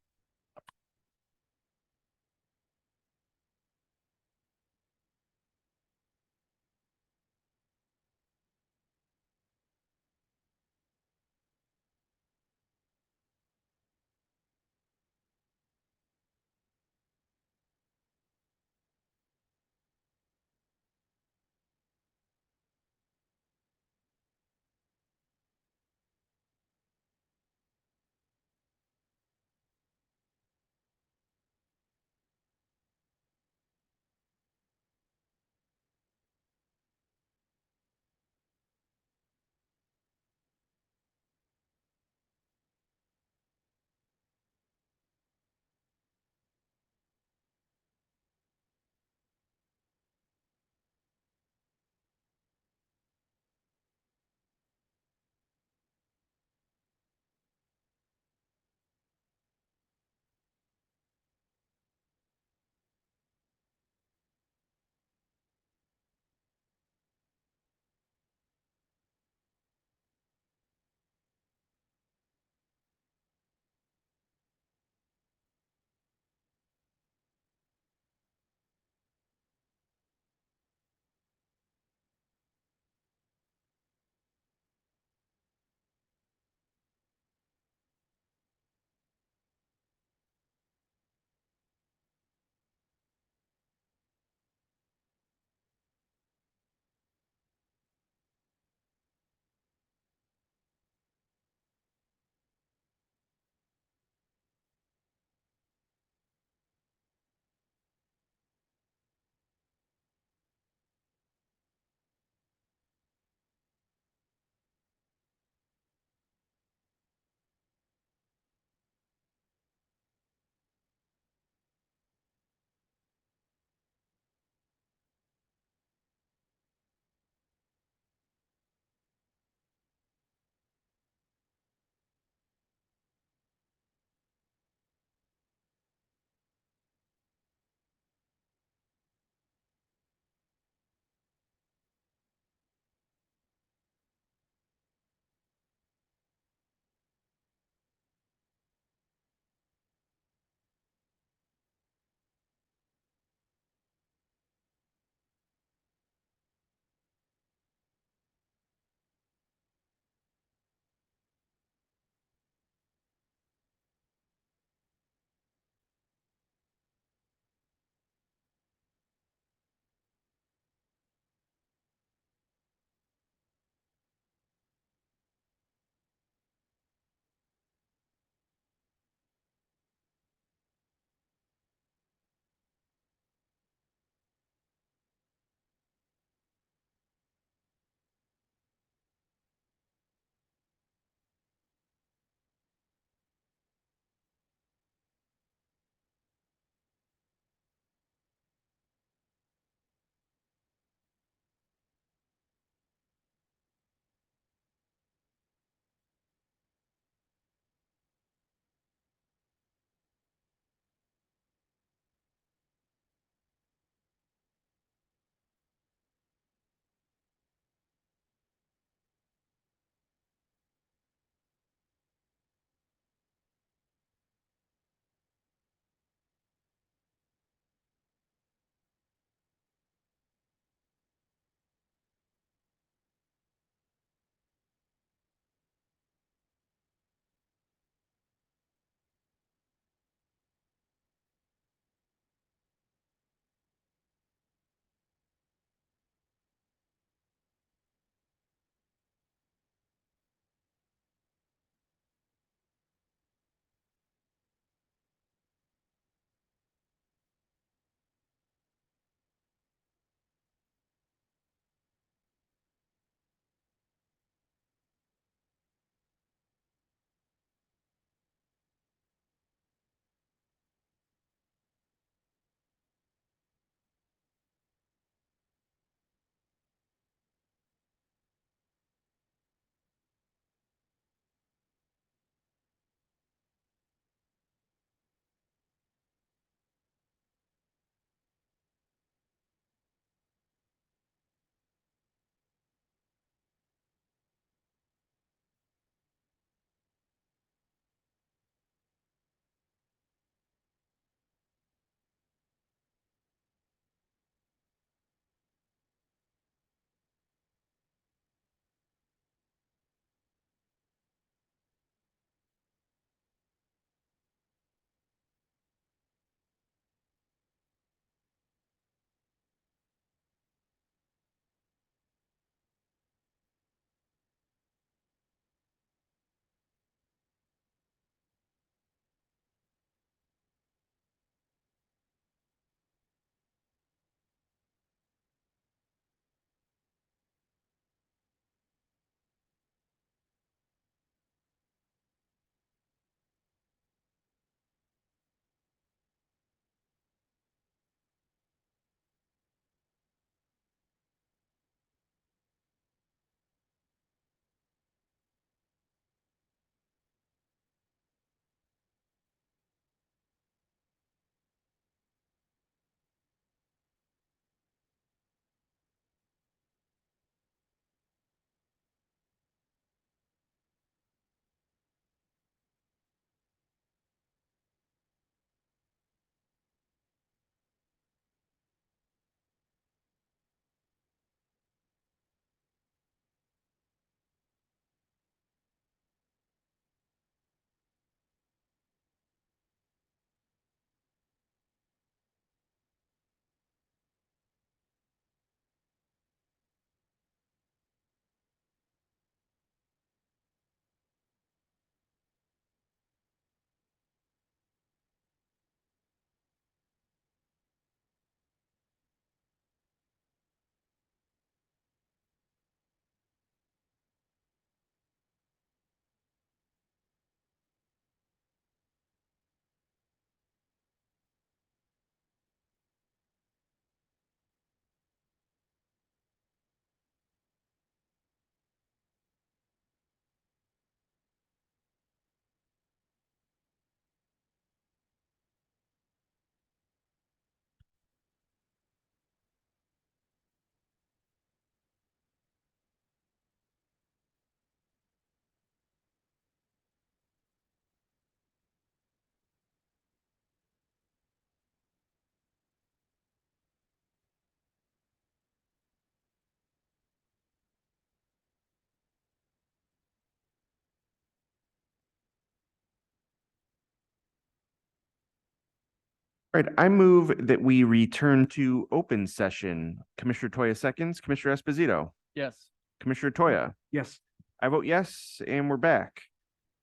right, I move that we return to open session. Commissioner Toya seconds, Commissioner Esposito, Yes. Commissioner Toya. Yes. I vote yes, and we're back.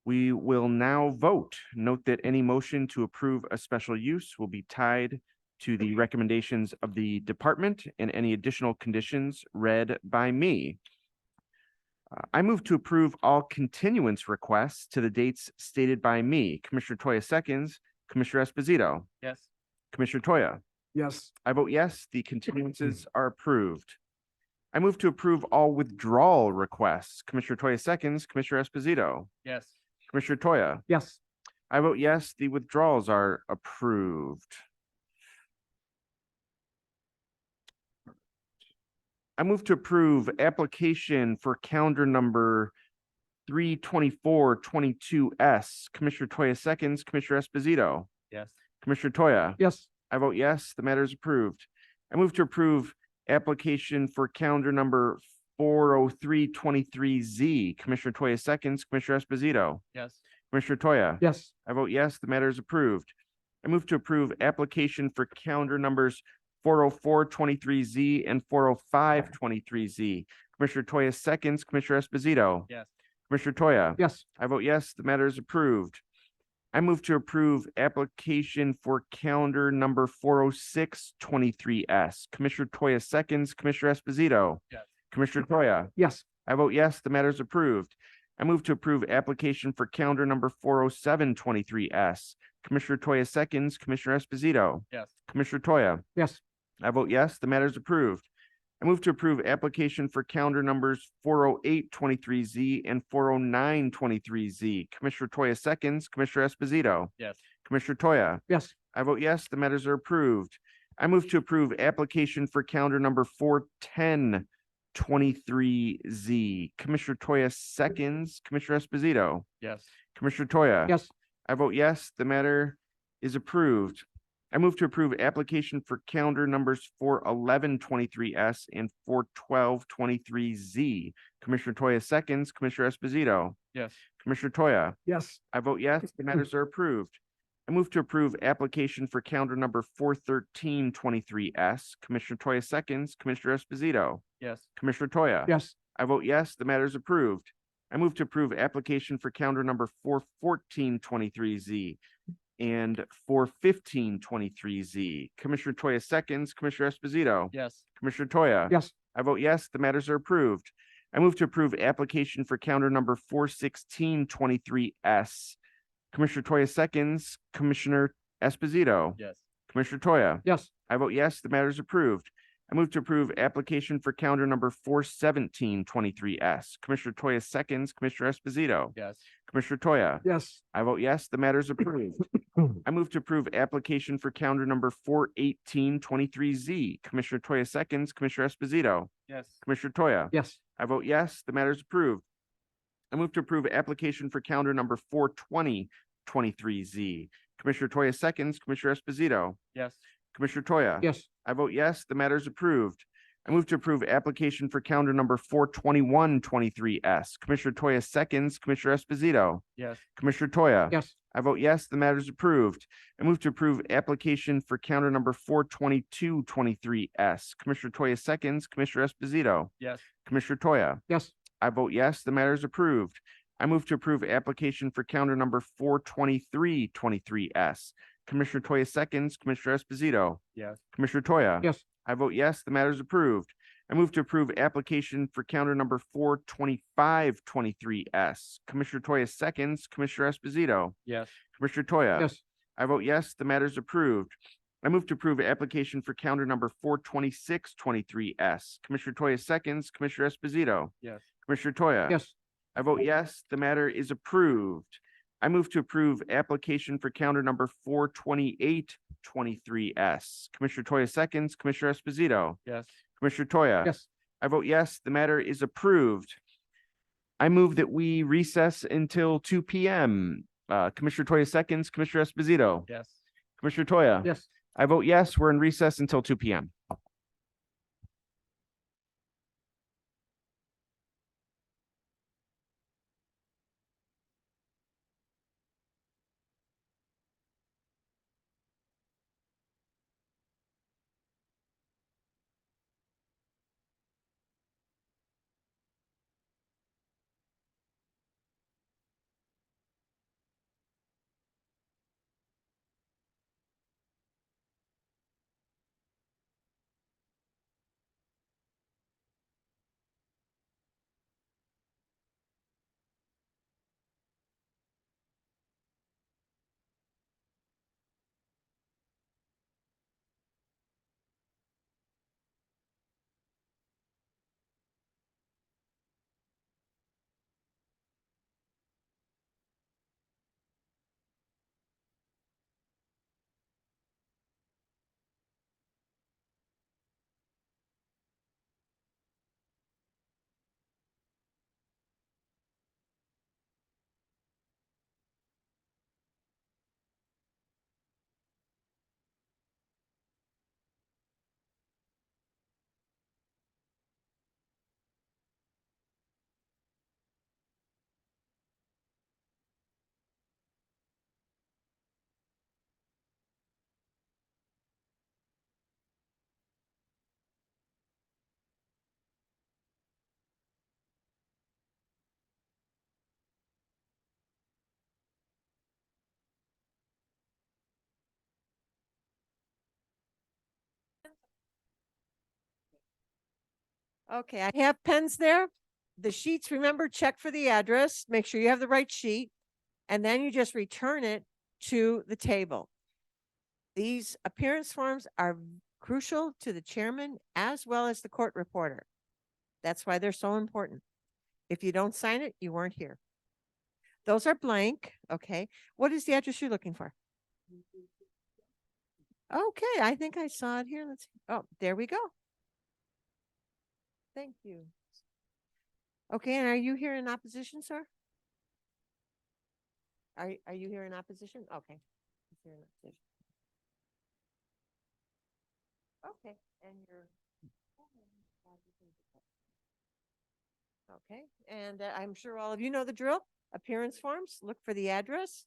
We will now vote. Note that any motion to approve a special use will be tied to the recommendations of the department and any additional conditions read by me. I move to approve all continuance requests to the dates stated by me. Commissioner Toya seconds, Commissioner Esposito, Yes. Commissioner Toya. Yes. I vote yes, the continuances are approved. I move to approve all withdrawal requests. Commissioner Toya seconds, Commissioner Esposito, Yes. Commissioner Toya. Yes. I vote yes, the withdrawals are approved. I move to approve application for calendar number 32422S. Commissioner Toya seconds, Commissioner Esposito, Yes. Commissioner Toya. Yes. I vote yes, the matter is approved. I move to approve application for calendar number 40323Z. Commissioner Toya seconds, Commissioner Esposito, Yes. Commissioner Toya. Yes. I vote yes, the matter is approved. I move to approve application for calendar numbers 40423Z and 40523Z. Commissioner Toya seconds, Commissioner Esposito, Yes. Commissioner Toya. Yes. I vote yes, the matter is approved. I move to approve application for calendar number 40623S. Commissioner Toya seconds, Commissioner Esposito, Yes. Commissioner Toya. Yes. I vote yes, the matter is approved. I move to approve application for calendar number 40723S. Commissioner Toya seconds, Commissioner Esposito, Yes. Commissioner Toya. Yes. I vote yes, the matter is approved. I move to approve application for calendar numbers 40823Z and 40923Z. Commissioner Toya seconds, Commissioner Esposito, Yes. Commissioner Toya. Yes. I vote yes, the matters are approved. I move to approve application for calendar number 41023Z. Commissioner Toya seconds, Commissioner Esposito, Yes. Commissioner Toya. Yes. I vote yes, the matter is approved. I move to approve application for calendar numbers 41123S and 41223Z. Commissioner Toya seconds, Commissioner Esposito, Yes. Commissioner Toya. Yes. I vote yes, the matters are approved. I move to approve application for calendar number 41323S. Commissioner Toya seconds, Commissioner Esposito, Yes. Commissioner Toya. Yes. I vote yes, the matter is approved. I move to approve application for calendar number 41423Z and 41523Z. Commissioner Toya seconds, Commissioner Esposito, Yes. Commissioner Toya. Yes. I vote yes, the matters are approved. I move to approve application for calendar number 41623S. Commissioner Toya seconds, Commissioner Esposito, Yes. Commissioner Toya. Yes. I vote yes, the matter is approved. I move to approve application for calendar number 41723S. Commissioner Toya seconds, Commissioner Esposito, Yes. Commissioner Toya. Yes. I vote yes, the matter is approved. I move to approve application for calendar number 41823Z. Commissioner Toya seconds, Commissioner Esposito, Yes. Commissioner Toya. Yes. I vote yes, the matter is approved. I move to approve application for calendar number 42023Z. Commissioner Toya seconds, Commissioner Esposito, Yes. Commissioner Toya. Yes. I vote yes, the matter is approved. I move to approve application for calendar number 42123S. Commissioner Toya seconds, Commissioner Esposito, Yes. Commissioner Toya. Yes. I vote yes, the matter is approved. I move to approve application for calendar number 42223S. Commissioner Toya seconds, Commissioner Esposito, Yes. Commissioner Toya. Yes. I vote yes, the matter is approved. I move to approve application for calendar number 42323S. Commissioner Toya seconds, Commissioner Esposito, Yes. Commissioner Toya. Yes. I vote yes, the matter is approved. I move to approve application for calendar number 42523S. Commissioner Toya seconds, Commissioner Esposito, Yes. Commissioner Toya. Yes. I vote yes, the matter is approved. I move to approve application for calendar number 42623S. Commissioner Toya seconds, Commissioner Esposito, Yes. Commissioner Toya. Yes. I vote yes, the matter is approved. I move to approve application for calendar number 42823S. Commissioner Toya seconds, Commissioner Esposito, Yes. Commissioner Toya. Yes. I vote yes, the matter is approved. I move that we recess until 2 p.m. Commissioner Toya seconds, Commissioner Esposito, Yes. Commissioner Toya. Yes. I vote yes, we're in recess until 2 p.m. Okay, I have pens there. The sheets, remember, check for the address, make sure you have the right sheet, and then you just return it to the table. These appearance forms are crucial to the chairman as well as the court reporter. That's why they're so important. If you don't sign it, you weren't here. Those are blank, okay? What is the address you're looking for? Okay, I think I saw it here. Let's see. Oh, there we go. Thank you. Okay, and are you here in opposition, sir? Are you here in opposition? Okay. He's here in opposition. Okay, and you're. Okay, and I'm sure all of you know the drill. Appearance forms, look for the address.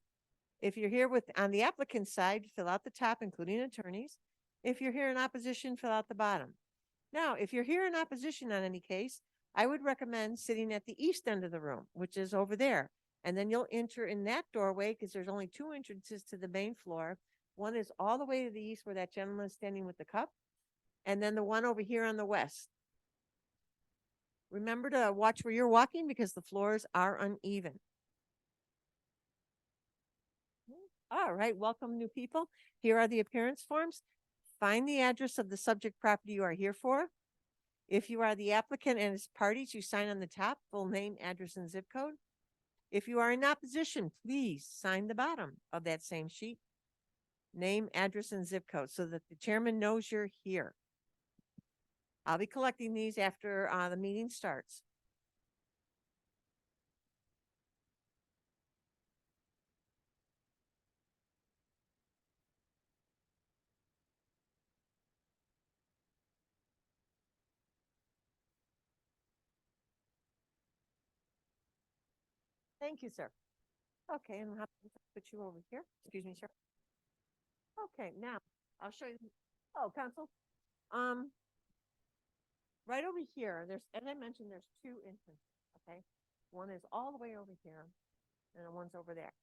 If you're here with, on the applicant side, fill out the top, including attorneys. If you're here in opposition, fill out the bottom. Now, if you're here in opposition on any case, I would recommend sitting at the east end of the room, which is over there. And then you'll enter in that doorway because there's only two entrances to the main floor. One is all the way to the east where that gentleman is standing with the cup. And then the one over here on the west. Remember to watch where you're walking because the floors are uneven. All right, welcome new people. Here are the appearance forms. Find the address of the subject property you are here for. If you are the applicant and its parties, you sign on the top, full name, address, and zip code. If you are in opposition, please sign the bottom of that same sheet. Name, address, and zip code so that the chairman knows you're here. I'll be collecting these after the meeting starts. Thank you, sir. Okay, and I'll put you over here. Excuse me, sir. Okay, now I'll show you. Oh, counsel. Right over here, there's, as I mentioned, there's two entrances, okay? One is all the way over here, and the one's over there.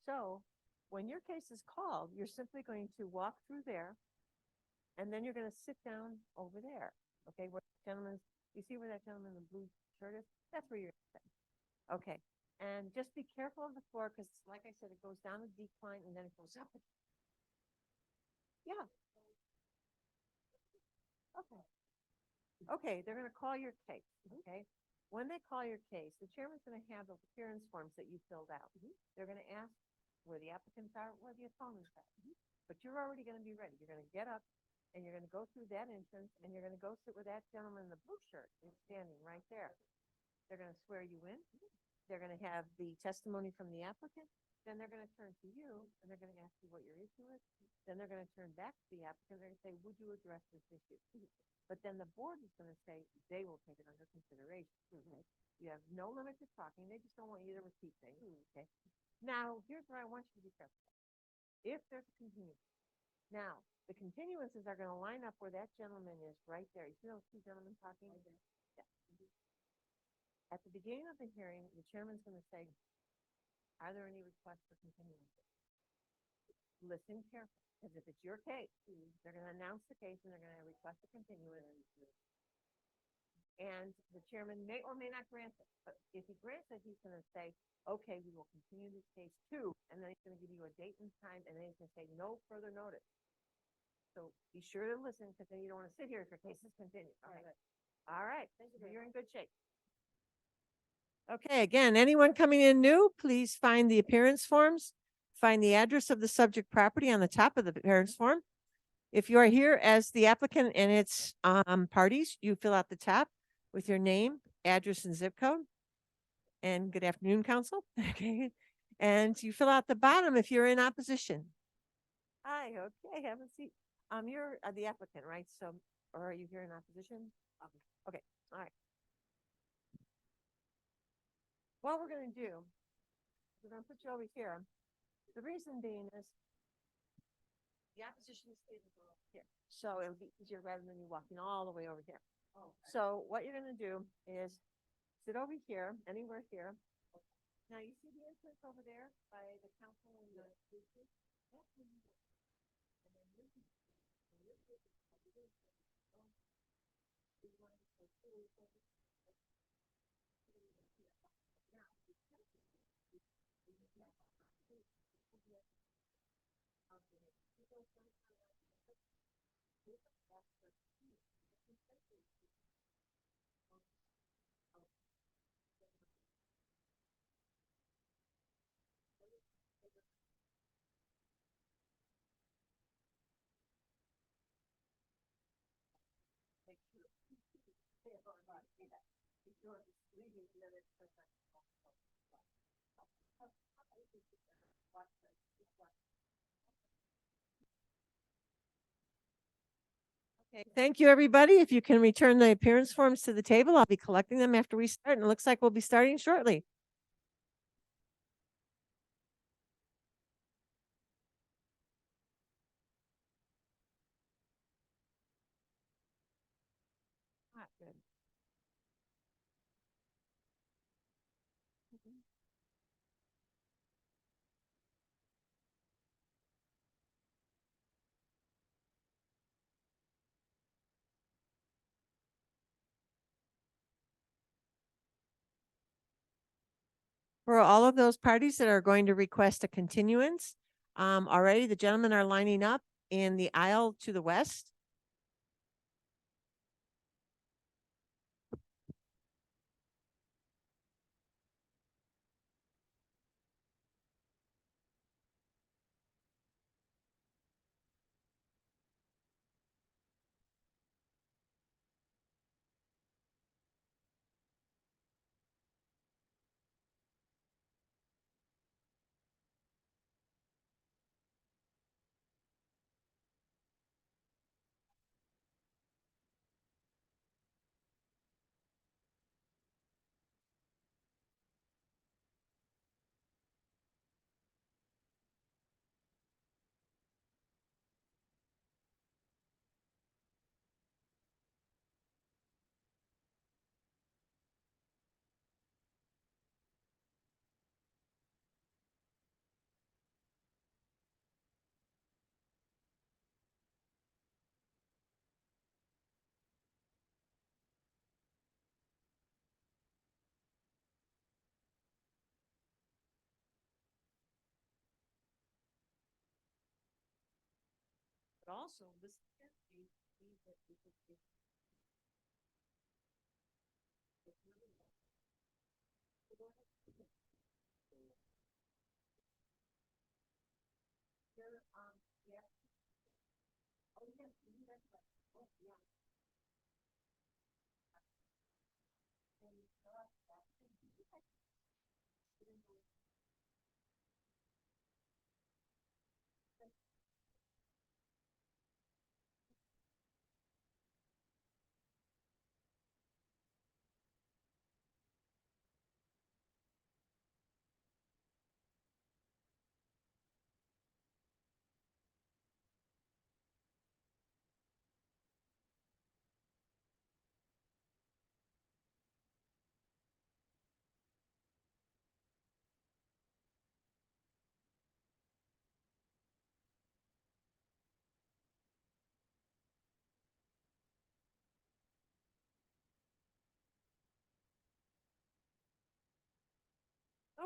So when your case is called, you're simply going to walk through there, and then you're gonna sit down over there, okay? Where the gentleman's, you see where that gentleman in the blue shirt is? That's where you're gonna sit. Okay, and just be careful of the floor, because like I said, it goes down a decline and then it goes up. Yeah. Okay. Okay, they're gonna call your case, okay? When they call your case, the chairman's gonna have those appearance forms that you filled out. They're gonna ask where the applicants are, where the opponents are. But you're already gonna be ready. You're gonna get up and you're gonna go through that entrance and you're gonna go sit where that gentleman in the blue shirt is standing right there. They're gonna swear you in. They're gonna have the testimony from the applicant. Then they're gonna turn to you and they're gonna ask you what your issue is. Then they're gonna turn back to the applicant. They're gonna say, would you address this issue? But then the board is gonna say they will take it under consideration. Okay? You have no limit to talking. They just don't want you to repeat things. Okay. Now, here's where I want you to be careful. If there's a continuance. Now, the continuances are gonna line up where that gentleman is right there. You see those two gentlemen talking? Yeah. At the beginning of the hearing, the chairman's gonna say, are there any requests for continuances? Listen carefully, because if it's your case, they're gonna announce the case and they're gonna request a continuance. And the chairman may or may not grant it, but if he grants it, he's gonna say, okay, we will continue this case too, and then he's gonna give you a date and time, and then he's gonna say no further notice. So be sure to listen, because then you don't wanna sit here if your case is continued. All right, you're in good shape. Okay, again, anyone coming in new, please find the appearance forms. Find the address of the subject property on the top of the appearance form. If you are here as the applicant and its parties, you fill out the top with your name, address, and zip code. And good afternoon, council. Okay. And you fill out the bottom if you're in opposition. Hi, okay, have a seat. You're the applicant, right? So, or are you here in opposition? Okay, all right. What we're gonna do, we're gonna put you over here. The reason being is the opposition is here. So it'll be easier rather than you walking all the way over here. So what you're gonna do is sit over here, anywhere here. Now you see the entrance over there by the council and the. And then Okay, thank you, everybody. If you can return the appearance forms to the table, I'll be collecting them after we start, and it looks like we'll be starting shortly. Good. For all of those parties that are going to request a continuance, already the gentlemen are lining up in the aisle to the west. But also, this.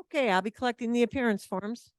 Okay, I'll be collecting the appearance forms.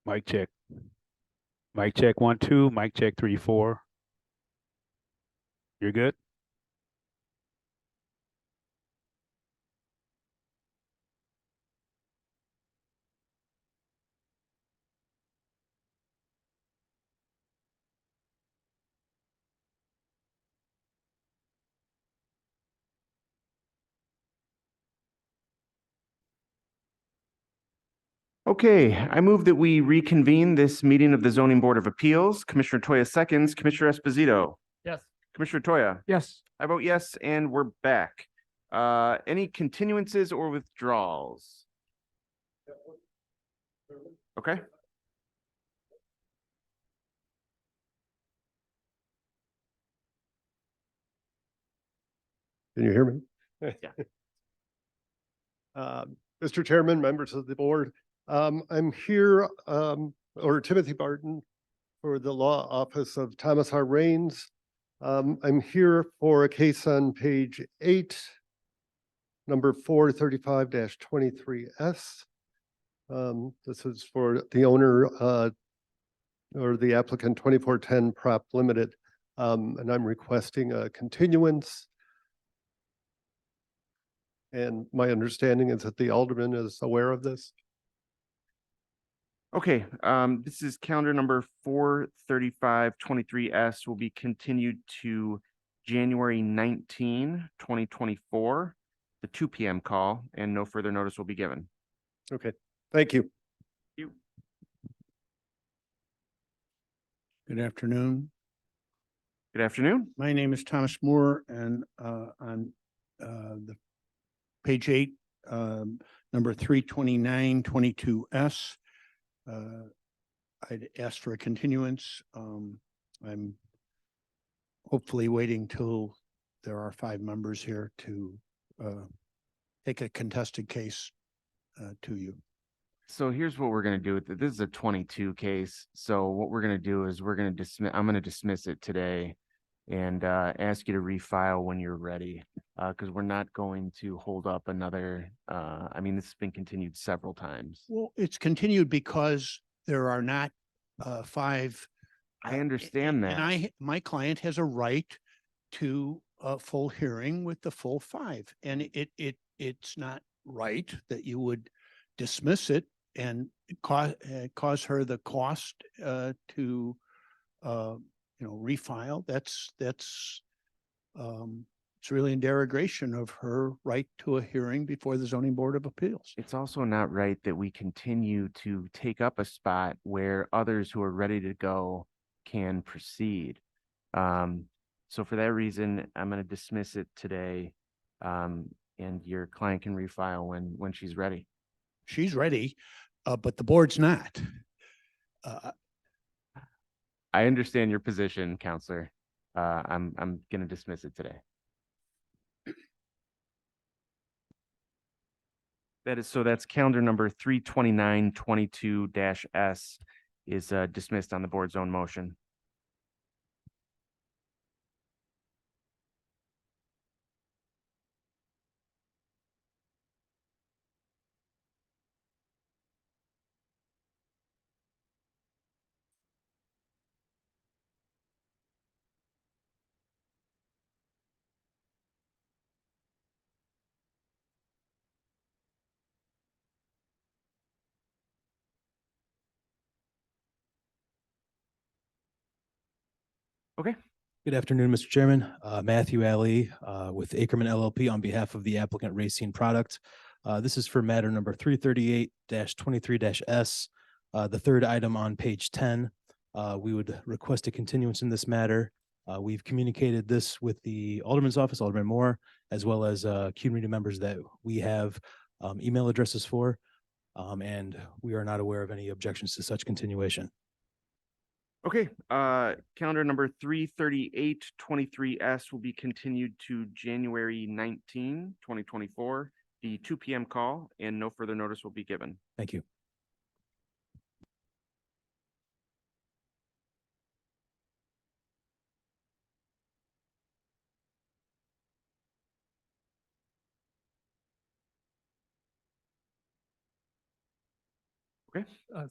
Mic check. Mic check 1, 2, mic check 3, 4. You're good? Okay, I move that we reconvene this meeting of the Zoning Board of Appeals. Commissioner Toya seconds, Commissioner Esposito. Yes. Commissioner Toya. Yes. I vote yes, and we're back. Any continuances or withdrawals? Okay. Can you hear me? Yeah. Mr. Chairman, members of the board, I'm here, or Timothy Barton for the Law Office of Thomas R. Raines. I'm here for a case on page 8, number 435-23S. This is for the owner, or the applicant 2410 Prop Limited, and I'm requesting a continuance. And my understanding is that the alderman is aware of this. Okay, this is calendar number 43523S will be continued to January 19, 2024, the 2 p.m. call, and no further notice will be given. Okay, thank you. Good afternoon. Good afternoon. My name is Thomas Moore, and on the page 8, number 32922S, I'd asked for a continuance. I'm hopefully waiting till there are 5 members here to take a contested case to you. So here's what we're gonna do with it. This is a 22 case. So what we're gonna do is we're gonna dismiss, I'm gonna dismiss it today and ask you to refile when you're ready. Because we're not going to hold up another, I mean, this has been continued several times. Well, it's continued because there are not 5. I understand that. And my client has a right to a full hearing with the full 5. And it's not right that you would dismiss it and cause her the cost to refile. That's it's really in derogation of her right to a hearing before the Zoning Board of Appeals. It's also not right that we continue to take up a spot where others who are ready to go can proceed. So for that reason, I'm going to dismiss it today, and your client can refile when she's ready. She's ready, but the board's not. I understand your position, Counselor. I'm going to dismiss it today. That's calendar number 32922-S is dismissed on the board's own motion. Okay. Good afternoon, Mr. Chairman. Matthew Alley with Ackerman LLP on behalf of the applicant Racine Product. This is for matter number 338-23-S, the third item on page 10. We would request a continuance in this matter. We've communicated this with the Alderman's office, Alderman Moore, as well as community members that we have email addresses for, and we are not aware of any objections to such continuation. Okay, calendar number 33823S will be continued to January 19, 2024, the 2 p.m. call, and no further notice will be given. Thank you.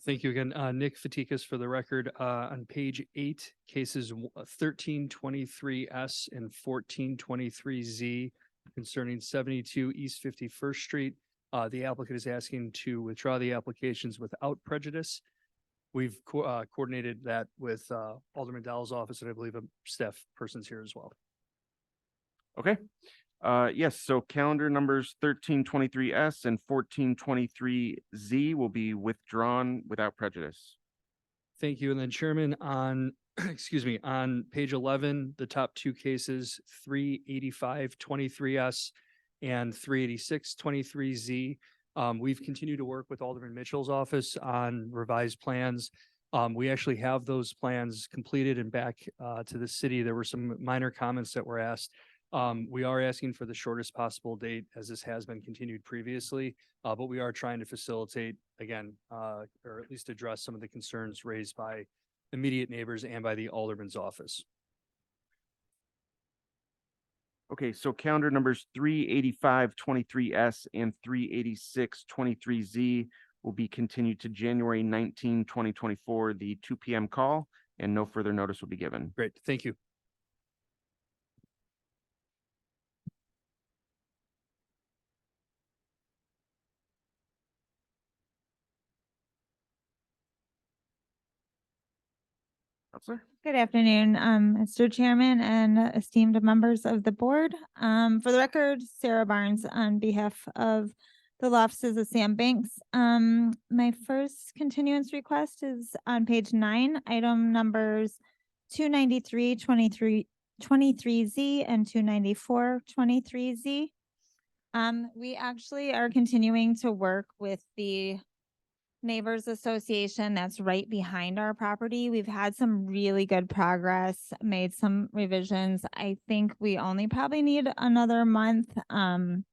Thank you again. Nick Fatikas for the record. On page 8, cases 1323S and 1423Z concerning 72 East 51st Street. The applicant is asking to withdraw the applications without prejudice. We've coordinated that with Alderman Dowell's office, and I believe a staff person's here as well. Okay. Yes, so calendar numbers 1323S and 1423Z will be withdrawn without prejudice. Thank you. And then Chairman, on, excuse me, on page 11, the top 2 cases, 38523S and 38623Z. We've continued to work with Alderman Mitchell's office on revised plans. We actually have those plans completed and back to the city. There were some minor comments that were asked. We are asking for the shortest possible date, as this has been continued previously, but we are trying to facilitate again, or at least address some of the concerns raised by immediate neighbors and by the Alderman's office. Okay, so calendar numbers 38523S and 38623Z will be continued to January 19, 2024, the 2 p.m. call, and no further notice will be given. Great, thank you. Counselor? Good afternoon, Mr. Chairman and esteemed members of the board. For the record, Sarah Barnes on behalf of the law offices of Sam Banks. My first continuance request is on page 9, item numbers 293, 23Z and 294, 23Z. We actually are continuing to work with the Neighbors Association that's right behind our property. We've had some really good progress, made some revisions. I think we only probably need another month to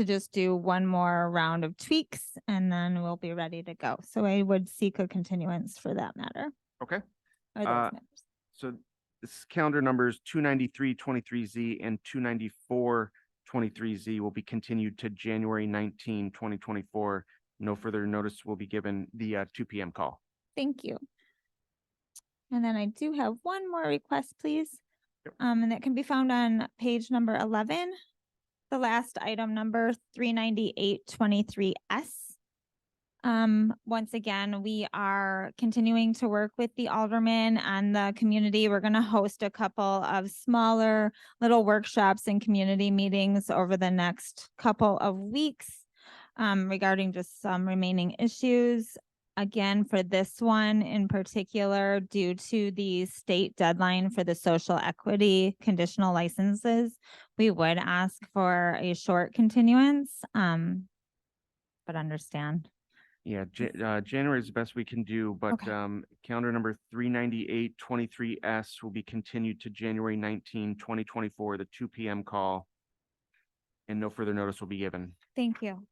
just do one more round of tweaks and then we'll be ready to go. So I would seek a continuance for that matter. Okay. Or those matters. So this calendar numbers 29323Z and 29423Z will be continued to January 19, 2024. No further notice will be given the 2 p.m. call. Thank you. And then I do have one more request, please. And that can be found on page number 11, the last item number 39823S. Once again, we are continuing to work with the alderman and the community. We're going to host a couple of smaller little workshops and community meetings over the next couple of weeks regarding just some remaining issues. Again, for this one in particular, due to the state deadline for the social equity conditional licenses, we would ask for a short continuance, but understand. Yeah, January is the best we can do, but Okay. calendar number 39823S will be continued to January 19, 2024, the 2 p.m. call, and no further notice will be given. Thank you.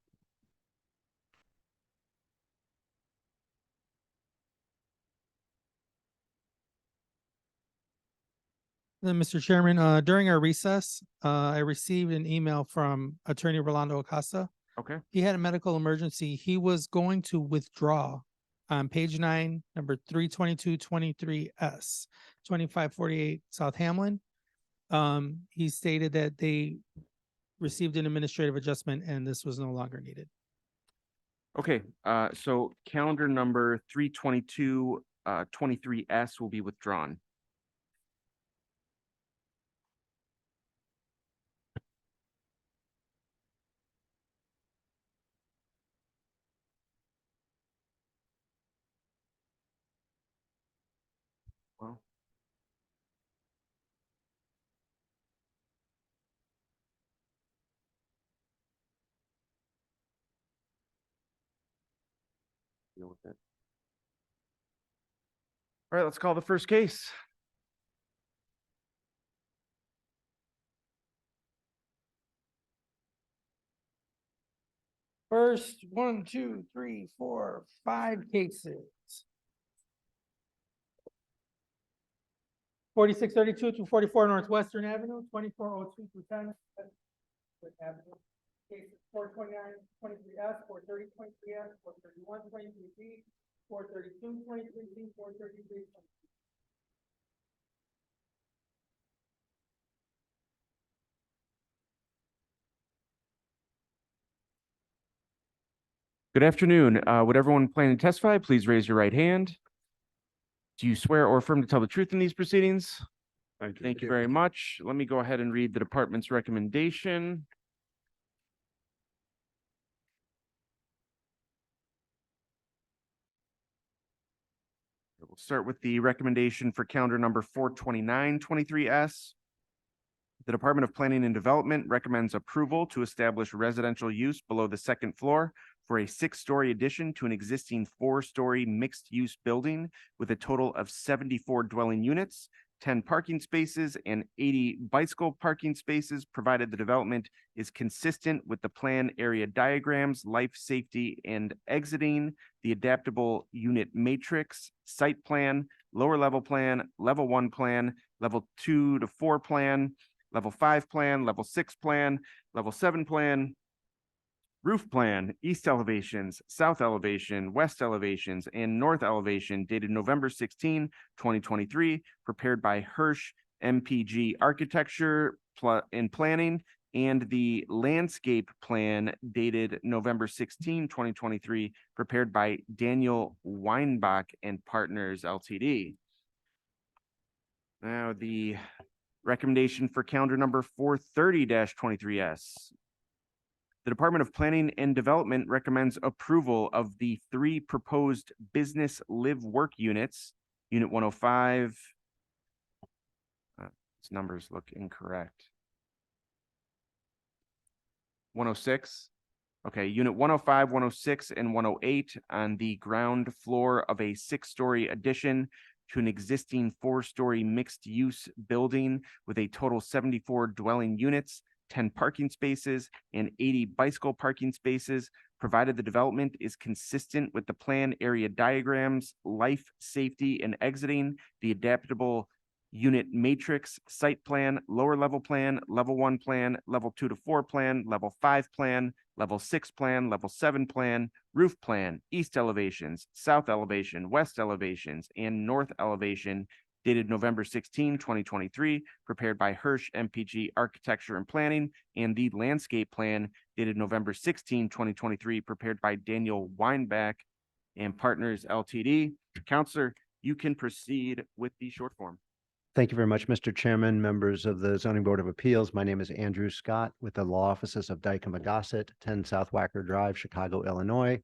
Then, Mr. Chairman, during our recess, I received an email from Attorney Rolando Acosta. Okay. He had a medical emergency. He was going to withdraw on page 9, number 32223S, 2548 South Hamlin. He stated that they received an administrative adjustment and this was no longer needed. Okay, so calendar number 32223S will be withdrawn. Well. Deal with it. All right, let's call the first case. First, 1, 2, 3, 4, 5 cases. 4632 to 44 Northwestern Avenue, 2402 through 10. Avenue. Cases 429-23S, 430-23S, 431-23Z, 432-23Z, 433. Good afternoon. Would everyone planning to testify, please raise your right hand? Do you swear or affirm to tell the truth in these proceedings? Thank you very much. Let me go ahead and read the department's recommendation. We'll start with the recommendation for calendar number 429-23S. The Department of Planning and Development recommends approval to establish residential use below the second floor for a 6-story addition to an existing 4-story mixed-use building with a total of 74 dwelling units, 10 parking spaces, and 80 bicycle parking spaces, provided the development is consistent with the plan area diagrams, life safety and exiting, the adaptable unit matrix, site plan, lower level plan, level 1 plan, level 2 to 4 plan, level 5 plan, level 6 plan, level 7 plan, roof plan, east elevations, south elevation, west elevations, and north elevation dated November 16, 2023, prepared by Hirsch MPG Architecture and Planning, and the landscape plan dated November 16, 2023, prepared by Daniel Weinbach and Partners LTD. Now the recommendation for calendar number 430-23S. The Department of Planning and Development recommends approval of the 3 proposed business live-work units. Unit 105. These numbers look incorrect. 106. Okay, Unit 105, 106, and 108 on the ground floor of a 6-story addition to an existing 4-story mixed-use building with a total 74 dwelling units, 10 parking spaces, and 80 bicycle parking spaces, provided the development is consistent with the plan area diagrams, life safety and exiting, the adaptable unit matrix, site plan, lower level plan, level 1 plan, level 2 to 4 plan, level 5 plan, level 6 plan, level 7 plan, roof plan, east elevations, south elevation, west elevations, and north elevation dated November 16, 2023, prepared by Hirsch MPG Architecture and Planning, and the landscape plan dated November 16, 2023, prepared by Daniel Weinbach and Partners LTD. Counselor, you can proceed with the short form. Thank you very much, Mr. Chairman, members of the Zoning Board of Appeals. My name is Andrew Scott with the Law Offices of Dyke and Gossett, 10 South Wacker Drive, Chicago, Illinois.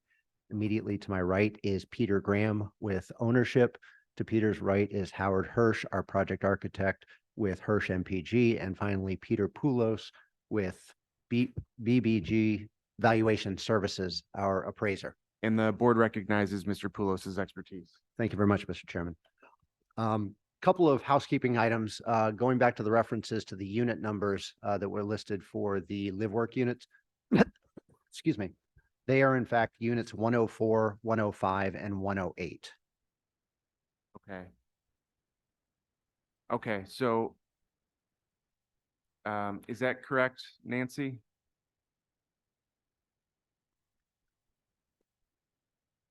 Immediately to my right is Peter Graham with ownership. To Peter's right is Howard Hirsch, our project architect with Hirsch MPG. And finally, Peter Poulos with BBG Valuation Services, our appraiser. And the board recognizes Mr. Poulos' expertise. Thank you very much, Mr. Chairman. Couple of housekeeping items, going back to the references to the unit numbers that were listed for the live work units. Excuse me. They are in fact units 104, 105, and 108. Okay. Okay, so is that correct, Nancy?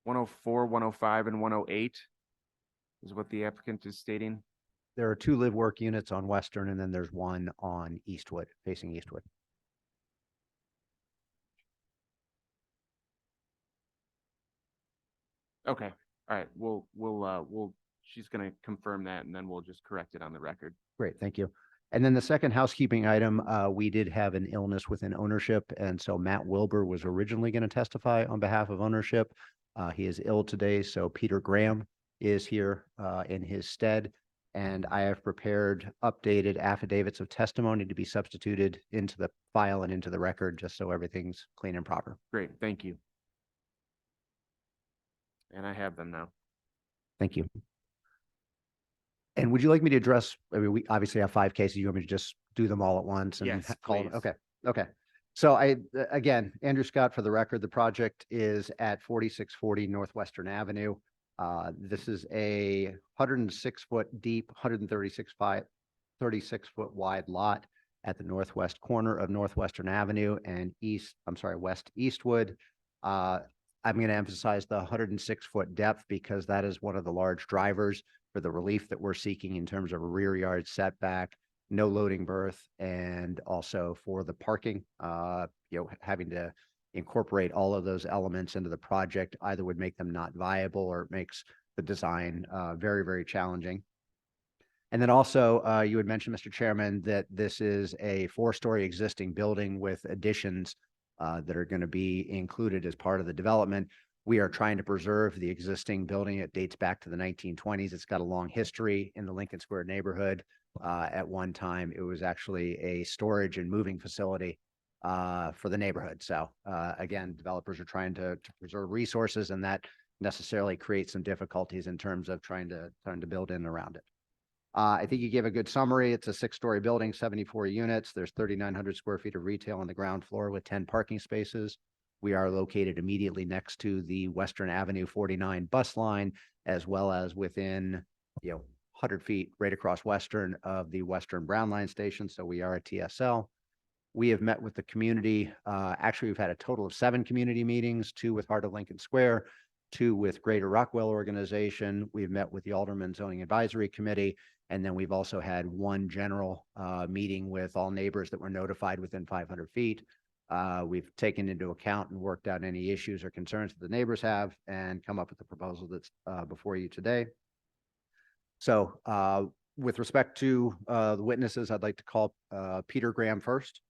104, 105, and 108 is what the applicant is stating. There are 2 live work units on Western, and then there's 1 on Eastwood, facing Eastwood. Okay, all right, we'll she's gonna confirm that, and then we'll just correct it on the record. Great, thank you. And then the second housekeeping item, we did have an illness within ownership, and so Matt Wilbur was originally going to testify on behalf of ownership. He is ill today, so Peter Graham is here in his stead, and I have prepared updated affidavits of testimony to be substituted into the file and into the record, just so everything's clean and proper. Great, thank you. And I have them now. Thank you. And would you like me to address, I mean, we obviously have 5 cases. You want me to just do them all at once? And Yes, call them? please. Okay, okay. So again, Andrew Scott, for the record, the project is at 4640 Northwestern Avenue. This is a 106-foot deep, 36-foot wide lot. at the northwest corner of Northwestern Avenue and West Eastwood. I'm going to emphasize the 106-foot depth because that is one of the large drivers for the relief that we're seeking in terms of a rear yard setback, no loading berth, and also for the parking, having to incorporate all of those elements into the project either would make them not viable or it makes the design very, very challenging. And then also, you had mentioned, Mr. Chairman, that this is a 4-story existing building with additions that are going to be included as part of the development. We are trying to preserve the existing building. It dates back to the 1920s. It's got a long history in the Lincoln Square neighborhood. At one time, it was actually a storage and moving facility for the neighborhood. So again, developers are trying to preserve resources, and that necessarily creates some difficulties in terms of trying to build in around it. I think you gave a good summary. It's a 6-story building, 74 units. There's 3,900 square feet of retail on the ground floor with 10 parking spaces. We are located immediately next to the Western Avenue 49 bus line, as well as within, 100 feet right across Western of the Western Brown Line station. So we are a TSL. We have met with the community. Actually, we've had a total of 7 community meetings, 2 with Heart of Lincoln Square, 2 with Greater Rockwell Organization. We've met with the Alderman Zoning Advisory Committee. And then we've also had 1 general meeting with all neighbors that were notified within 500 feet. We've taken into account and worked out any issues or concerns that the neighbors have and come up with the proposal that's before you today. So with respect to the witnesses, I'd like to call Peter Graham first.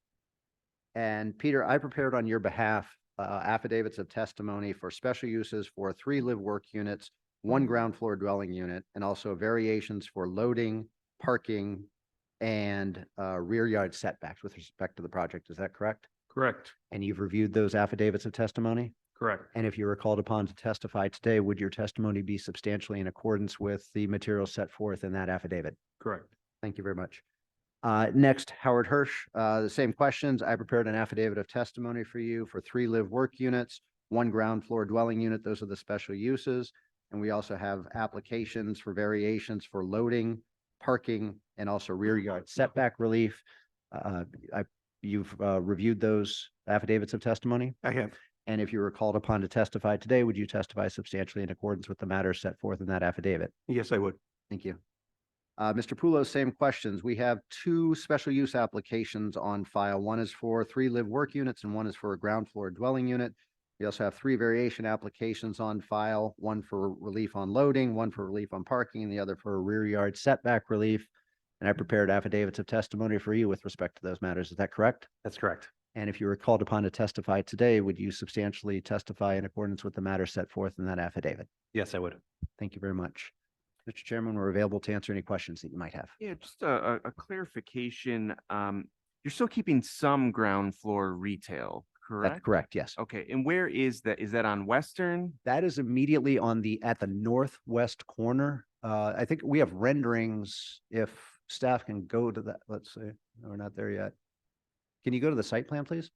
And Peter, I prepared on your behalf affidavits of testimony for special uses for 3 live-work units, 1 ground floor dwelling unit, and also variations for loading, parking, and rear yard setbacks with respect to the project. Is that correct? Correct. And you've reviewed those affidavits of testimony? Correct. And if you were called upon to testify today, would your testimony be substantially in accordance with the materials set forth in that affidavit? Correct. Thank you very much. Next, Howard Hirsch, the same questions. I prepared an affidavit of testimony for you for 3 live-work units, 1 ground floor dwelling unit. Those are the special uses. And we also have applications for variations for loading, parking, and also rear yard setback relief. You've reviewed those affidavits of testimony? I have. And if you were called upon to testify today, would you testify substantially in accordance with the matters set forth in that affidavit? Yes, I would. Thank you. Mr. Poulos, same questions. We have 2 special use applications on file. 1 is for 3 live-work units and 1 is for a ground floor dwelling unit. We also have 3 variation applications on file, 1 for relief on loading, 1 for relief on parking, and the other for rear yard setback relief. And I prepared affidavits of testimony for you with respect to those matters. Is that correct? That's correct. And if you were called upon to testify today, would you substantially testify in accordance with the matter set forth in that affidavit? Yes, I would. Thank you very much. Mr. Chairman, we're available to answer any questions that you might have. Yeah, just a clarification. You're still keeping some ground floor retail, correct? That's correct, yes. Okay, and where is that? Is that on Western? That is immediately at the northwest corner. I think we have renderings. If staff can go to that, let's see. No, we're not there yet. Can you go to the site plan, please?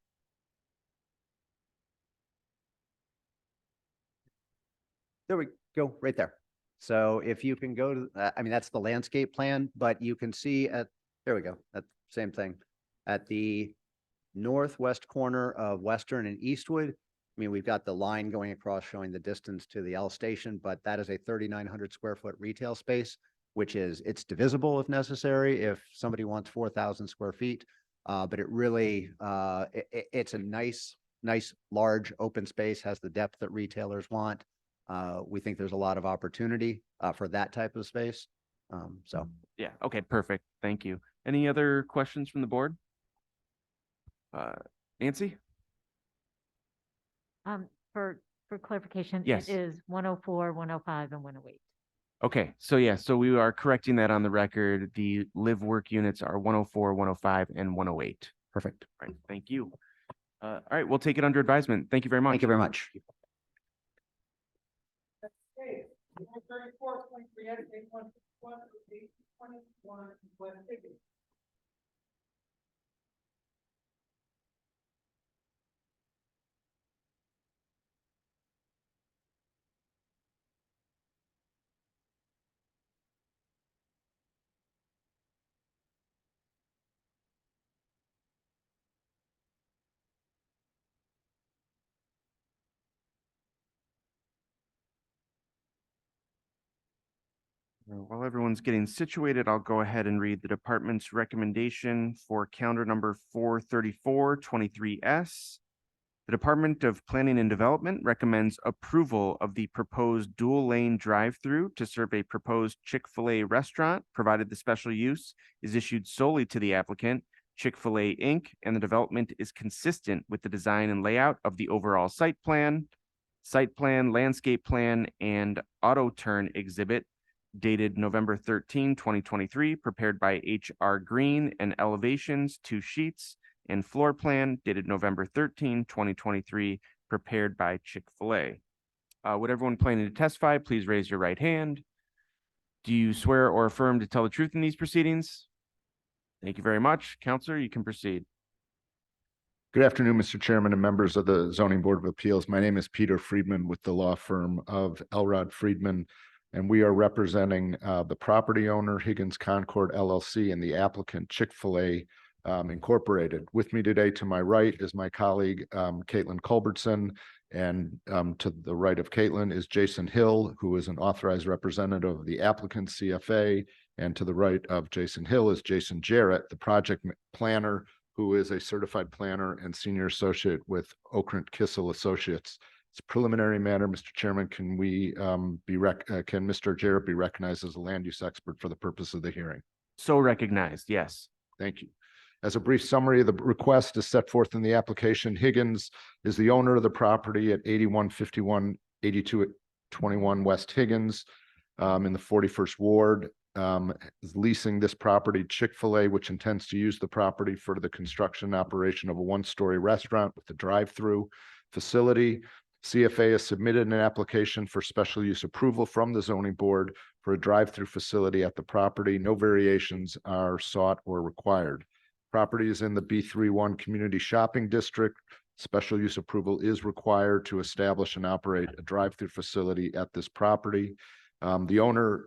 There we go, right there. So if you can go to, that's the landscape plan, but you can see there we go, that same thing. At the northwest corner of Western and Eastwood, we've got the line going across showing the distance to the L station, but that is a 3,900 square foot retail space, it's divisible if necessary, if somebody wants 4,000 square feet. But it really, it's a nice, large open space, has the depth that retailers want. We think there's a lot of opportunity for that type of space. Yeah, okay, perfect. Thank you. Any other questions from the board? Nancy? For clarification, Yes. it is 104, 105, and 108. Okay, so we are correcting that on the record. The live work units are 104, 105, and 108. Perfect. All right, thank you. All right, we'll take it under advisement. Thank you very much. Thank you very much. Okay, 134.3, 8.1, 8.21, West Higgins. While everyone's getting situated, I'll go ahead and read the department's recommendation for calendar number 43423S. The Department of Planning and Development recommends approval of the proposed dual lane drive-through to serve a proposed Chick-fil-A restaurant, provided the special use is issued solely to the applicant, Chick-fil-A Inc., and the development is consistent with the design and layout of the overall site plan, landscape plan, and auto turn exhibit dated November 13, 2023, prepared by H.R. Green, and elevations, 2 sheets, and floor plan dated November 13, 2023, prepared by Chick-fil-A. Would everyone planning to testify, please raise your right hand. Do you swear or affirm to tell the truth in these proceedings? Thank you very much. Counselor, you can proceed. Good afternoon, Mr. Chairman and members of the Zoning Board of Appeals. My name is Peter Friedman with the law firm of Elrod Friedman, and we are representing the property owner, Higgins Concord LLC, and the applicant, Chick-fil-A Incorporated. With me today to my right is my colleague, Caitlin Culbertson, and to the right of Caitlin is Jason Hill, who is an authorized representative of the applicant, CFA, and to the right of Jason Hill is Jason Jarrett, the project planner, who is a certified planner and senior associate with Okrent Kissel Associates. It's a preliminary matter, Mr. Chairman. Can Mr. Jarrett be recognized as a land use expert for the purpose of the hearing? So recognized, yes. Thank you. As a brief summary of the request is set forth in the application, Higgins is the owner of the property at 8151 8221 West Higgins in the 41st Ward. Is leasing this property Chick-fil-A, which intends to use the property for the construction and operation of a 1-story restaurant with a drive-through facility. CFA has submitted an application for special use approval from the zoning board for a drive-through facility at the property. No variations are sought or required. Property is in the B31 Community Shopping District. Special use approval is required to establish and operate a drive-through facility at this property. The owner,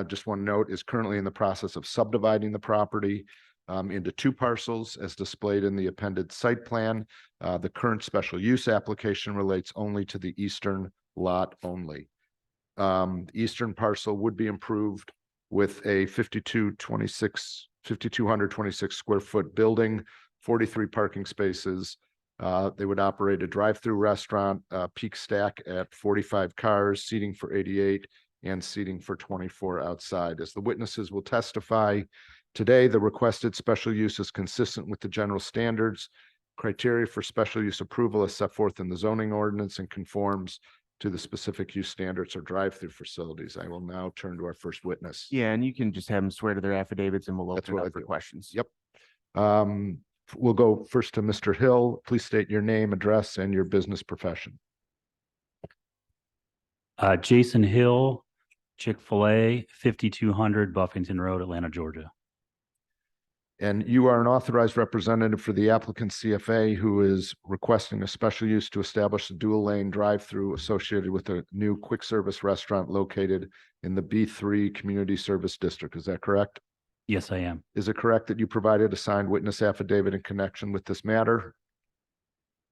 just one note, is currently in the process of subdividing the property into 2 parcels as displayed in the appended site plan. The current special use application relates only to the eastern lot only. The eastern parcel would be improved with a 5,226 square foot building, 43 parking spaces. They would operate a drive-through restaurant, peak stack at 45 cars, seating for 88, and seating for 24 outside. As the witnesses will testify today, the requested special use is consistent with the general standards. Criteria for special use approval is set forth in the zoning ordinance and conforms to the specific use standards or drive-through facilities. I will now turn to our first witness. Yeah, and you can just have them swear to their affidavits and we'll That's open what it I up for do. questions. Yep. We'll go first to Mr. Hill. Please state your name, address, and your business profession. Jason Hill, Chick-fil-A, 5200 Buffington Road, Atlanta, Georgia. And you are an authorized representative for the applicant CFA, who is requesting a special use to establish a dual lane drive-through associated with a new quick service restaurant located in the B3 Community Service District. Is that correct? Yes, I am. Is it correct that you provided a signed witness affidavit in connection with this matter?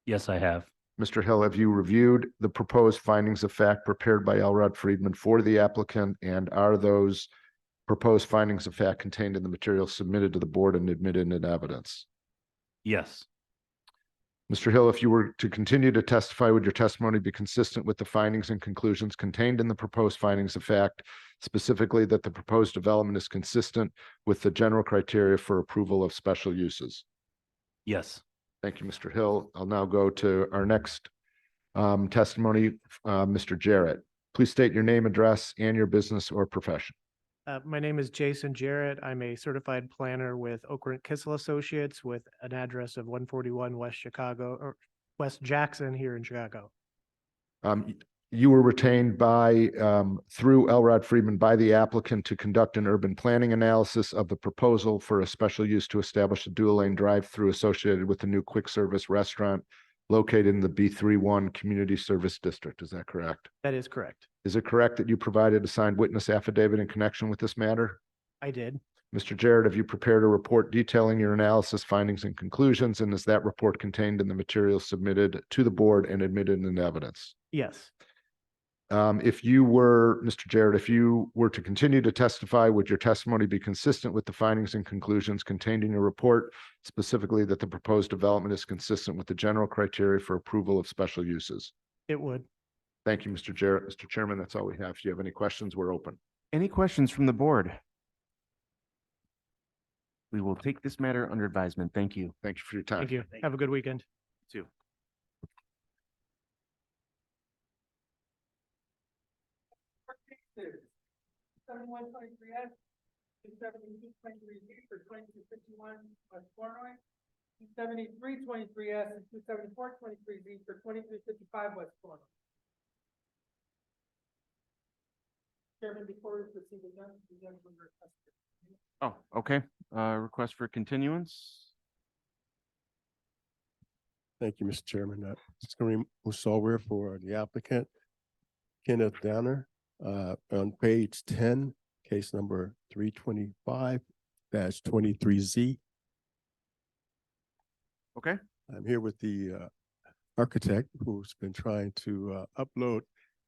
Yes, I have. Mr. Hill, have you reviewed the proposed findings of fact prepared by Elrod Friedman for the applicant, and are those proposed findings of fact contained in the materials submitted to the board and admitted in evidence? Yes. Mr. Hill, if you were to continue to testify, would your testimony be consistent with the findings and conclusions contained in the proposed findings of fact, specifically that the proposed development is consistent with the general criteria for approval of special uses? Yes. Thank you, Mr. Hill. I'll now go to our next testimony, Mr. Jarrett. Please state your name, address, and your business or profession. My name is Jason Jarrett. I'm a certified planner with Okrent Kissel Associates with an address of 141 West Chicago, or West Jackson here in Chicago. You were retained by, through Elrod Friedman by the applicant to conduct an urban planning analysis of the proposal for a special use to establish a dual lane drive-through associated with the new quick service restaurant located in the B31 Community Service District. Is that correct? That is correct. Is it correct that you provided a signed witness affidavit in connection with this matter? I did. Mr. Jarrett, have you prepared a report detailing your analysis, findings, and conclusions? And is that report contained in the materials submitted to the board and admitted in evidence? Yes. If you were, Mr. Jarrett, if you were to continue to testify, would your testimony be consistent with the findings and conclusions contained in your report, specifically that the proposed development is consistent with the general criteria for approval of special uses? It would. Thank you, Mr. Jarrett. Mr. Chairman, that's all we have. If you have any questions, we're open. Any questions from the board? We will take this matter under advisement. Thank you. Thank you for your time. Thank you. Have a good weekend. Too. Seventy-one twenty-three S, 27223 Z for 2251 West Flournoy. 27323 S and 27423 Z for 2355 West Flournoy. Chairman, before we proceed again, the gentleman requested. Oh, okay. Request for continuance. Thank you, Mr. Chairman. Screen Musawir for the applicant, Kenneth Downer, on page 10, case number 325-23Z. Okay. I'm here with the architect who's been trying to upload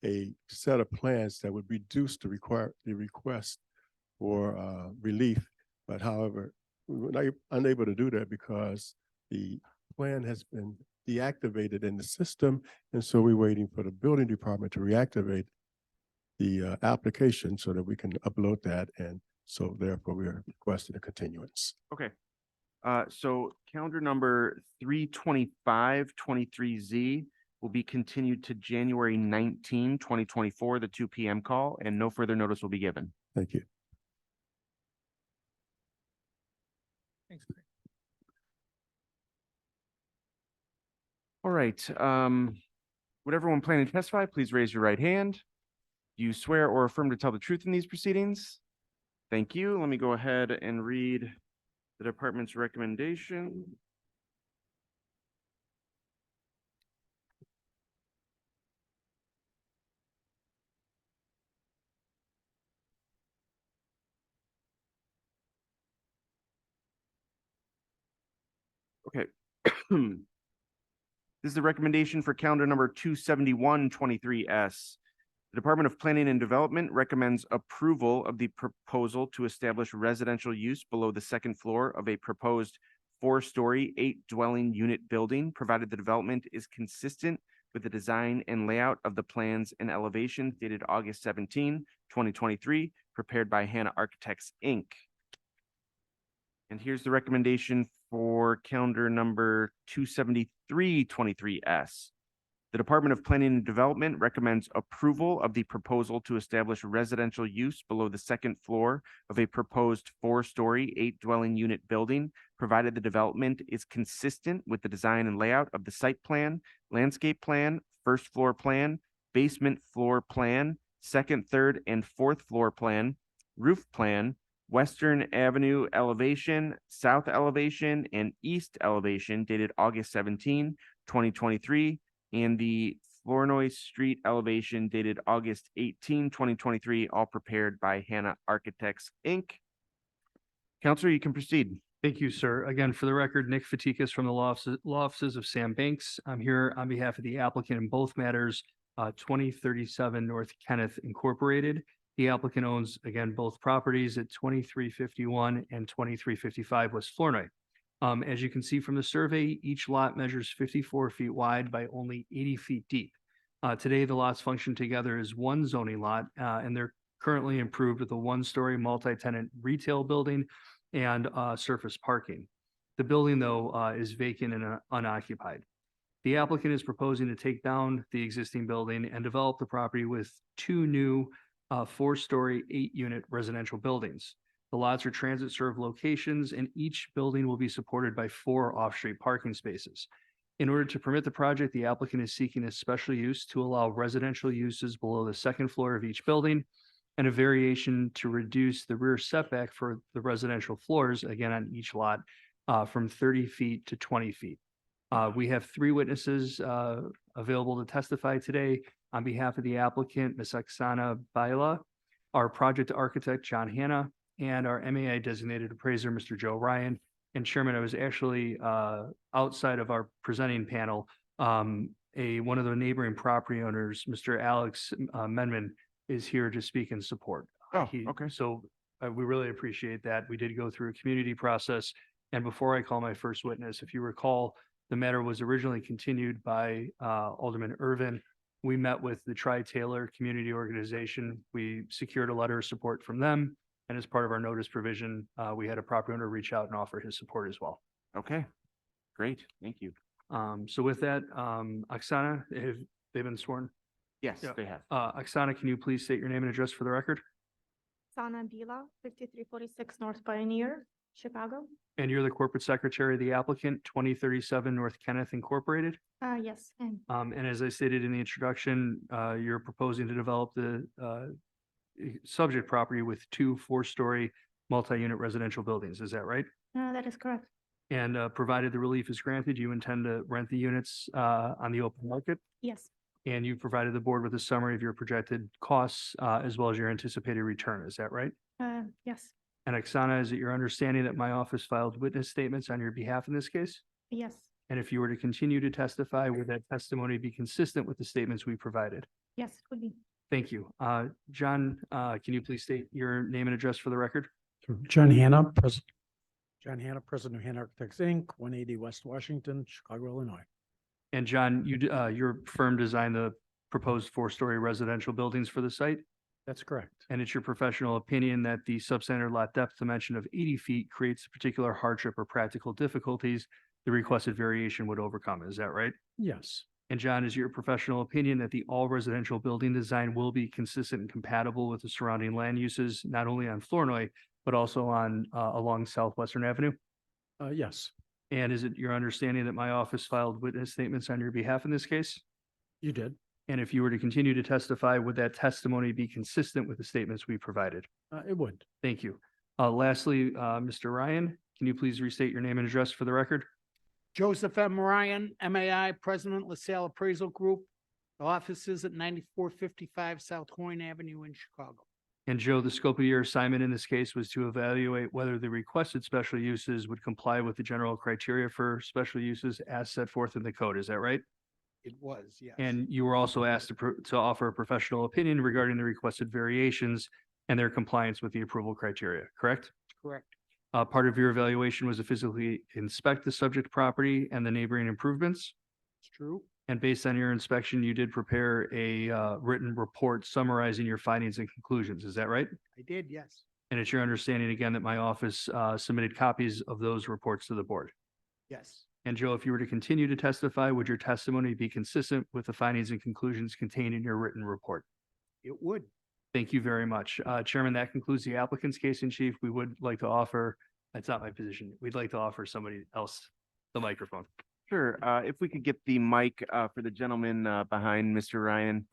a set of plans that would reduce the request for relief. But however, we were unable to do that because the plan has been deactivated in the system. And so we're waiting for the building department to reactivate the application so that we can upload that. And so therefore we are requesting a continuance. Okay. So calendar number 32523Z will be continued to January 19, 2024, the 2 p.m. call, and no further notice will be given. Thank you. Thanks. All right. Would everyone planning to testify, please raise your right hand. Do you swear or affirm to tell the truth in these proceedings? Thank you. Let me go ahead and read the department's recommendation. Okay. This is the recommendation for calendar number 27123S. The Department of Planning and Development recommends approval of the proposal to establish residential use below the second floor of a proposed 4-story, 8-dwelling unit building, provided the development is consistent with the design and layout of the plans and elevations dated August 17, 2023, prepared by Hannah Architects, Inc. And here's the recommendation for calendar number 27323S. The Department of Planning and Development recommends approval of the proposal to establish residential use below the second floor of a proposed 4-story, 8-dwelling unit building, provided the development is consistent with the design and layout of the site plan, landscape plan, first floor plan, basement floor plan, second, third, and fourth floor plan, roof plan, Western Avenue elevation, south elevation, and east elevation dated August 17, 2023, and the Flournoy Street elevation dated August 18, 2023, all prepared by Hannah Architects, Inc. Counselor, you can proceed. Thank you, sir. Again, for the record, Nick Fatikas from the law offices of Sam Banks. I'm here on behalf of the applicant in both matters, 2037 North Kenneth Incorporated. The applicant owns, again, both properties at 2351 and 2355 West Flournoy. As you can see from the survey, each lot measures 54 feet wide by only 80 feet deep. Today, the lots function together as one zoning lot, and they're currently improved with a 1-story multi-tenant retail building and surface parking. The building, though, is vacant and unoccupied. The applicant is proposing to take down the existing building and develop the property with 2 new 4-story, 8-unit residential buildings. The lots are transit-served locations, and each building will be supported by 4 off-street parking spaces. In order to permit the project, the applicant is seeking a special use to allow residential uses below the second floor of each building and a variation to reduce the rear setback for the residential floors, again on each lot, from 30 feet to 20 feet. We have 3 witnesses available to testify today. On behalf of the applicant, Ms. Oksana Baila, our project architect, John Hanna, and our MAI designated appraiser, Mr. Joe Ryan. And Chairman, I was actually outside of our presenting panel one of the neighboring property owners, Mr. Alex Menman, is here to speak in support. Oh, okay. So we really appreciate that. We did go through a community process. And before I call my first witness, if you recall, the matter was originally continued by Alderman Irvin. We met with the Tri-Taylor Community Organization. We secured a letter of support from them. And as part of our notice provision, we had a property owner reach out and offer his support as well. Okay, great. Thank you. So with that, Oksana, have they been sworn? Yes, Yeah. they have. Oksana, can you please state your name and address for the record? Sana Bila, 5346 North Pioneer, Chicago. And you're the corporate secretary of the applicant, 2037 North Kenneth Incorporated. Yes, and And as I stated in the introduction, you're proposing to develop the subject property with 2 4-story multi-unit residential buildings. Is that right? that is correct. And provided the relief is granted, you intend to rent the units on the open market? Yes, And you provided the board with a summary of your projected costs as well as your anticipated return. Is that right? yes, And Oksana, is it your understanding that my office filed witness statements on your behalf in this case? yes, And if you were to continue to testify, would that testimony be consistent with the statements we provided? yes, it would be. Thank you. John, can you please state your name and address for the record? John Hanna, President of Hanna Architects, Inc., 180 West Washington, Chicago, Illinois. And John, your firm designed the proposed 4-story residential buildings for the site? That's correct. And it's your professional opinion that the substandard lot depth dimension of 80 feet creates a particular hardship or practical difficulties the requested variation would overcome. Is that right? Yes, And John, is your professional opinion that the all residential building design will be consistent and compatible with the surrounding land uses, not only on Flournoy, but also on along Southwestern Avenue? yes, And is it your understanding that my office filed witness statements on your behalf in this case? you did. And if you were to continue to testify, would that testimony be consistent with the statements we provided? It would. Thank you. Lastly, Mr. Ryan, can you please restate your name and address for the record? Joseph M. Ryan, MAI, President, LaSalle Appraisal Group. The office is at 9455 South Horn Avenue in Chicago. And Joe, the scope of your assignment in this case was to evaluate whether the requested special uses would comply with the general criteria for special uses as set forth in the code. Is that right? It was, yes. And you were also asked to offer a professional opinion regarding the requested variations and their compliance with the approval criteria, correct? Correct. Part of your evaluation was to physically inspect the subject property and the neighboring improvements. It's true. And based on your inspection, you did prepare a written report summarizing your findings and conclusions. Is that right? I did, yes. And it's your understanding again that my office submitted copies of those reports to the board. Yes. And Joe, if you were to continue to testify, would your testimony be consistent with the findings and conclusions contained in your written report? It would. Thank you very much. Chairman, that concludes the applicant's case in chief. We would like to offer, that's not my position. We'd like to offer somebody else the microphone. Sure. If we could get the mic for the gentleman behind Mr. Ryan.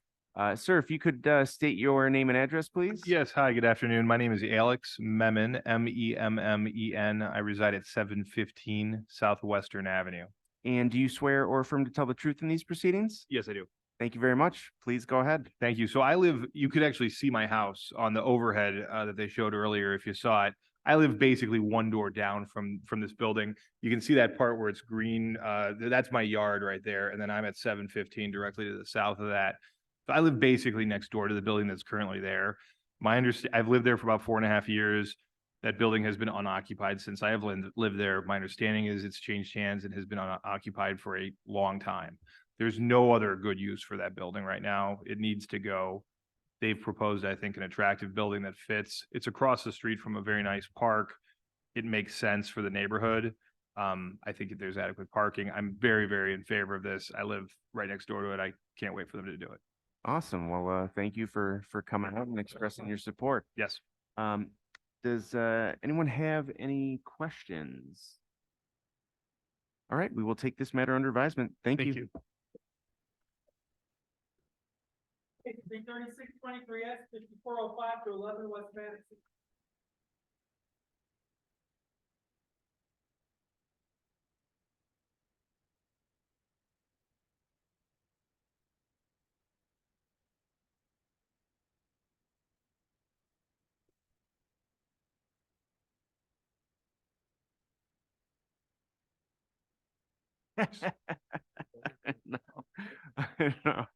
Sir, if you could state your name and address, please. Yes, hi, good afternoon. My name is Alex Memmen, Memmen. I reside at 715 Southwestern Avenue. And do you swear or affirm to tell the truth in these proceedings? Yes, I do. Thank you very much. Please go ahead. Thank you. So I live, you could actually see my house on the overhead that they showed earlier if you saw it. I live basically one door down from this building. You can see that part where it's green. That's my yard right there. And then I'm at 715 directly to the south of that. So I live basically next door to the building that's currently there. I've lived there for about 4.5 years. That building has been unoccupied since I have lived there. My understanding is it's changed hands and has been unoccupied for a long time. There's no other good use for that building right now. It needs to go. They've proposed, I think, an attractive building that fits. It's across the street from a very nice park. It makes sense for the neighborhood. I think there's adequate parking. I'm very, very in favor of this. I live right next door to it. I can't wait for them to do it. Awesome. Well, thank you for coming out and expressing your support. Yes. Does anyone have any questions? All right, we will take this matter under advisement. Thank you. Case 3623S, 5405 to 11 West Madison. No. No.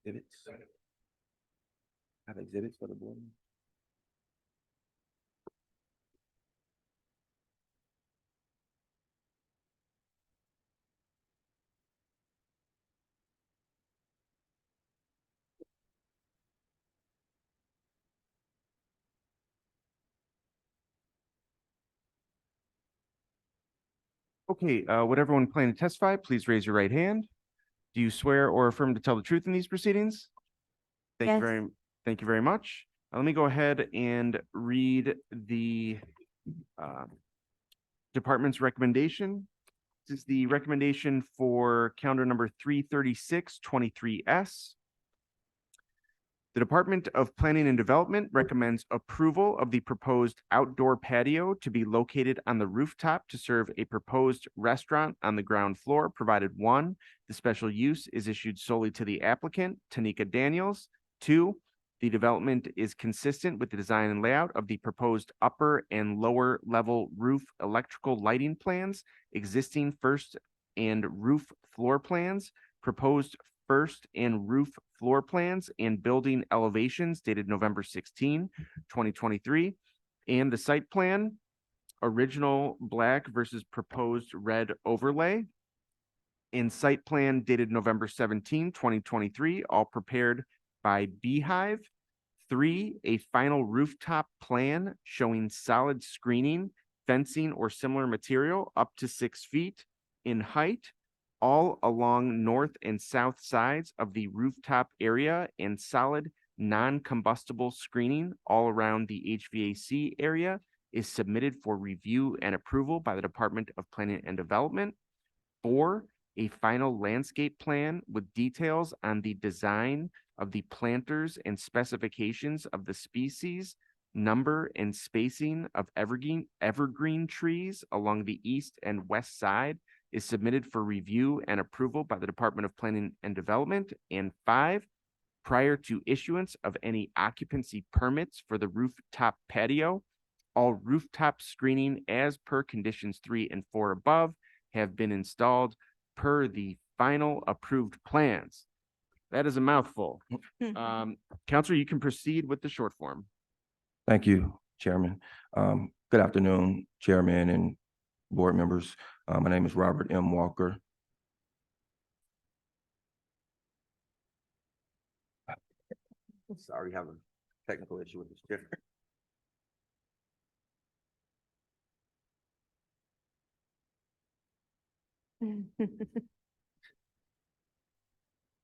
Exhibits. Have exhibits for the board. Okay, would everyone plan to testify? Please raise your right hand. Do you swear or affirm to tell the truth in these proceedings? Thank you Yes. thank you very much. Let me go ahead and read the department's recommendation. This is the recommendation for calendar number 33623S. The Department of Planning and Development recommends approval of the proposed outdoor patio to be located on the rooftop to serve a proposed restaurant on the ground floor, provided 1, the special use is issued solely to the applicant, Tanika Daniels. 2, the development is consistent with the design and layout of the proposed upper and lower level roof electrical lighting plans, existing first and roof floor plans, proposed first and roof floor plans and building elevations dated November 16, 2023, and the site plan, original black versus proposed red overlay, and site plan dated November 17, 2023, all prepared by Beehive. 3, a final rooftop plan showing solid screening, fencing, or similar material up to 6 feet in height, all along north and south sides of the rooftop area, and solid non-combustible screening all around the HVAC area is submitted for review and approval by the Department of Planning and Development. 4, a final landscape plan with details on the design of the planters and specifications of the species, number and spacing of evergreen trees along the east and west side is submitted for review and approval by the Department of Planning and Development. And 5, prior to issuance of any occupancy permits for the rooftop patio, all rooftop screening as per conditions 3 and 4 above have been installed per the final approved plans. That is a mouthful. Counselor, you can proceed with the short form. Thank you, Chairman. Good afternoon, Chairman and board members. My name is Robert M. Walker. Sorry, have a technical issue with this chair.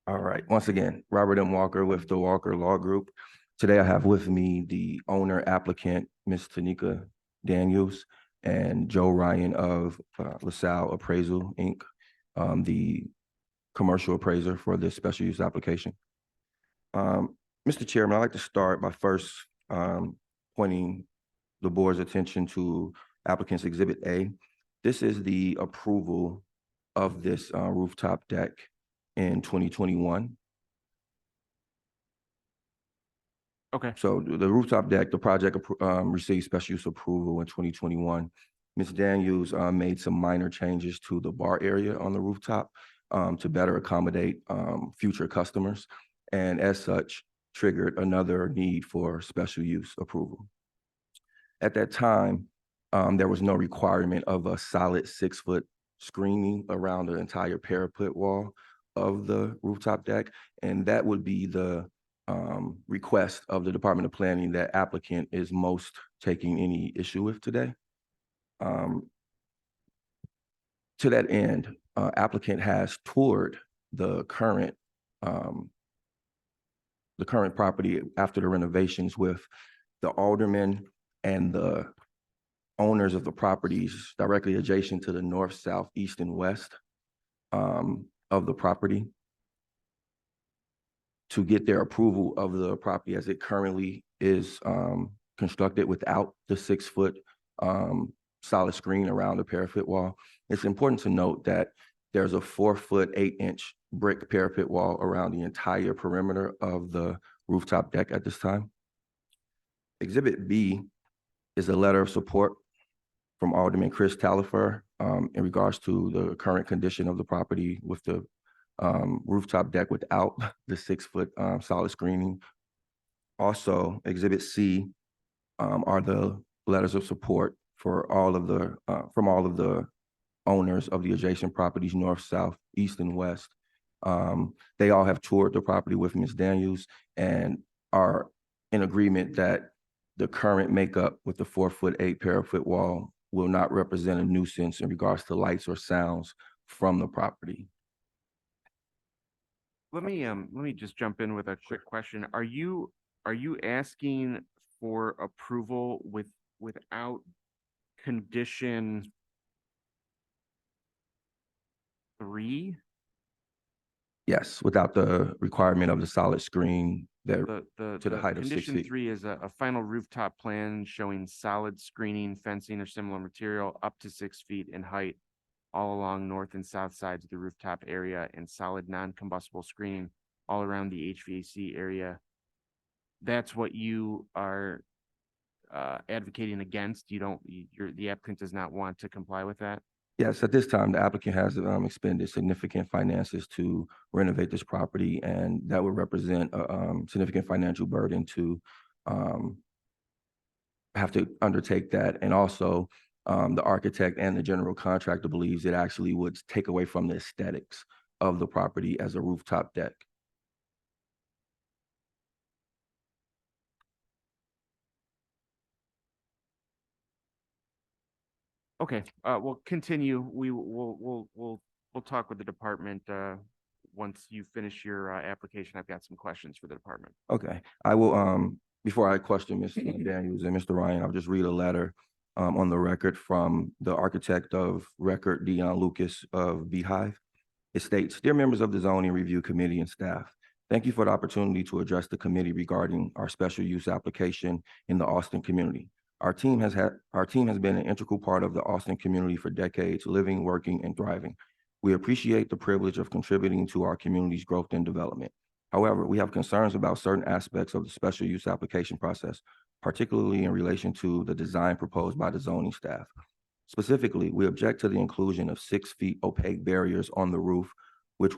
All right, once again, Robert M. Walker with the Walker Law Group. Today I have with me the owner applicant, Ms. Tanika Daniels, and Joe Ryan of LaSalle Appraisal, Inc., the commercial appraiser for this special use application. Mr. Chairman, I'd like to start by first pointing the board's attention to applicant's Exhibit A. This is the approval of this rooftop deck in 2021. Okay. So the rooftop deck, the project received special use approval in 2021. Ms. Daniels made some minor changes to the bar area on the rooftop to better accommodate future customers, and as such, triggered another need for special use approval. At that time, there was no requirement of a solid 6-foot screening around the entire parapet wall of the rooftop deck, and that would be the request of the Department of Planning that applicant is most taking any issue with today. To that end, applicant has toured the current property after the renovations with the aldermen and the owners of the properties directly adjacent to the north, south, east, and west of the property to get their approval of the property as it currently is constructed without the 6-foot solid screen around the parapet wall. It's important to note that there's a 4-foot 8-inch brick parapet wall around the entire perimeter of the rooftop deck at this time. Exhibit B is a letter of support from Alderman Chris Talifer in regards to the current condition of the property with the rooftop deck without the 6-foot solid screening. Also, Exhibit C are the letters of support for all of the from all of the owners of the adjacent properties, north, south, east, and west. They all have toured the property with Ms. Daniels and are in agreement that the current makeup with the 4'8" parapet wall will not represent a nuisance in regards to lights or sounds from the property. Let me just jump in with a quick question. Are you asking for approval without condition 3? Yes, without the requirement of the solid screen that to the height of 6 Condition feet. 3 is a final rooftop plan showing solid screening, fencing, or similar material up to 6 feet in height all along north and south sides of the rooftop area, and solid non-combustible screening all around the HVAC area. That's what you are advocating against. The applicant does not want to comply with that? Yes, at this time, the applicant has expended significant finances to renovate this property, and that would represent a significant financial burden to have to undertake that. And also, the architect and the general contractor believes it actually would take away from the aesthetics of the property as a rooftop deck. Okay, we'll continue. We'll talk with the department once you finish your application. I've got some questions for the department. Okay, I will, before I question Mr. Daniels and Mr. Ryan, I'll just read a letter on the record from the architect of record, Dion Lucas of Beehive. It states, "Dear members of the Zoning Review Committee and staff, thank you for the opportunity to address the committee regarding our special use application in the Austin community. Our team has been an integral part of the Austin community for decades, living, working, and thriving. We appreciate the privilege of contributing to our community's growth and development. However, we have concerns about certain aspects of the special use application process, particularly in relation to the design proposed by the zoning staff. Specifically, we object to the inclusion of 6 feet opaque barriers on the roof, which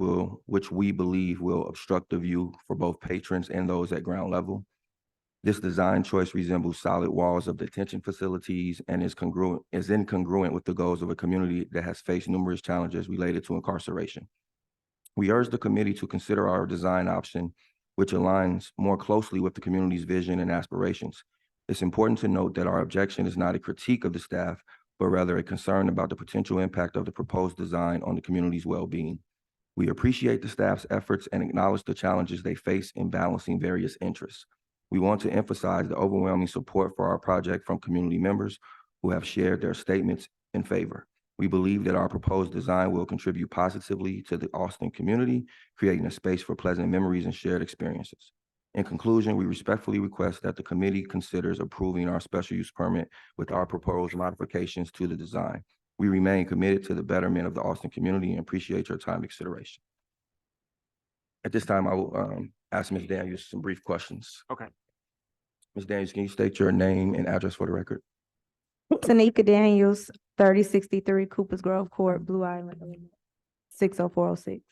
we believe will obstruct the view for both patrons and those at ground level. This design choice resembles solid walls of detention facilities and is incongruent with the goals of a community that has faced numerous challenges related to incarceration. We urge the committee to consider our design option, which aligns more closely with the community's vision and aspirations. It's important to note that our objection is not a critique of the staff, but rather a concern about the potential impact of the proposed design on the community's well-being. We appreciate the staff's efforts and acknowledge the challenges they face in balancing various interests. We want to emphasize the overwhelming support for our project from community members who have shared their statements in favor. We believe that our proposed design will contribute positively to the Austin community, creating a space for pleasant memories and shared experiences. In conclusion, we respectfully request that the committee considers approving our special use permit with our proposed modifications to the design. We remain committed to the betterment of the Austin community and appreciate your time and consideration. At this time, I will ask Ms. Daniels some brief questions. Okay. Ms. Daniels, can you state your name and address for the record? Tanika Daniels, 3063 Cooper's Grove Court, Blue Island, 60406.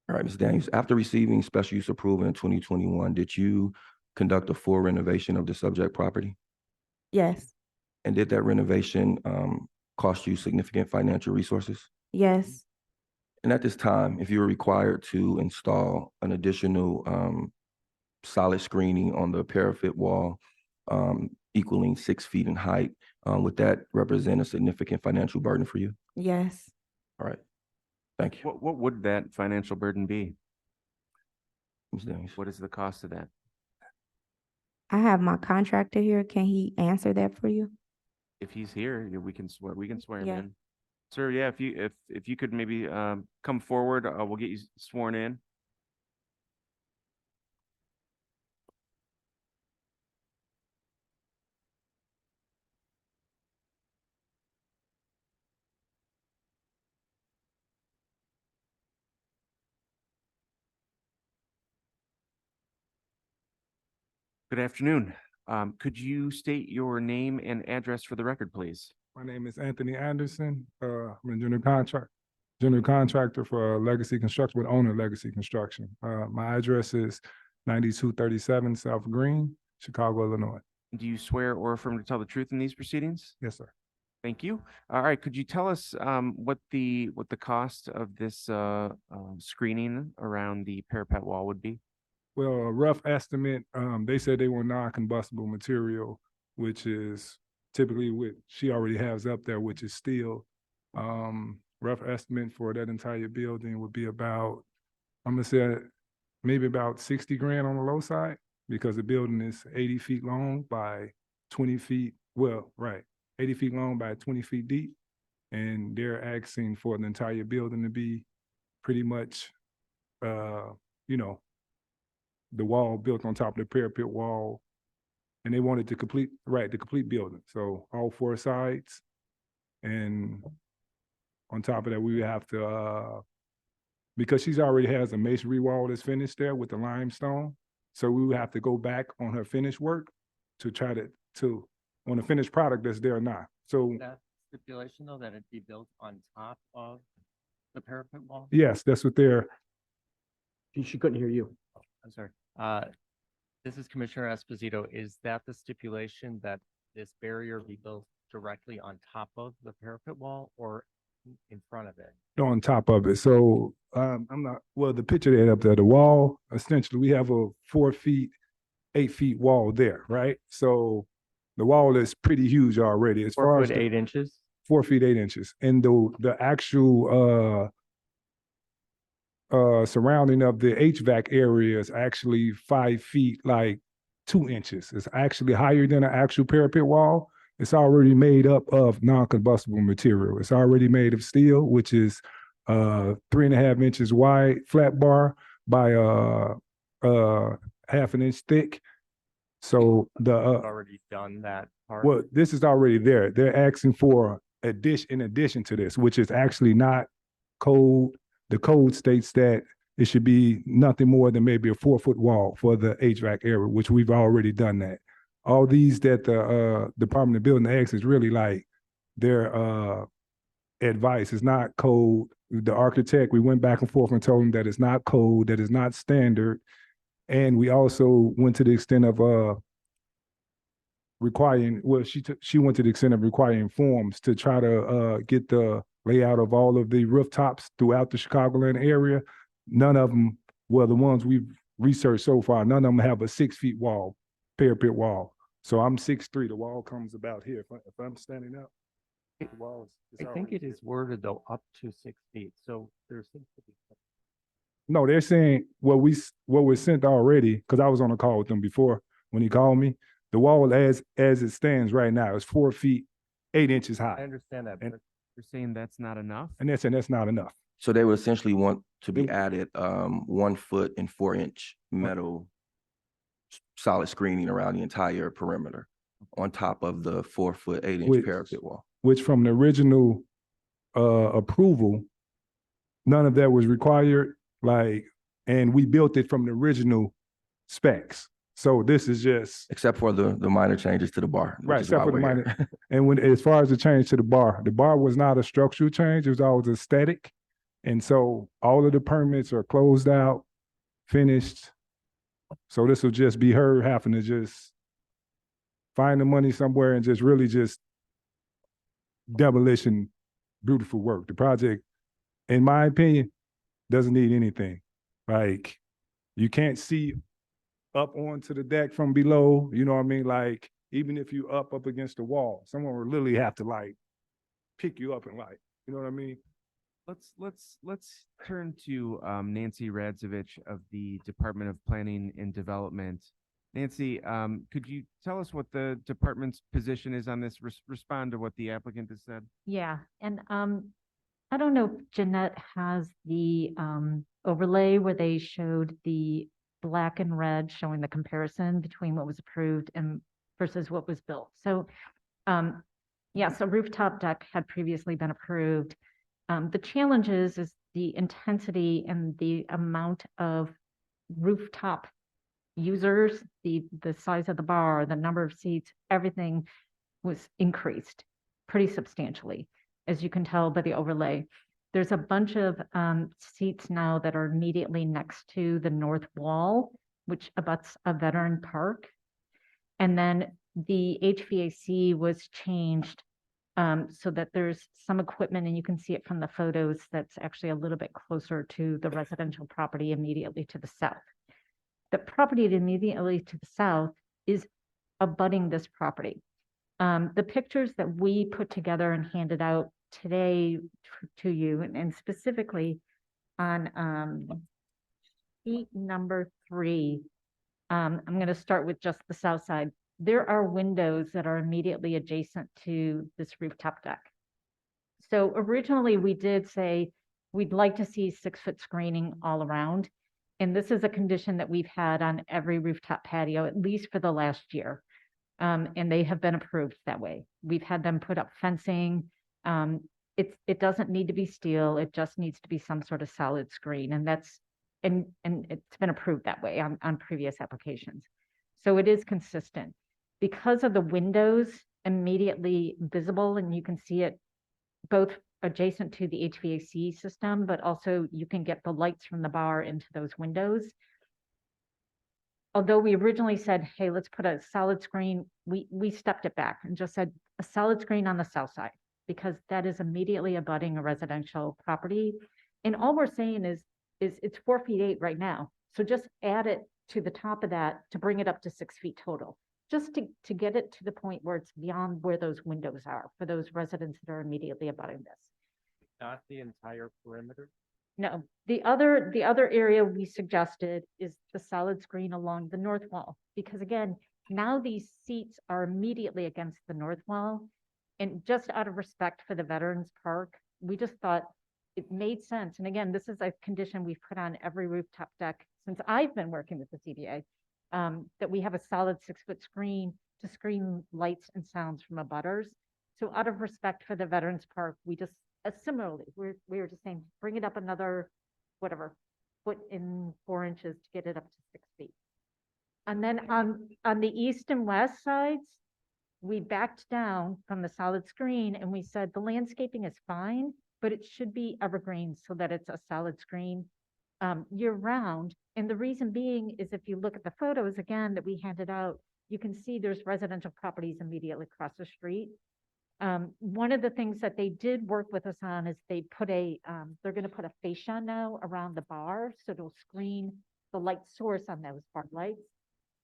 All right, Ms. Daniels, after receiving special use approval in 2021, did you conduct a full renovation of the subject property? Yes, And did that renovation cost you significant financial resources? yes, And at this time, if you were required to install an additional solid screening on the parapet wall equaling 6 feet in height, would that represent a significant financial burden for you? yes. All right, thank you. What would that financial burden be? Ms. Daniels. What is the cost of that? I have my contractor here. Can he answer that for you? If he's here, we can swear him Yeah. in. Sir, yeah, if you could maybe come forward, we'll get you sworn in. Good afternoon. Could you state your name and address for the record, please? My name is Anthony Anderson. I'm a general contractor for Legacy Construction, with owner Legacy Construction. My address is 9237 South Green, Chicago, Illinois. Do you swear or affirm to tell the truth in these proceedings? Yes, sir. Thank you. All right, could you tell us what the cost of this screening around the parapet wall would be? Well, a rough estimate, they said they were non-combustible material, which is typically what she already has up there, which is steel. Rough estimate for that entire building would be about, I'm gonna say maybe about 60 grand on the low side, because the building is 80 feet long by 20 feet, well, right, 80 feet long by 20 feet deep. And they're asking for the entire building to be pretty much, you know, the wall built on top of the parapet wall. And they wanted to complete, right, the complete building. So all four sides. And on top of that, we would have to, because she's already has a masonry wall that's finished there with the limestone. So we would have to go back on her finished work to try to on the finished product that's there now. So That stipulation though, that it be built on top of the parapet wall? yes, that's what they're. She couldn't hear you. I'm sorry. This is Commissioner Esposito. Is that the stipulation that this barrier be built directly on top of the parapet wall or in front of it? On top of it. So the picture they had up there, the wall, essentially we have a 4 feet, 8 feet wall there, right? So the wall is pretty huge already as far as 4 foot 8 inches. 4 feet 8 inches. And the actual surrounding of the HVAC area is actually 5 feet, like 2 inches. It's actually higher than an actual parapet wall. It's already made up of non-combustible material. It's already made of steel, which is 3.5 inches wide, flat bar by half an inch thick. So Already done that part. well, this is already there. They're asking for in addition to this, which is actually not code. The code states that it should be nothing more than maybe a 4-foot wall for the HVAC area, which we've already done that. All these that the Department of Building asks is really like their advice. It's not code. The architect, we went back and forth and told him that it's not code, that it's not standard. And we also went to the extent of requiring, well, she went to the extent of requiring forms to try to get the layout of all of the rooftops throughout the Chicagoland area. None of them, well, the ones we've researched so far, none of them have a 6 feet wall, parapet wall. So I'm 6'3", the wall comes about here. If I'm standing up, the wall is I think it is worded though up to 6 feet. So there seems to be. No, they're saying what was sent already, because I was on a call with them before when he called me. The wall as it stands right now is 4 feet, 8 inches I high. understand that. And- But You're saying that's not enough? And that's not enough. So they would essentially want to be added 1 foot and 4 inch metal solid screening around the entire perimeter on top of the 4 foot 8 inch Which- parapet wall. Which from the original approval, none of that was required, and we built it from the original specs. So this is just. Except for the minor changes to the bar. which Right, is why except for the we're here. minor. And as far as the change to the bar was not a structural change, it was always aesthetic. And so all of the permits are closed out, finished. So this will just be her having to just find the money somewhere and just really just demolition, beautiful work. The project, in my opinion, doesn't need anything. Like, you can't see up onto the deck from below, you know what I mean? Like, even if you up against the wall, someone would literally have to pick you up and you know what I mean? Let's turn to Nancy Radzovich of the Department of Planning and Development. Nancy, could you tell us what the department's position is on this? Respond to what the applicant has said. Yeah, and I don't know if Jeanette has the overlay where they showed the black and red showing the comparison between what was approved and versus what was built. So yeah, so rooftop deck had previously been approved. The challenge is the intensity and the amount of rooftop users, the size of the bar, the number of seats, everything was increased pretty substantially, as you can tell by the overlay. There's a bunch of seats now that are immediately next to the north wall, which abuts a veteran park. And then the HVAC was changed so that there's some equipment, and you can see it from the photos, that's actually a little bit closer to the residential property immediately to the south. The property immediately to the south is abutting this property. The pictures that we put together and handed out today to you, and specifically on sheet number 3, I'm going to start with just the south side. There are windows that are immediately adjacent to this rooftop deck. So originally we did say we'd like to see 6-foot screening all around. And this is a condition that we've had on every rooftop patio, at least for the last year. And they have been approved that way. We've had them put up fencing. It doesn't need to be steel. It just needs to be some sort of solid screen. And it's been approved that way on previous applications. So it is consistent. Because of the windows immediately visible, and you can see it both adjacent to the HVAC system, but also you can get the lights from the bar into those windows. Although we originally said, hey, let's put a solid screen, we stepped it back and just said a solid screen on the south side, because that is immediately abutting a residential property. And all we're saying is it's 4 feet 8 right now. So just add it to the top of that to bring it up to 6 feet total, just to get it to the point where it's beyond where those windows are for those residents that are immediately abutting this. Not the entire perimeter? No, the other area we suggested is the solid screen along the north wall, because again, now these seats are immediately against the north wall. And just out of respect for the Veterans Park, we just thought it made sense. And again, this is a condition we've put on every rooftop deck since I've been working with the CBA, that we have a solid 6-foot screen to screen lights and sounds from abutters. So out of respect for the Veterans Park, we just similarly, we were just saying, bring it up another, whatever, 1 4 inches to get it up to 6 feet. And then on the east and west sides, we backed down from the solid screen and we said the landscaping is fine, but it should be evergreen so that it's a solid screen year round. And the reason being is if you look at the photos again that we handed out, you can see there's residential properties immediately across the street. One of the things that they did work with us on is they put they're going to put a fascia now around the bar, so it'll screen the light source on those bar lights.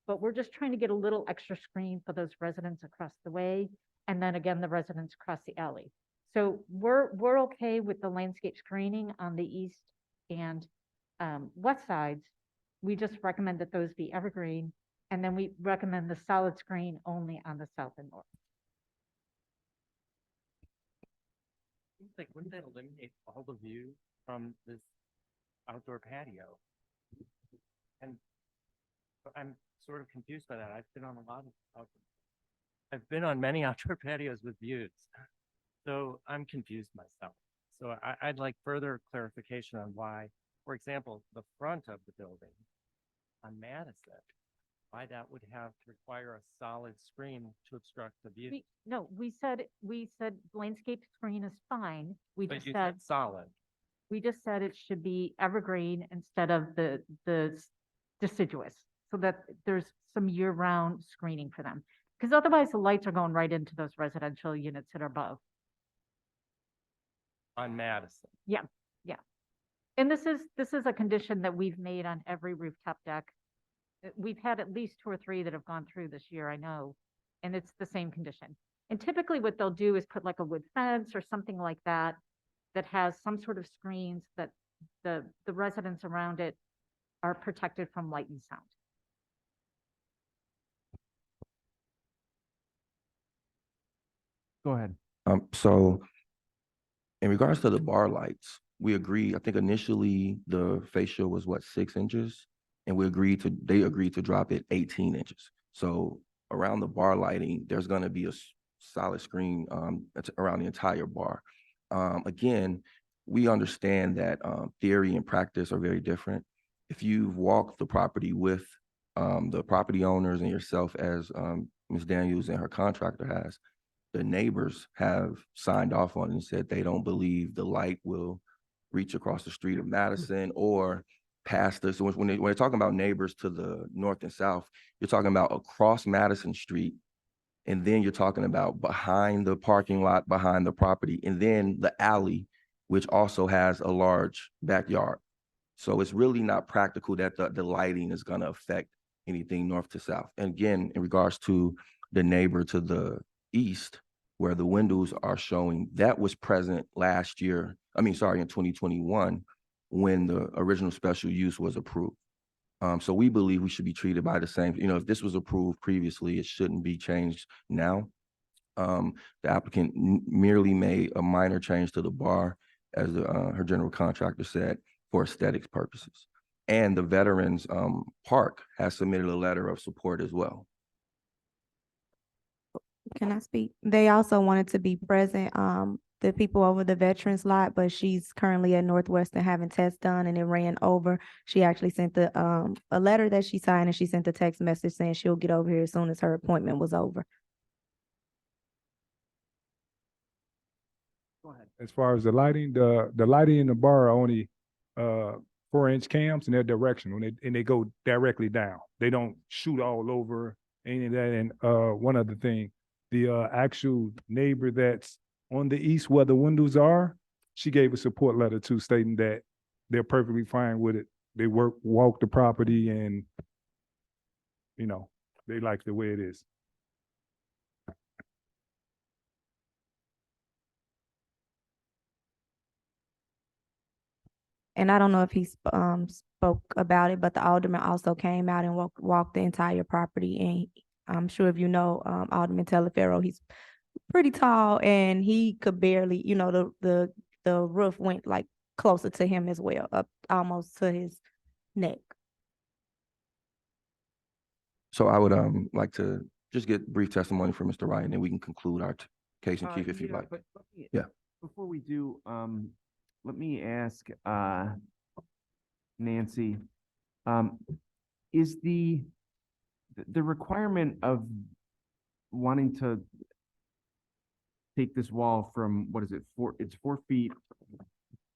But we're just trying to get a little extra screen for those residents across the way, and then again, the residents across the alley. So we're okay with the landscape screening on the east and west sides. We just recommend that those be evergreen, and then we recommend the solid screen only on the south and north. Seems like, wouldn't that eliminate all the view from this outdoor patio? And I'm sort of confused by that. I've been on I've been on many outdoor patios with views, so I'm confused myself. So I'd like further clarification on why, for example, the front of the building on Madison, why that would have to require a solid screen to obstruct the view. We said landscape screen is fine. We But just you said solid. we just said it should be evergreen instead of the deciduous, so that there's some year-round screening for them. Because otherwise the lights are going right into those residential units that are above. On Madison. Yeah. And this is a condition that we've made on every rooftop deck. We've had at least 2 or 3 that have gone through this year, I know, and it's the same condition. And typically what they'll do is put like a wood fence or something like that, that has some sort of screens that the residents around it are protected from light and sound. Go ahead. So in regards to the bar lights, we agree, I think initially the fascia was 6 inches, and they agreed to drop it 18 inches. So around the bar lighting, there's gonna be a solid screen that's around the entire bar. Again, we understand that theory and practice are very different. If you've walked the property with the property owners and yourself as Ms. Daniels and her contractor has, the neighbors have signed off on it and said they don't believe the light will reach across the street of Madison or past this. So when they're talking about neighbors to the north and south, you're talking about across Madison Street. And then you're talking about behind the parking lot, behind the property, and then the alley, which also has a large backyard. So it's really not practical that the lighting is gonna affect anything north to south. And again, in regards to the neighbor to the east, where the windows are showing, that was present last year, in 2021, when the original special use was approved. So we believe we should be treated by the same, if this was approved previously, it shouldn't be changed now. The applicant merely made a minor change to the bar, as her general contractor said, for aesthetics purposes. And the Veterans Park has submitted a letter of support as well. Can I speak? They also wanted to be present, the people over the veterans lot, but she's currently at Northwestern having tests done and it ran over. She actually sent a letter that she signed and she sent a text message saying she'll get over here as soon as her appointment was over. As far as the lighting, the lighting in the bar are only 4-inch cams in their direction and they go directly down. They don't shoot all over any of that. And one other thing, the actual neighbor that's on the east where the windows are, she gave a support letter too, stating that they're perfectly fine with it. They walk the property and, they like the way it is. And I don't know if he spoke about it, but the alderman also came out and walked the entire property. And I'm sure if you know Alderman Teleferro, he's pretty tall and he could barely, the roof went like closer to him as well, up almost to his neck. So I would like to just get brief testimony from Mr. Ryan, and we can conclude our case in chief if you'd like. But Yeah. Before we do, let me ask Nancy, is the requirement of wanting to take this wall from, what is it, it's 4 feet,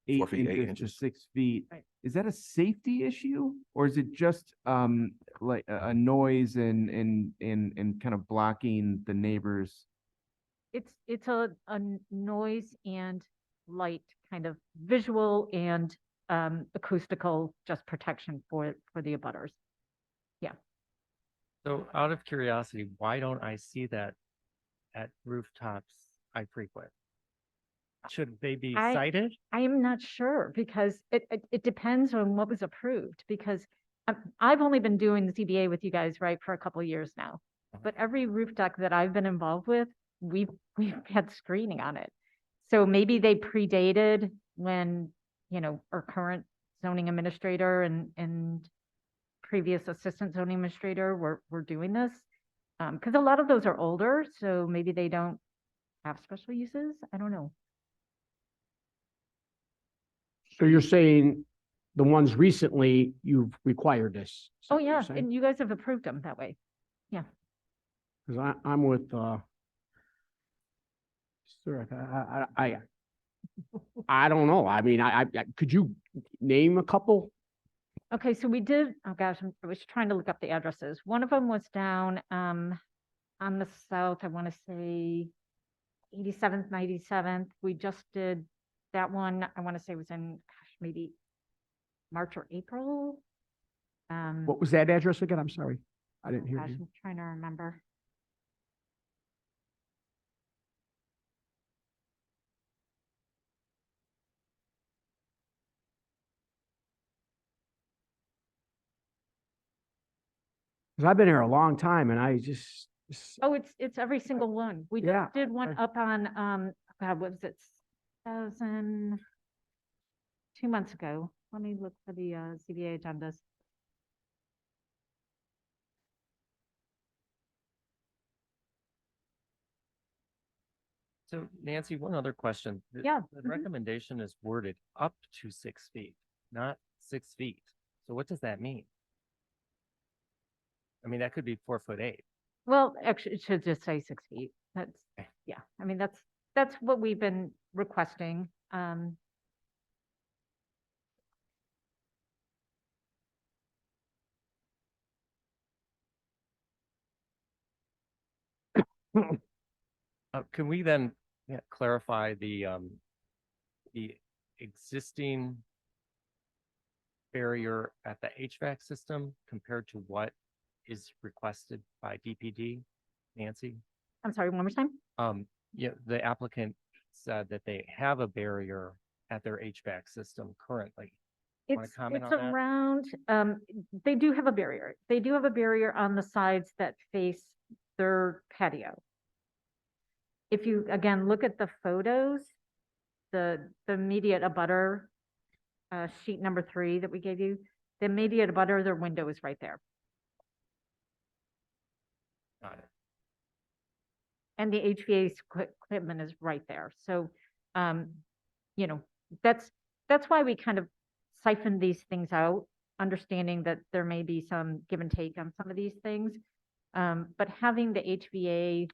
8 8 inches to inches. 6 feet. Right. Is that a safety issue, or is it just like a noise and kind of blocking the neighbors? It's a noise and light kind of visual and acoustical just protection for the abutters. Yeah. So out of curiosity, why don't I see that at rooftops I frequent? Should they be cited? I am not sure because it depends on what was approved, because I've only been doing the ZBA with you guys, right, for a couple of years now. But every roof deck that I've been involved with, we've had screening on it. So maybe they predated when, our current zoning administrator and previous assistant zoning administrator were doing this. Because a lot of those are older, so maybe they don't have special uses. I don't know. So you're saying the ones recently you've required this? Is that Oh, what you're yeah, saying? and you guys have approved them that way. Yeah. Cause I'm with, sir, I don't know. I mean, I could you name a couple? Okay, so we did, oh gosh, I was trying to look up the addresses. One of them was down on the south, I want to say 87th, 97th. We just did that one, I want to say was in, gosh, maybe March or April. What was that address again? I'm sorry. I didn't hear Gosh, you. I'm trying to remember. Cause I've been here a long time and I just, Oh, it's every single one. We Yeah, just did one okay. up on, God, what was it? 2 months ago. Let me look for the CBA agendas. So Nancy, one other question. Yeah, The mhm. recommendation is worded up to 6 feet, not 6 feet. So what does that mean? I mean, that could be 4'8". Well, actually, it should just say 6 feet. That's, yeah, I mean, that's what we've been requesting. Can we then clarify the existing barrier at the HVAC system compared to what is requested by DPD? Nancy? I'm sorry, one more time? Yeah, the applicant said that they have a barrier at their HVAC system currently. Want to comment It's on that? around, they do have a barrier. They do have a barrier on the sides that face their patio. If you, again, look at the photos, the immediate abutter, sheet number 3 that we gave you, the immediate abutter, their window is right there. Got it. And the HVAC equipment is right there. So, you know, that's why we kind of siphon these things out, understanding that there may be some give and take on some of these things. But having the HVAC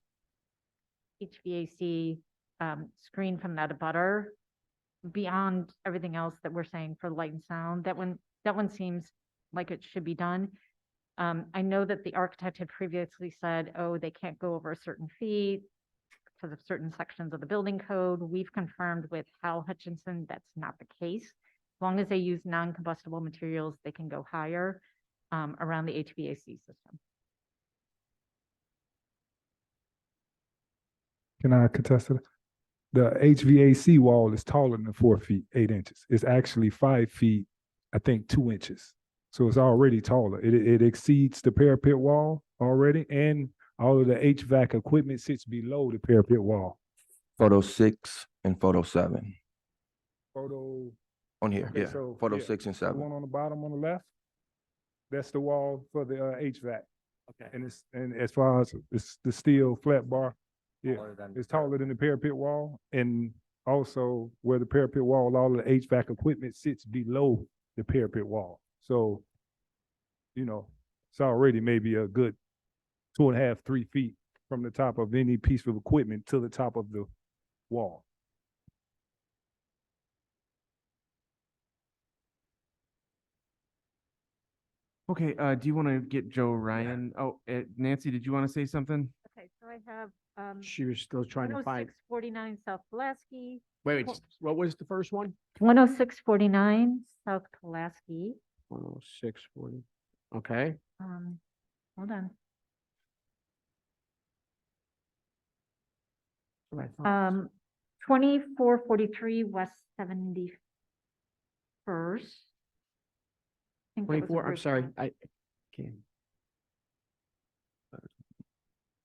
screen from that abutter beyond everything else that we're saying for light and sound, that one seems like it should be done. I know that the architect had previously said, oh, they can't go over a certain feet because of certain sections of the building code. We've confirmed with Hal Hutchinson that's not the case. As long as they use non-combustible materials, they can go higher around the HVAC system. Can I contest it? The HVAC wall is taller than 4 feet, 8 inches. It's actually 5 feet, I think 2 inches. So it's already taller. It exceeds the parapet wall already, and all of the HVAC equipment sits below the parapet wall. Photo 6 and photo 7 Photo, on here. okay, Yeah, so, photo yeah, 6 and the 7. one on the bottom on the left, that's the wall for the HVAC. Okay. And as far as the steel flat bar, yeah, Taller than it's taller than the parapet wall, and also where the parapet wall, all the HVAC equipment sits below the parapet wall. So, you know, it's already maybe a good 2.5, 3 feet from the top of any piece of equipment to the top of the wall. Okay, do you want to get Joe Ryan? Oh, Nancy, did you want to say something? Okay, so I have She was still trying to find, 10649 South Pulaski. wait, what was the first one? 10649 South Pulaski. 10640. Okay. Hold on. What I thought. 2443 West 71st. 24, I'm sorry, I can't.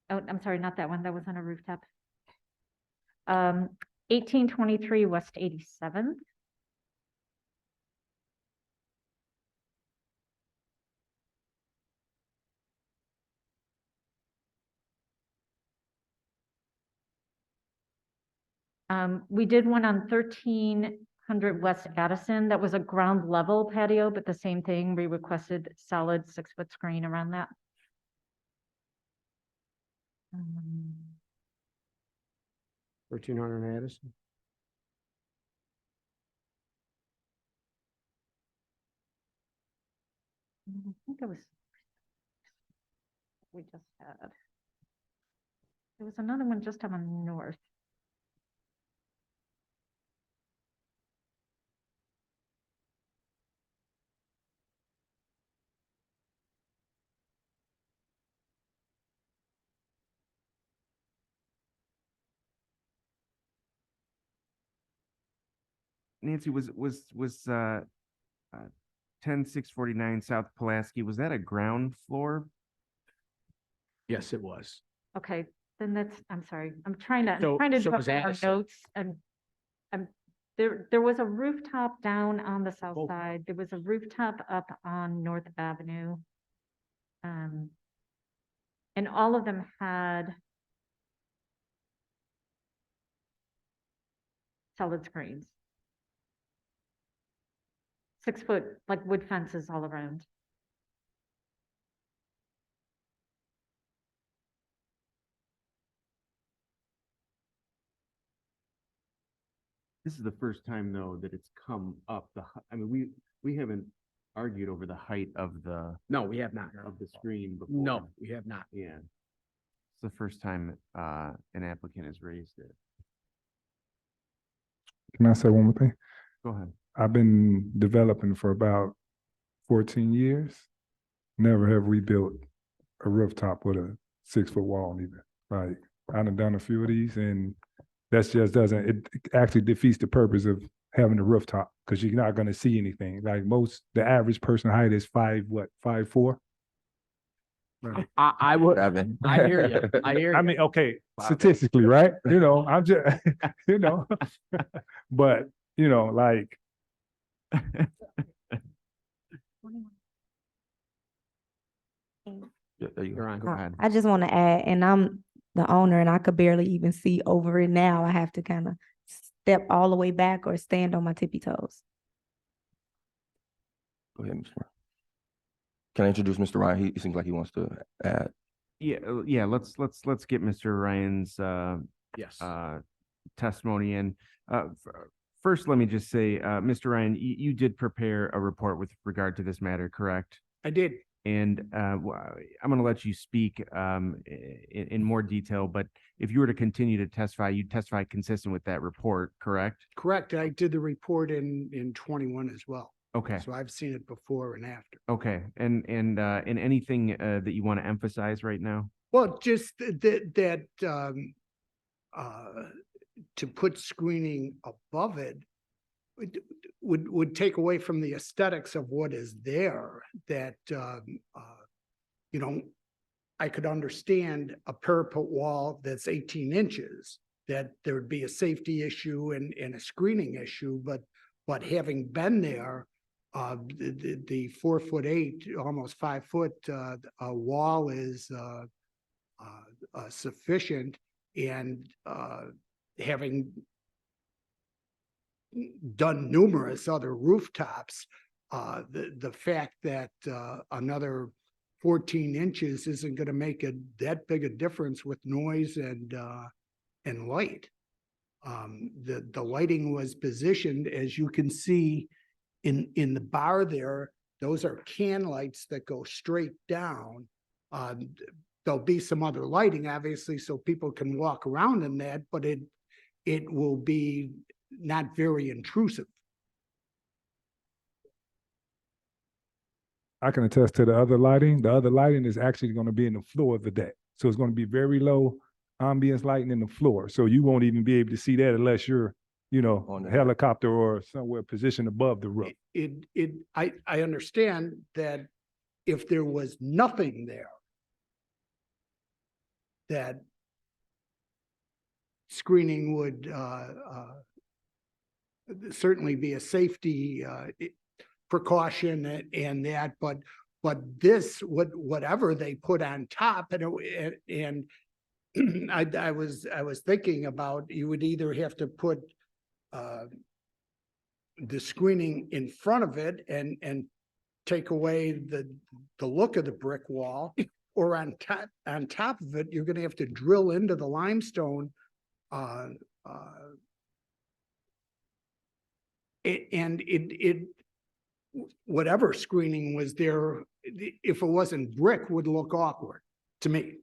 Oh, I'm sorry, not that one. That was on a rooftop. 1823 West 87th. We did one on 1300 West Addison. That was a ground level patio, but the same thing. We requested solid 6-foot screen around that. 1300 Addison. I think it was, we just had. There was another one just on the north. Nancy, was 10649 South Pulaski, was that a ground floor? Yes, it was. Okay, then that's, I'm sorry, I'm trying to So draw was our Addison. notes and there was a rooftop down on the south Oh. side. There was a rooftop up on North Avenue. And all of them had solid screens. 6-foot, like wood fences all around. This is the first time though that it's come up. I mean, we haven't argued over the height of the No, we have not. of the screen before. No, we have not. Yeah. It's the first time an applicant has raised it. Can I say one more thing? Go ahead. I've been developing for about 14 years. Never have we built a rooftop with a 6-foot wall either. Like, I done a few of these, and that's just doesn't, it actually defeats the purpose of having a rooftop, because you're not gonna see anything. Like the average person height is 5'4"? Right. I would. I hear you. I hear I you. mean, okay, statistically, right? I'm just, but, like, Yeah, there you go. You're on, go ahead. I just want to add, and I'm the owner and I could barely even see over it now. I have to kind of step all the way back or stand on my tippy toes. Go ahead, Mr. Ryan. Can I introduce Mr. Ryan? He seems like he wants to add. Yeah, let's get Mr. Ryan's Yes. testimony in. First, let me just say, Mr. Ryan, you did prepare a report with regard to this matter, correct? I did. And I'm going to let you speak in more detail, but if you were to continue to testify, you'd testify consistent with that report, correct? Correct. I did the report in 21 as well. Okay. So I've seen it before and after. Okay. And anything that you want to emphasize right now? Well, just that to put screening above it would take away from the aesthetics of what is there. That I could understand a parapet wall that's 18 inches, that there would be a safety issue and a screening issue, but having been there, the 4'8", almost 5 foot wall is sufficient, and having done numerous other rooftops, the fact that another 14 inches isn't going to make that big a difference with noise and light. The lighting was positioned, as you can see in the bar there. Those are can lights that go straight down. There'll be some other lighting, obviously, so people can walk around in that, but it will be not very intrusive. I can attest to the other lighting. The other lighting is actually going to be in the floor of the deck. So it's going to be very low ambience lighting in the floor. So you won't even be able to see that unless you're, on a helicopter or somewhere positioned above the roof. I understand that if there was nothing there, that screening would certainly be a safety precaution and that, but this, whatever they put on top, and I was thinking about, you would either have to put the screening in front of it and take away the look of the brick wall, or on top of it, you're going to have to drill into the limestone. Whatever screening was there, if it wasn't brick, would look awkward to me.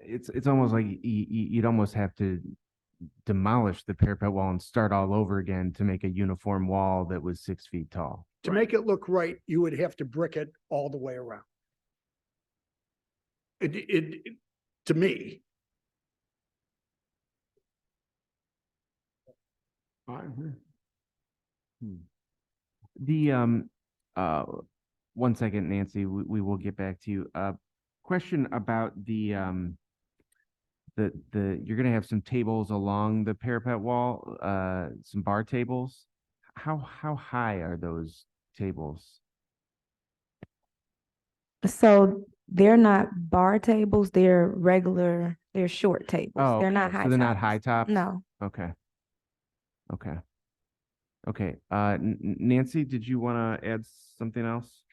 It's almost like you'd almost have to demolish the parapet wall and start all over again to make a uniform wall that was 6 feet tall. To make it look right, you would have to brick it all the way around. To me. One second, Nancy, we will get back to you. Question about the you're gonna have some tables along the parapet wall, some bar tables. How high are those tables? So they're not bar tables, they're short tables. Oh, They're not okay. high So they're not tops. high tops? No. Okay. Nancy, did you want to add something else?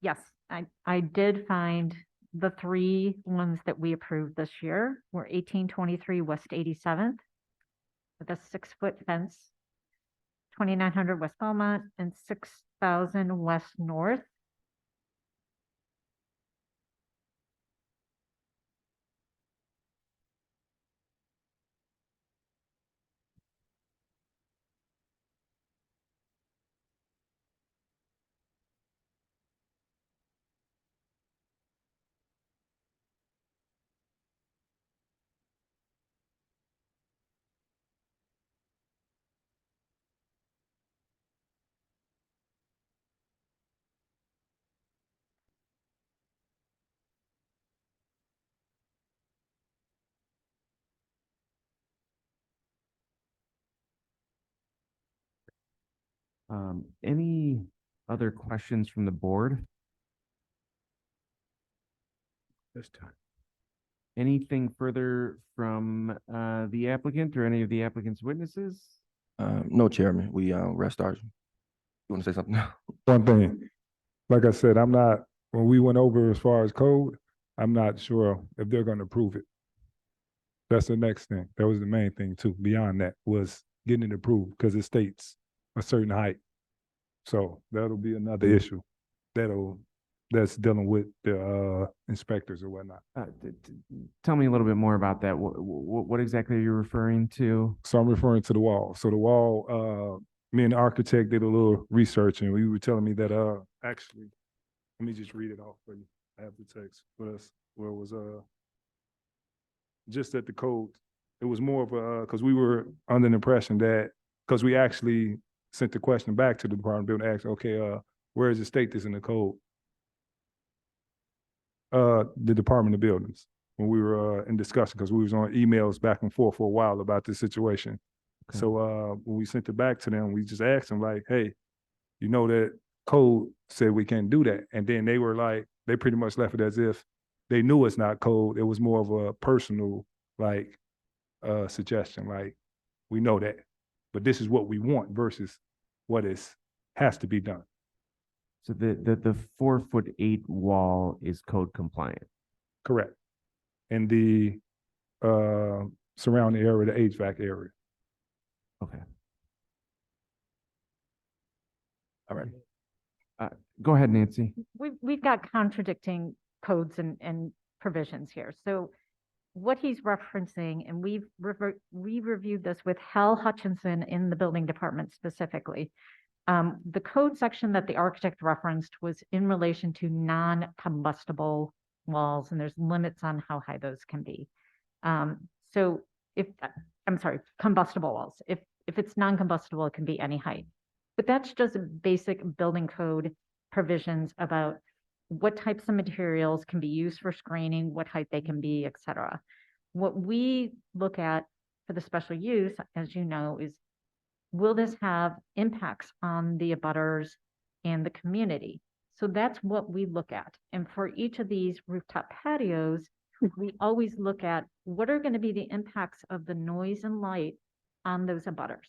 Yes, I did find the 3 ones that we approved this year were 1823 West 87th, with a 6-foot fence, 2900 West Belmont and 6000 West North. Any other questions from the board? This time. Anything further from the applicant or any of the applicant's witnesses? No, Chairman, we rest ours. You want to say something? One thing, like I said, I'm not, when we went over as far as code, I'm not sure if they're gonna approve it. That's the next thing. That was the main thing too. Beyond that was getting it approved because it states a certain height. So that'll be another issue that's dealing with the inspectors or whatnot. Tell me a little bit more about that. What exactly are you referring to? So I'm referring to the wall. So the wall, me and the architect did a little research and we were telling me that actually, let me just read it off for you. I have the text with us where it was just that the code, it was more of a, because we were under the impression that, because we actually sent the question back to the Department of Building, asked, okay, where does it state this in the code? The Department of Buildings, when we were in discussion, because we was on emails back and forth for a while about this situation. Okay. So when we sent it back to them, we just asked them like, hey, you know that code said we can't do that. And then they were like, they pretty much left it as if they knew it's not code. It was more of a personal like suggestion, like we know that, but this is what we want versus what has to be done. So the 4'8" wall is code compliant. Correct. And the surrounding area, the HVAC area. Okay. All right. Go ahead, Nancy. We've got contradicting codes and provisions here. So what he's referencing, and we reviewed this with Hal Hutchinson in the building department specifically. The code section that the architect referenced was in relation to non-combustible walls, and there's limits on how high those can be. So combustible walls. If it's non-combustible, it can be any height. But that's just basic building code provisions about what types of materials can be used for screening, what height they can be, et cetera. What we look at for the special use, as you know, is will this have impacts on the abutters and the community? So that's what we look at. And for each of these rooftop patios, we always look at what are going to be the impacts of the noise and light on those abutters.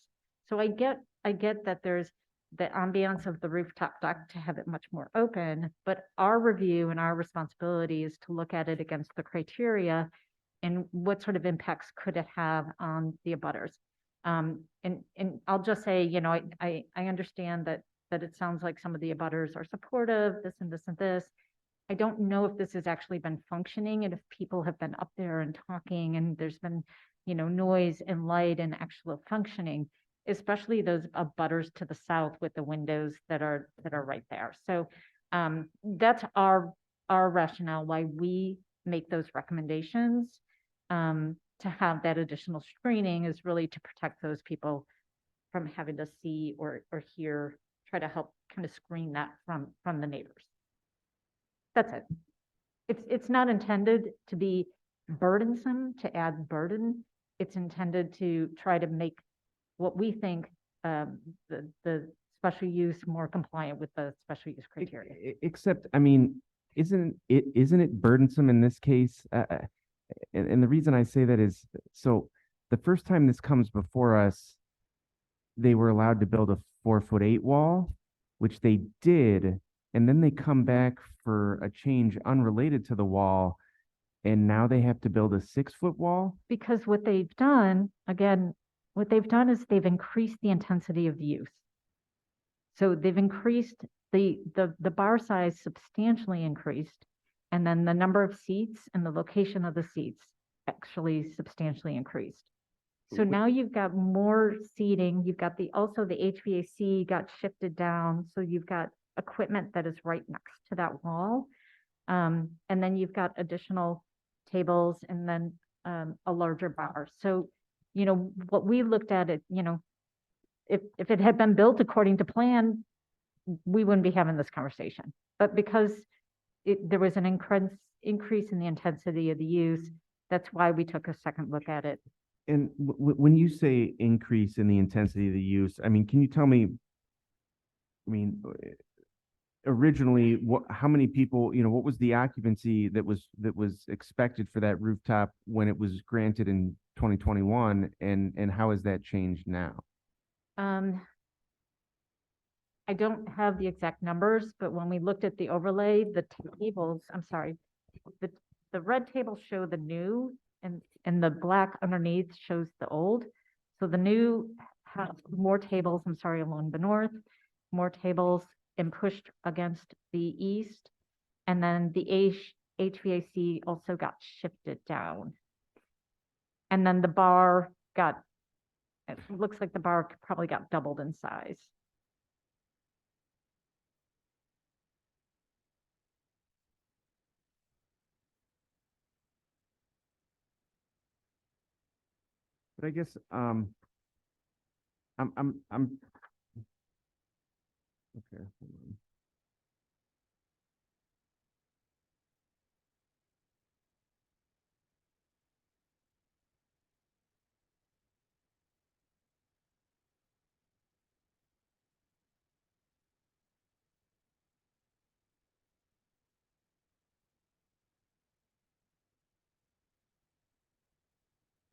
So I get that there's the ambiance of the rooftop deck to have it much more open, but our review and our responsibility is to look at it against the criteria and what sort of impacts could it have on the abutters. And I'll just say, you know, I understand that it sounds like some of the abutters are supportive, this and this and this. I don't know if this has actually been functioning and if people have been up there and talking and there's been, you know, noise and light and actual functioning, especially those abutters to the south with the windows that are right there. So that's our rationale why we make those recommendations. To have that additional screening is really to protect those people from having to see or hear, try to help kind of screen that from the neighbors. That's it. It's not intended to be burdensome, to add burden. It's intended to try to make what we think the special use more compliant with the special use criteria. Except, I mean, isn't it burdensome in this case? And the reason I say that is, so the first time this comes before us, they were allowed to build a 4'8" wall, which they did, and then they come back for a change unrelated to the wall, and now they have to build a 6-foot wall? Because what they've done, again, what they've done is they've increased the intensity of the use. So they've increased the bar size substantially increased, and then the number of seats and the location of the seats actually substantially increased. So now you've got more seating, you've got also the HVAC got shifted down, so you've got equipment that is right next to that wall. And then you've got additional tables and then a larger bar. So, you know, what we looked at it, you know, if it had been built according to plan, we wouldn't be having this conversation. But because there was an increase in the intensity of the use, that's why we took a second look at it. And when you say increase in the intensity of the use, I mean, can you tell me, I mean, originally, how many people, you know, what was the occupancy that was expected for that rooftop when it was granted in 2021, and how has that changed now? I don't have the exact numbers, but when we looked at the overlay, the tables, I'm sorry, the red tables show the new and the black underneath shows the old. So the new has more tables, I'm sorry, along the north, more tables and pushed against the east. And then the HVAC also got shifted down. And then the bar it looks like the bar probably got doubled in size. But I guess I'm okay. Hold on.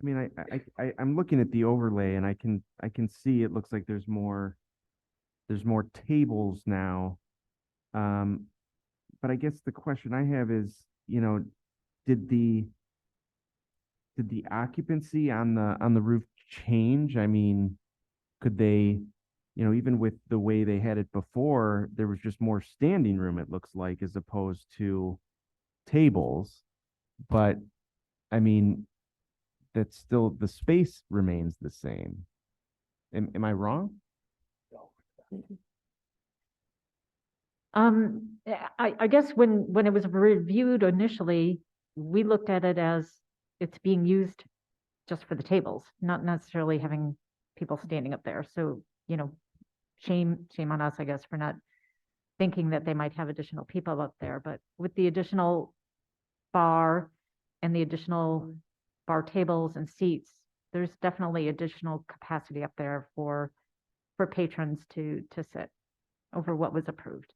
I mean, I'm looking at the overlay and I can see it looks like there's more tables now. But I guess the question I have is, you know, did the occupancy on the roof change? I mean, could they, you know, even with the way they had it before, there was just more standing room, it looks like, as opposed to tables. But I mean, that's still, the space remains the same. Am I wrong? I guess when it was reviewed initially, we looked at it as it's being used just for the tables, not necessarily having people standing up there. So, you know, shame on us, I guess, for not thinking that they might have additional people up there. But with the additional bar and the additional bar tables and seats, there's definitely additional capacity up there for patrons to sit over what was approved.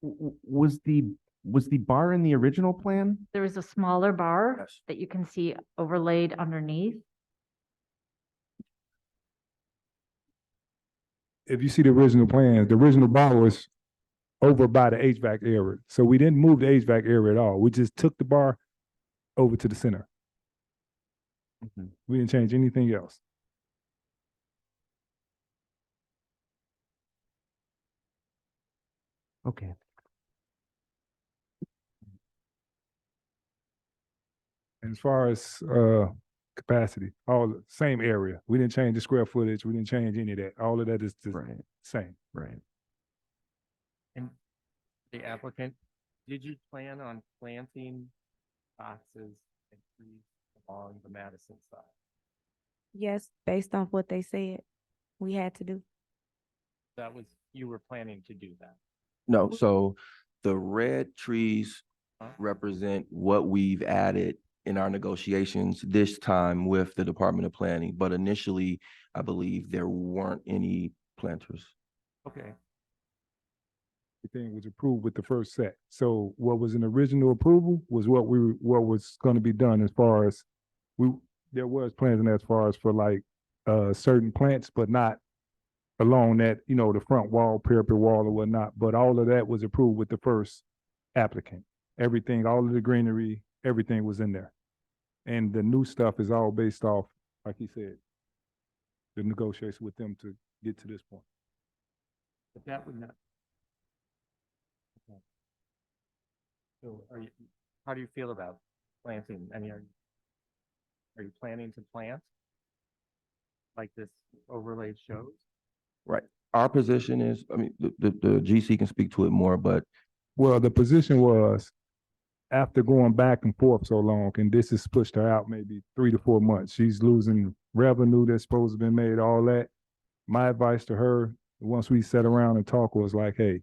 Was the bar in the original plan? There is a smaller bar that you can see overlaid underneath. If you see the original plan, the original bar was over by the HVAC area. So we didn't move the HVAC area at all. We just took the bar over to the center. We didn't change anything else. Okay. As far as capacity, all the same area. We didn't change the square footage. We didn't change any of that. All of that is the same. Right. And the applicant, did you plan on planting boxes and trees along the Madison side? Yes, based on what they said, we had to do. You were planning to do that? No, so the red trees represent what we've added in our negotiations this time with the Department of Planning, but initially, I believe there weren't any planters. Okay. Everything was approved with the first set. So what was an original approval was what was going to be done as far as there was plans in as far as for like certain plants, but not along that, you know, the front wall, parapet wall or whatnot. But all of that was approved with the first applicant. Everything, all of the greenery, everything was in there. And the new stuff is all based off, like he said, the negotiations with them to get to this point. But that would not. Okay. So how do you feel about planting? I mean, are you planning to plant? Like this overlay shows? Right. Our position is, I mean, the GC can speak to it more, but Well, the position was, after going back and forth so long, and this has pushed her out maybe 3 to 4 months, she's losing revenue that's supposed to be made, all that. My advice to her, once we sat around and talked, was like, hey,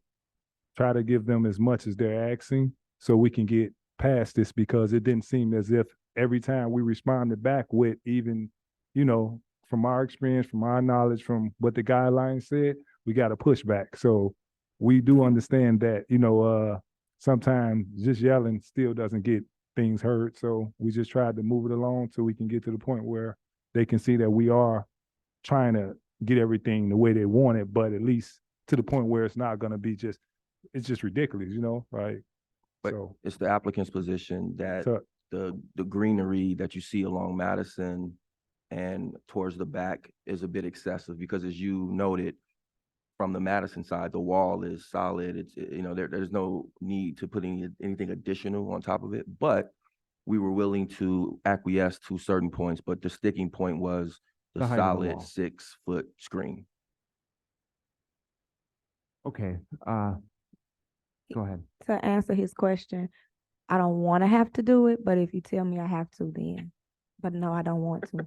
try to give them as much as they're asking so we can get past this, because it didn't seem as if every time we responded back with, even, you know, from our experience, from our knowledge, from what the guidelines said, we got a pushback. So we do understand that, you know, sometimes just yelling still doesn't get things heard. So we just tried to move it along so we can get to the point where they can see that we are trying to get everything the way they want it, but at least to the point where it's not going to be just, it's just ridiculous, you know, like, but so. it's the applicant's position that So- the greenery that you see along Madison and towards the back is a bit excessive, because as you noted, from the Madison side, the wall is solid. It's, you know, there's no need to put anything additional on top of it, but we were willing to acquiesce to certain points, but the sticking point was the The height of the solid wall. 6-foot screen. Okay, go ahead. To answer his question, I don't want to have to do it, but if you tell me I have to, then. But no, I don't want to.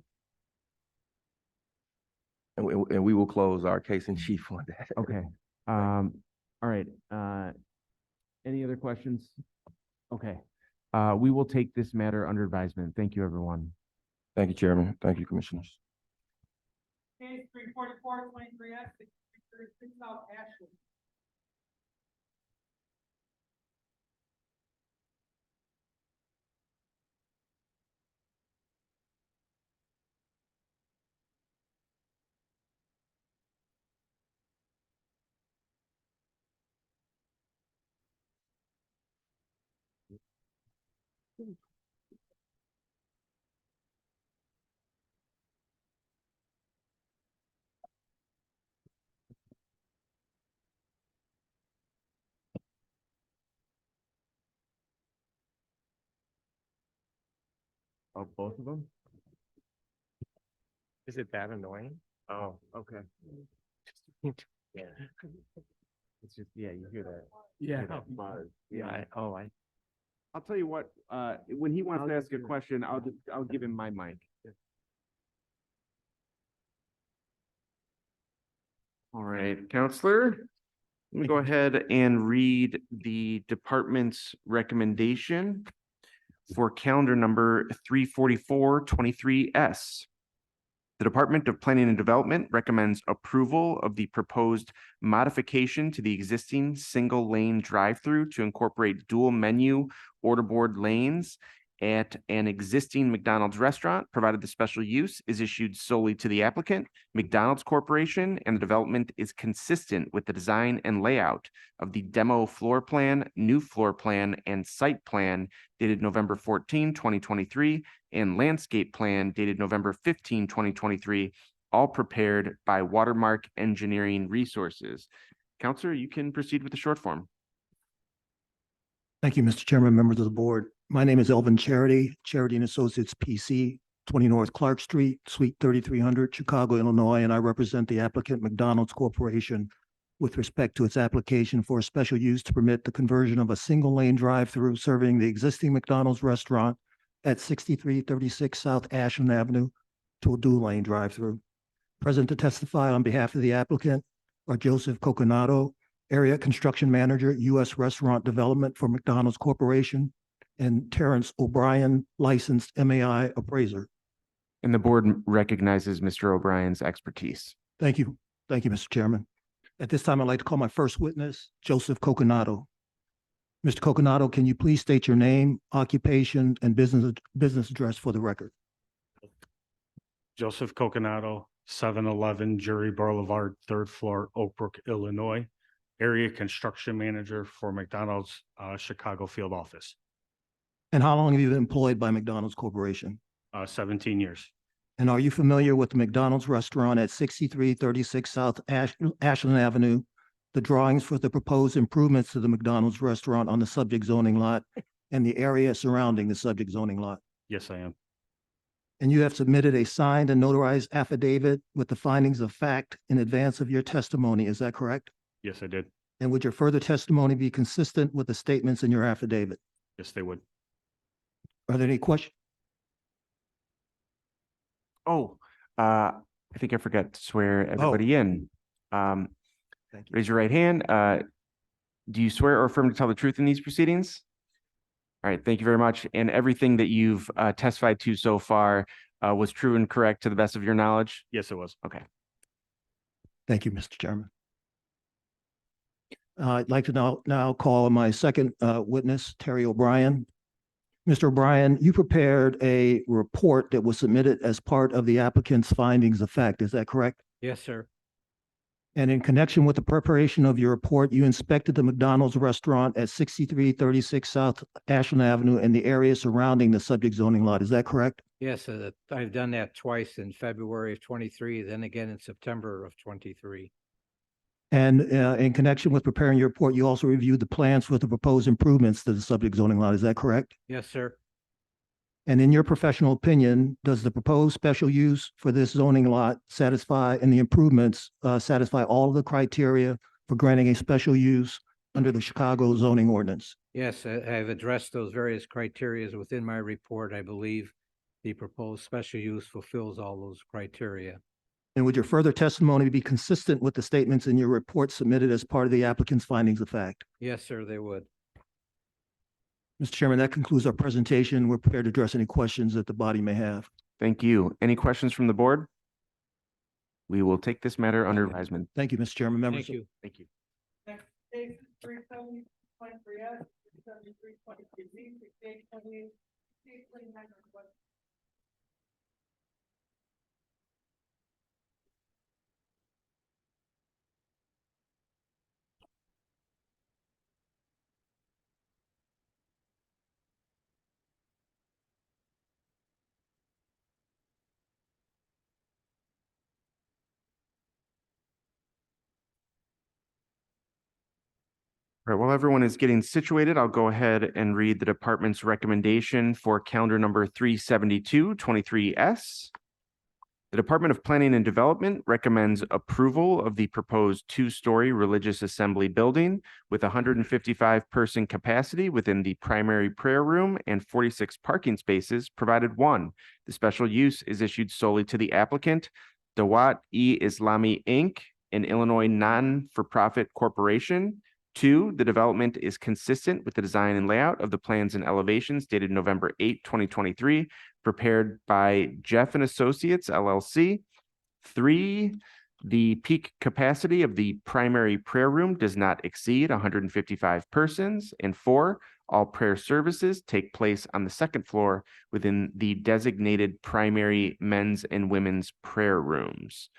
And we will close our case in chief on that. Okay, all right, any other questions? Okay, we will take this matter under advisement. Thank you, everyone. Thank you, Chairman. Thank you, Commissioners. Case 344-23S, 636 South Ashland. Oh, both of them? Is it that annoying? Oh, okay. Yeah. It's just, yeah, you hear that. Yeah. Hear that buzz. Yeah, I'll tell you what, when he wants to ask a question, I'll give him my mic. All right, Counselor, let me go ahead and read the department's recommendation for calendar number 344-23S. The Department of Planning and Development recommends approval of the proposed modification to the existing single-lane drive-through to incorporate dual menu order board lanes at an existing McDonald's restaurant, provided the special use is issued solely to the applicant, McDonald's Corporation, and the development is consistent with the design and layout of the demo floor plan, new floor plan, and site plan dated November 14, 2023, and landscape plan dated November 15, 2023, all prepared by Watermark Engineering Resources. Counselor, you can proceed with the short form. Thank you, Mr. Chairman, members of the board. My name is Elvin Charity, Charity and Associates PC, 20 North Clark Street, Suite 3300, Chicago, Illinois, and I represent the applicant McDonald's Corporation with respect to its application for a special use to permit the conversion of a single-lane drive-through serving the existing McDonald's restaurant at 6336 South Ashland Avenue to a dual-lane drive-through. Present to testify on behalf of the applicant are Joseph Coconato, Area Construction Manager, U.S. Restaurant Development for McDonald's Corporation, and Terrence O'Brien, Licensed MAI Appraiser. And the board recognizes Mr. O'Brien's expertise. Thank you. Thank you, Mr. Chairman. At this time, I'd like to call my first witness, Joseph Coconato. Mr. Coconato, can you please state your name, occupation, and business address for the record? Joseph Coconato, 711 Jury Boulevard, 3rd floor, Oak Brook, Illinois. Area Construction Manager for McDonald's Chicago Field Office. And how long have you been employed by McDonald's Corporation? 17 years. And are you familiar with the McDonald's restaurant at 6336 South Ashland Avenue? The drawings for the proposed improvements to the McDonald's restaurant on the subject zoning lot and the area surrounding the subject zoning lot. Yes, I am. And you have submitted a signed and notarized affidavit with the findings of fact in advance of your testimony. Is that correct? Yes, I did. And would your further testimony be consistent with the statements in your affidavit? Yes, they would. Are there any questions? Oh, I think I forgot to swear everybody in. Thank you. Raise your right hand. Do you swear or affirm to tell the truth in these proceedings? All right, thank you very much. And everything that you've testified to so far was true and correct to the best of your knowledge? Yes, it was. Okay. Thank you, Mr. Chairman. I'd like to now call on my second witness, Terry O'Brien. Mr. O'Brien, you prepared a report that was submitted as part of the applicant's findings of fact. Is that correct? Yes, sir. And in connection with the preparation of your report, you inspected the McDonald's restaurant at 6336 South Ashland Avenue and the area surrounding the subject zoning lot. Is that correct? Yes, I've done that twice in February of 23, then again in September of 23. And in connection with preparing your report, you also reviewed the plans for the proposed improvements to the subject zoning lot. Is that correct? Yes, sir. And in your professional opinion, does the proposed special use for this zoning lot satisfy, and the improvements satisfy all of the criteria for granting a special use under the Chicago zoning ordinance? Yes, I've addressed those various criteria within my report. I believe the proposed special use fulfills all those criteria. And would your further testimony be consistent with the statements in your report submitted as part of the applicant's findings of fact? Yes, sir, they would. Mr. Chairman, that concludes our presentation. We're prepared to address any questions that the body may have. Thank you. Any questions from the board? We will take this matter under advisement. Thank you, Mr. Chairman. Members. Thank you. Thank you. Next case is 370-23S, 373-23Z, 6828, 6829 Northwest. All right, while everyone is getting situated, I'll go ahead and read the department's recommendation for calendar number 372-23S. The Department of Planning and Development recommends approval of the proposed two-story religious assembly building with 155-person capacity within the primary prayer room and 46 parking spaces, provided one, the special use is issued solely to the applicant, Dawat-e-Islami Inc., an Illinois non-for-profit corporation. Two, the development is consistent with the design and layout of the plans and elevations dated November 8, 2023, prepared by Jeff and Associates LLC. Three, the peak capacity of the primary prayer room does not exceed 155 persons. And four, all prayer services take place on the second floor within the designated primary men's and women's prayer rooms.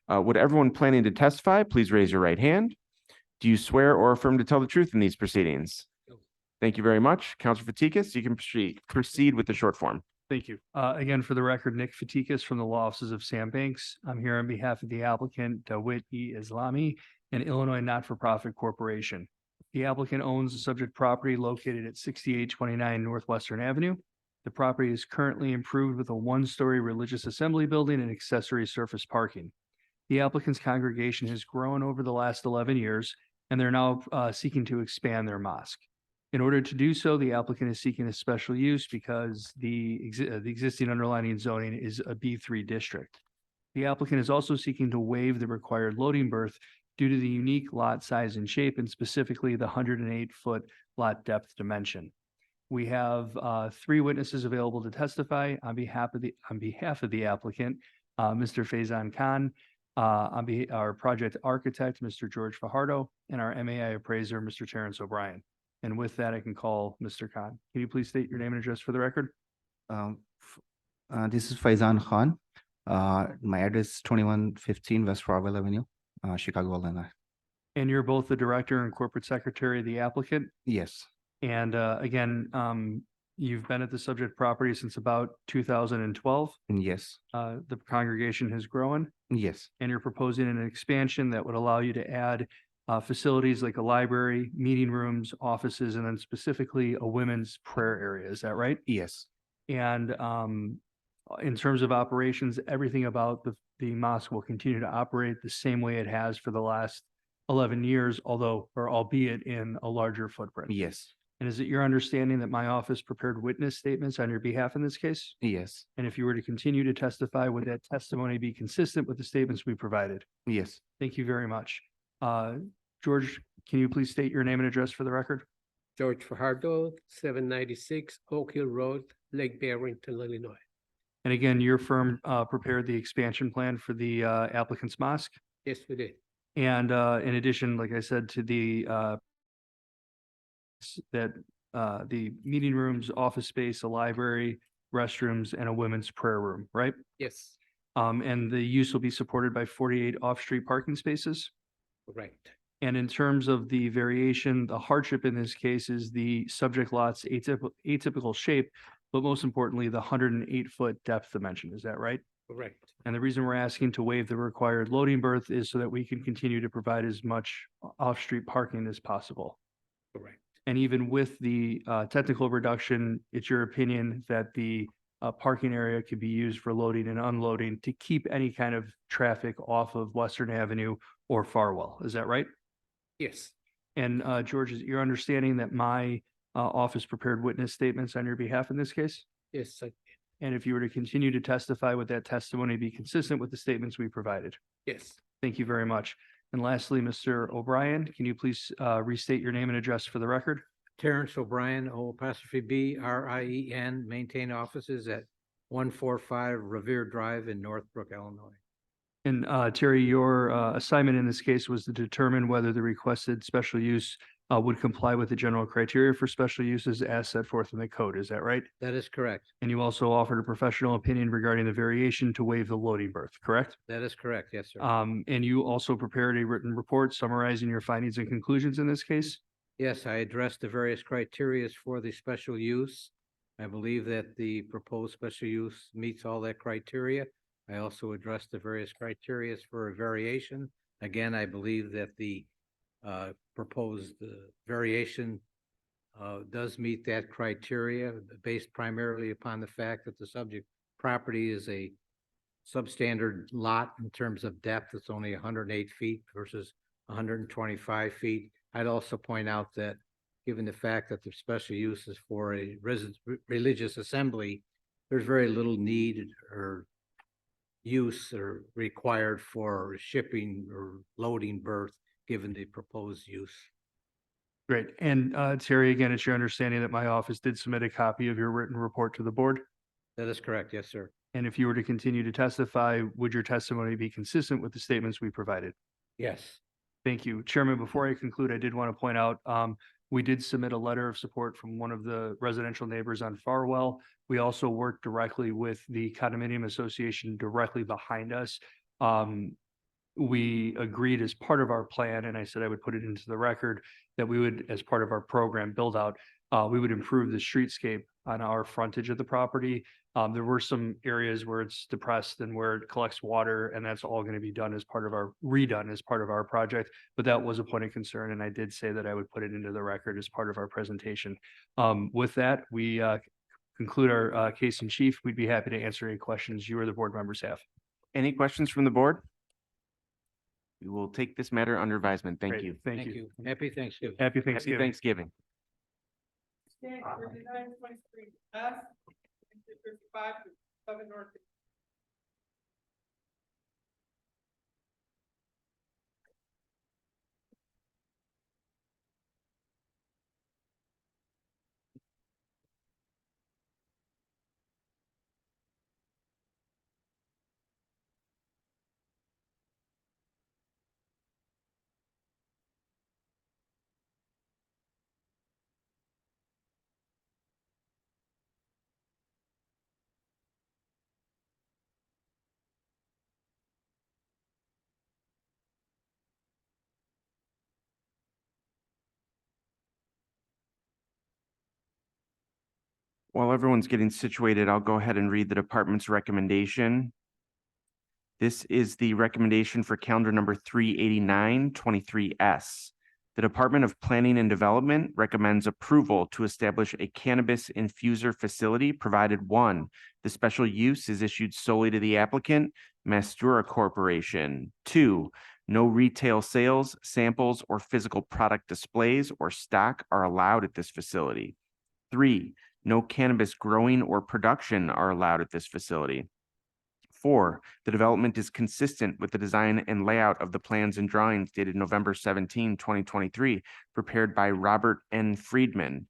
Would everyone planning to testify, please raise your right hand. Do you swear or affirm to tell the truth in these proceedings? Thank you very much. Counselor Fatikas, you can proceed with the short form. Thank you. Again, for the record, Nick Fatikas from the law offices of Sam Banks. I'm here on behalf of the applicant, Dawat-e-Islami, an Illinois not-for-profit corporation. The applicant owns the subject property located at 6829 Northwestern Avenue. The property is currently improved with a one-story religious assembly building and accessory surface parking. The applicant's congregation has grown over the last 11 years, and they're now seeking to expand their mosque. In order to do so, the applicant is seeking a special use because the existing underlying zoning is a B3 district. The applicant is also seeking to waive the required loading berth due to the unique lot size and shape, and specifically the 108-foot lot depth dimension. We have three witnesses available to testify on behalf of the applicant, Mr. Faizan Khan, our project architect, Mr. George Fajardo, and our MAI appraiser, Mr. Terrence O'Brien. And with that, I can call Mr. Khan. Can you please state your name and address for the record? This is Faizan Khan. My address is 2115 West Farwell Avenue, Chicago, Illinois. And you're both the director and corporate secretary of the applicant? Yes. And again, You've been at the subject property since about 2012. Yes, The congregation has grown, yes, and you're proposing an expansion that would allow you to add facilities like a library, meeting rooms, offices, and then specifically a women's prayer area. Is that right? yes, And in terms of operations, everything about the mosque will continue to operate the same way it has for the last 11 years, albeit in a larger footprint. yes, And is it your understanding that my office prepared witness statements on your behalf in this case? yes, And if you were to continue to testify, would that testimony be consistent with the statements we provided? yes. Thank you very much. George, can you please state your name and address for the record? George Fajardo, 796 Oak Hill Road, Lake Barrington, Illinois. And again, your firm prepared the expansion plan for the applicant's mosque? Yes, we did. And in addition, like I said, to the the meeting rooms, office space, a library, restrooms, and a women's prayer room, right? Yes, And the use will be supported by 48 off-street parking spaces. correct. And in terms of the variation, the hardship in this case is the subject lot's atypical shape, but most importantly, the 108-foot depth dimension. Is that right? Correct. And the reason we're asking to waive the required loading berth is so that we can continue to provide as much off-street parking as possible. Correct. And even with the technical reduction, it's your opinion that the parking area could be used for loading and unloading to keep any kind of traffic off of Western Avenue or Farwell. Is that right? Yes, And George, is it your understanding that my office prepared witness statements on your behalf in this case? yes, And if you were to continue to testify, would that testimony be consistent with the statements we provided? yes. Thank you very much. And lastly, Mr. O'Brien, can you please restate your name and address for the record? Terrence O'Brien, O''B', maintain offices at 145 Revere Drive in Northbrook, Illinois. And Terry, your assignment in this case was to determine whether the requested special use would comply with the general criteria for special uses as set forth in the code. Is that right? That is correct. And you also offered a professional opinion regarding the variation to waive the loading berth, correct? That is correct. Yes, sir. And you also prepared a written report summarizing your findings and conclusions in this case? Yes, I addressed the various criterias for the special use. I believe that the proposed special use meets all that criteria. I also addressed the various criterias for a variation. Again, I believe that the proposed variation does meet that criteria based primarily upon the fact that the subject property is a substandard lot in terms of depth. It's only 108 feet versus 125 feet. I'd also point out that given the fact that the special use is for a religious assembly, there's very little need or use or required for shipping or loading berth given the proposed use. Great. And Terry, again, it's your understanding that my office did submit a copy of your written report to the board? That is correct. Yes, sir. And if you were to continue to testify, would your testimony be consistent with the statements we provided? Yes. Thank you. Chairman, before I conclude, I did want to point out, we did submit a letter of support from one of the residential neighbors on Farwell. We also worked directly with the condominium association directly behind us. We agreed as part of our plan, and I said I would put it into the record, that we would, as part of our program build out, we would improve the streetscape on our frontage of the property. There were some areas where it's depressed and where it collects water, and that's all going to be done as part of redone as part of our project. But that was a point of concern, and I did say that I would put it into the record as part of our presentation. With that, we conclude our case in chief. We'd be happy to answer any questions you or the board members have. Any questions from the board? We will take this matter under advisement. Thank Great. you. Thank you. Happy Thanksgiving. Happy Happy Thanksgiving. Thanksgiving. Okay, 3923 S, 55 to 7 North. While everyone's getting situated, I'll go ahead and read the department's recommendation. This is the recommendation for calendar number 38923S. The Department of Planning and Development recommends approval to establish a cannabis infuser facility, provided one, the special use is issued solely to the applicant, Mastura Corporation. Two, no retail sales, samples, or physical product displays or stock are allowed at this facility. Three, no cannabis growing or production are allowed at this facility. Four, the development is consistent with the design and layout of the plans and drawings dated November 17, 2023, prepared by Robert N. Friedman,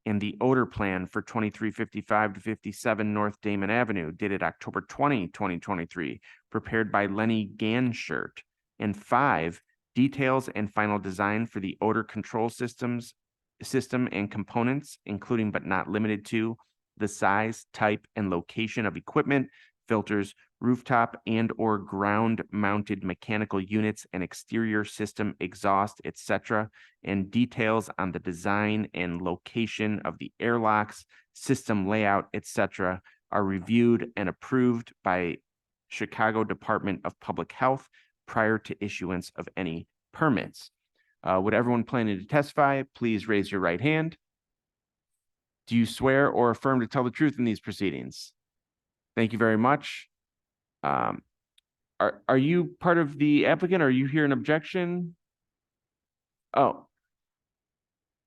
and the odor plan for 2355 to 57 North Damon Avenue dated October 20, 2023, prepared by Lenny Ganshert. And five, details and final design for the odor control system and components, including but not limited to the size, type, and location of equipment, filters, rooftop and or ground mounted mechanical units and exterior system exhaust, etc., and details on the design and location of the airlocks, system layout, etc., are reviewed and approved by Chicago Department of Public Health prior to issuance of any permits. Would everyone planning to testify, please raise your right hand? Do you swear or affirm to tell the truth in these proceedings? Thank you very much. Are you part of the applicant? Are you here in objection?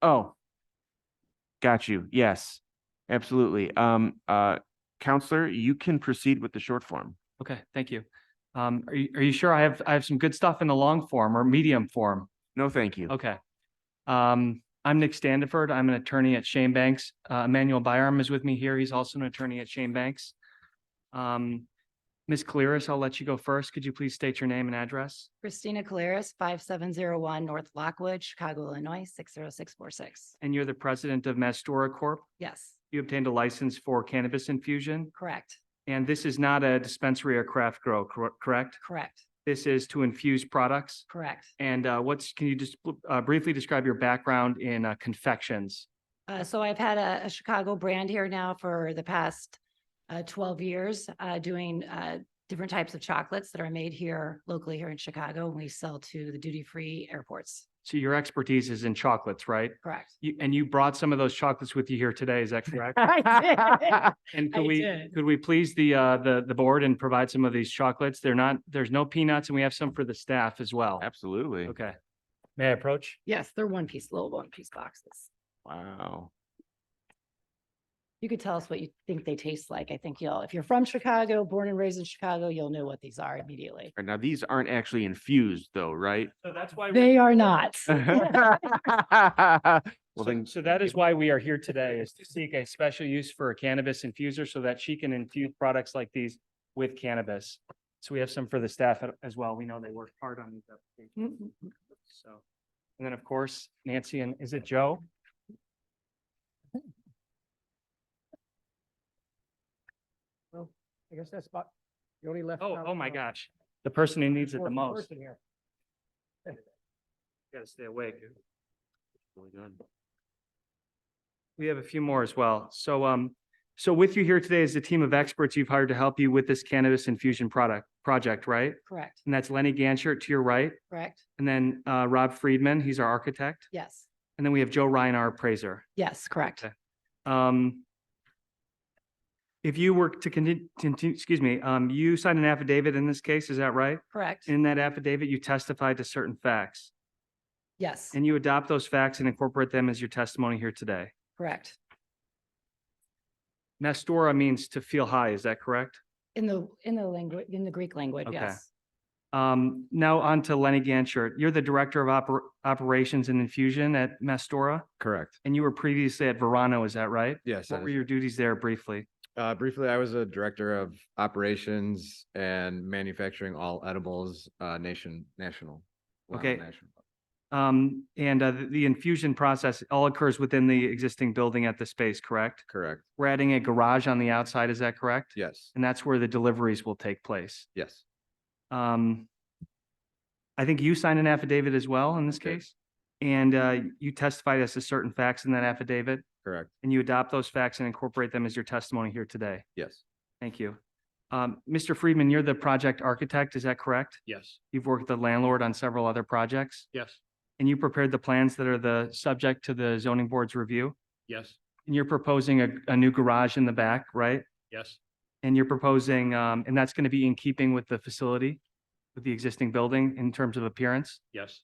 Oh, got you. Yes, absolutely. Counselor, you can proceed with the short form. Okay, thank you. Are you sure I have some good stuff in the long form or medium form? No, thank you. Okay. I'm Nick Standiford. I'm an attorney at Shane Banks. Emmanuel Byram is with me here. He's also an attorney at Shane Banks. Ms. Caleris, I'll let you go first. Could you please state your name and address? Christina Caleris, 5701 North Lockwood, Chicago, Illinois, 60646. And you're the president of Mastura Corp. Yes, You obtained a license for cannabis infusion, correct, and this is not a dispensary or craft grow, correct? correct, This is to infuse products. correct. And can you just briefly describe your background in confections? So I've had a Chicago brand here now for the past 12 years, doing different types of chocolates that are made here locally here in Chicago, and we sell to the duty-free airports. So your expertise is in chocolates, right? Correct. And you brought some of those chocolates with you here today, is that correct? I did. And I did. could we please the board and provide some of these chocolates? There's no peanuts, and we have some for the staff as well. Absolutely. Okay. May I approach? Yes, they're little one-piece boxes. Wow. You could tell us what you think they taste like. I think if you're from Chicago, born and raised in Chicago, you'll know what these are immediately. Now, these aren't actually infused though, right? So that's why They are not. Well, then, So that is why we are here today, is to seek a special use for a cannabis infuser so that she can infuse products like these with cannabis. So we have some for the staff as well. We know they work hard on these applications. So, and then of course, Nancy and is it Joe? Well, I guess that's about, you only left. Oh my gosh. The person who needs it the fourth most. person here. Gotta stay awake. Really good. We have a few more as well. So with you here today is a team of experts you've hired to help you with this cannabis infusion project, right? Correct, And that's Lenny Ganshert to your right, correct. and then Rob Friedman, he's our architect. Yes, And then we have Joe Ryan, our appraiser. yes, correct. Okay. If you were to continue, excuse me, you signed an affidavit in this case, is that right? Correct. In that affidavit, you testified to certain facts, Yes, and you adopt those facts and incorporate them as your testimony here today. correct. Mastura means to feel high, is that correct? In the language, in the Greek language, Okay. yes. Now on to Lenny Ganshert. You're the Director of Operations and Infusion at Mastura, Correct. and you were previously at Verano, is that right? Yes. What were your duties there briefly? Briefly, I was a director of operations and manufacturing all edibles, national. Okay. National. The infusion process all occurs within the existing building at the space, correct? Correct. We're adding a garage on the outside, is that correct? Yes. And that's where the deliveries will take place. Yes. I think you signed an affidavit as well in this Okay. case, and you testified as to certain facts in that affidavit. Correct. And you adopt those facts and incorporate them as your testimony here today. Yes. Thank you. Mr. Friedman, you're the project architect, is that correct? Yes. You've worked with the landlord on several other projects, Yes. and you prepared the plans that are the subject to the zoning board's review? Yes. And you're proposing a new garage in the back, right? Yes. And you're proposing, and that's going to be in keeping with the facility, with the existing building in terms of appearance? Yes.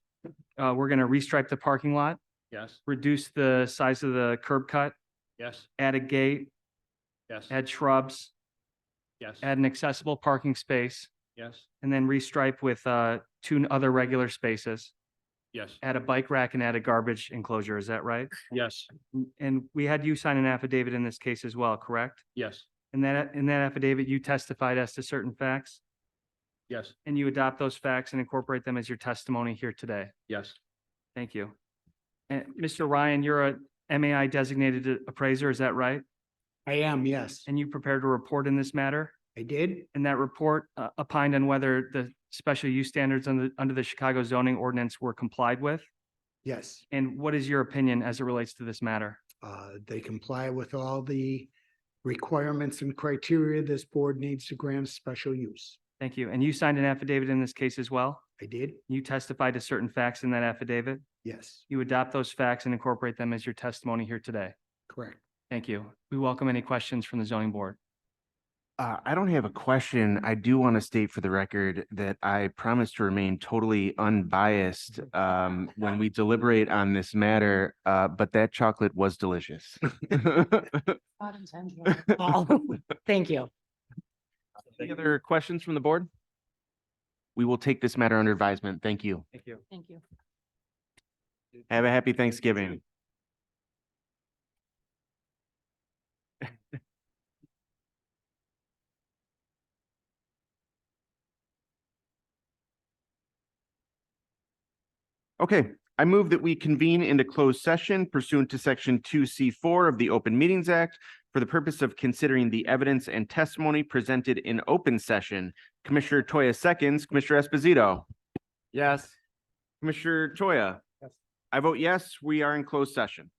We're going to restripe the parking lot, Yes. reduce the size of the curb cut, Yes. add a gate, Yes. add shrubs, Yes. add an accessible parking space, Yes. and then restripe with two other regular spaces, Yes. add a bike rack and add a garbage enclosure. Is that right? Yes. And we had you sign an affidavit in this case as well, correct? Yes. And that, in that affidavit, you testified as to certain facts, Yes. and you adopt those facts and incorporate them as your testimony here today. Yes. Thank you. And Mr. Ryan, you're a MAI designated appraiser, is that right? I am, yes. And you prepared a report in this matter? I did. And that report opined on whether the special use standards under the Chicago zoning ordinance were complied with? Yes. And what is your opinion as it relates to this matter? They comply with all the requirements and criteria this board needs to grant special use. Thank you. And you signed an affidavit in this case as well? I did. You testified to certain facts in that affidavit? Yes, You adopt those facts and incorporate them as your testimony here today? correct. Thank you. We welcome any questions from the zoning board. I don't have a question. I do want to state for the record that I promise to remain totally unbiased when we deliberate on this matter, but that chocolate was delicious. Not intentional. Oh, thank you. Any other questions from the board? We will take this matter under advisement. Thank you. Thank you. Thank you. Have a happy Thanksgiving. Okay, I move that we convene into closed session pursuant to section 2C4 of the Open Meetings Act for the purpose of considering the evidence and testimony presented in open session. Commissioner Toya seconds, Commissioner Esposito. Yes. Commissioner Toya. Yes. I vote yes, we are in closed session.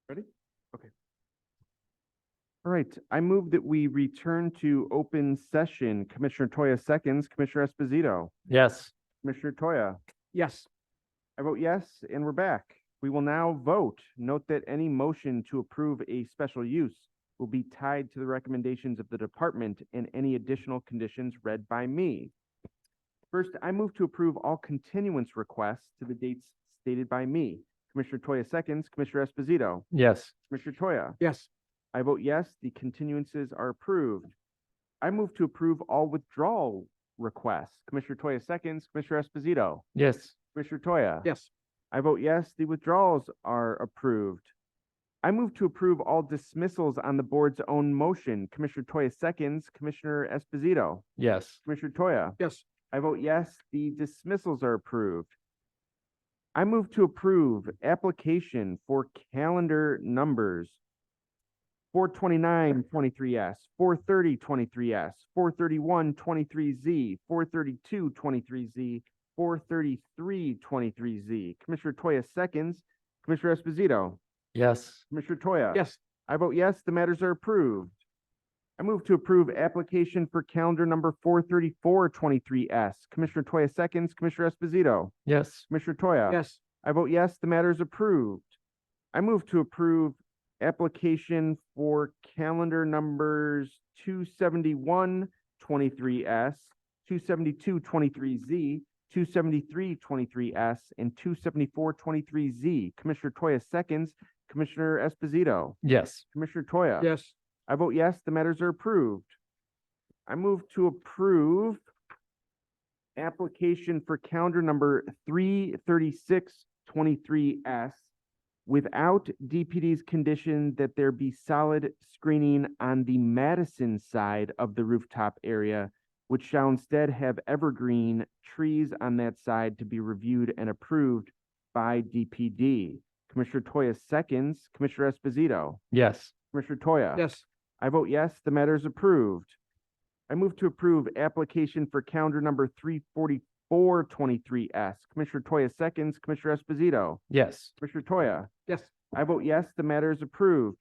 Ready? Okay. All right, I move that we return to open session. Commissioner Toya seconds, Commissioner Esposito, Yes. Commissioner Toya. Yes. I vote yes, and we're back. We will now vote. Note that any motion to approve a special use will be tied to the recommendations of the department and any additional conditions read by me. First, I move to approve all continuance requests to the dates stated by me. Commissioner Toya seconds, Commissioner Esposito, Yes. Commissioner Toya. Yes. I vote yes, the continuances are approved. I move to approve all withdrawal requests. Commissioner Toya seconds, Commissioner Esposito, Yes. Commissioner Toya. Yes. I vote yes, the withdrawals are approved. I move to approve all dismissals on the board's own motion. Commissioner Toya seconds, Commissioner Esposito, Yes. Commissioner Toya. Yes. I vote yes, the dismissals are approved. I move to approve application for calendar numbers 429-23S, 430-23S, 431-23Z, 432-23Z, 433-23Z. Commissioner Toya seconds, Commissioner Esposito, Yes. Commissioner Toya. Yes. I vote yes, the matters are approved. I move to approve application for calendar number 434-23S. Commissioner Toya seconds, Commissioner Esposito, Yes. Commissioner Toya. Yes. I vote yes, the matter is approved. I move to approve application for calendar numbers 271-23S, 272-23Z, 273-23S, and 274-23Z. Commissioner Toya seconds, Commissioner Esposito, Yes. Commissioner Toya. Yes. I vote yes, the matters are approved. I move to approve application for calendar number 336-23S without DPD's condition that there be solid screening on the Madison side of the rooftop area, which shall instead have evergreen trees on that side to be reviewed and approved by DPD. Commissioner Toya seconds, Commissioner Esposito, Yes. Commissioner Toya. Yes. I vote yes, the matter is approved. I move to approve application for calendar number 344-23S. Commissioner Toya seconds, Commissioner Esposito, Yes. Commissioner Toya. Yes. I vote yes, the matter is approved.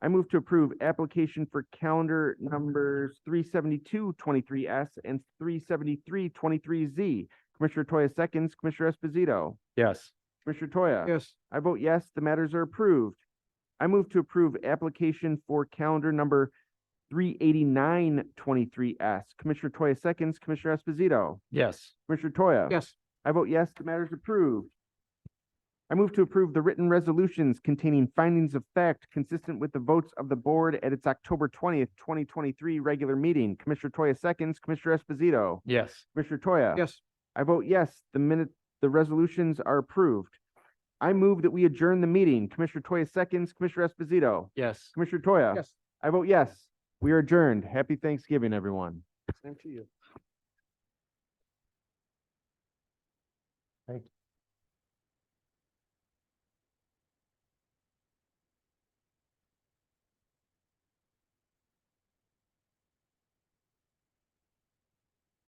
I move to approve application for calendar numbers 372-23S and 373-23Z. Commissioner Toya seconds, Commissioner Esposito, Yes. Commissioner Toya. Yes. I vote yes, the matters are approved. I move to approve application for calendar number 389-23S. Commissioner Toya seconds, Commissioner Esposito, Yes. Commissioner Toya. Yes. I vote yes, the matter is approved. I move to approve the written resolutions containing findings of fact consistent with the votes of the board at its October 20th, 2023 regular meeting. Commissioner Toya seconds, Commissioner Esposito, Yes. Commissioner Toya. Yes. I vote yes, the resolutions are approved. I move that we adjourn the meeting. Commissioner Toya seconds, Commissioner Esposito, Yes. Commissioner Toya. Yes. I vote yes. We are adjourned. Happy Thanksgiving, everyone. Same to you. Thank you.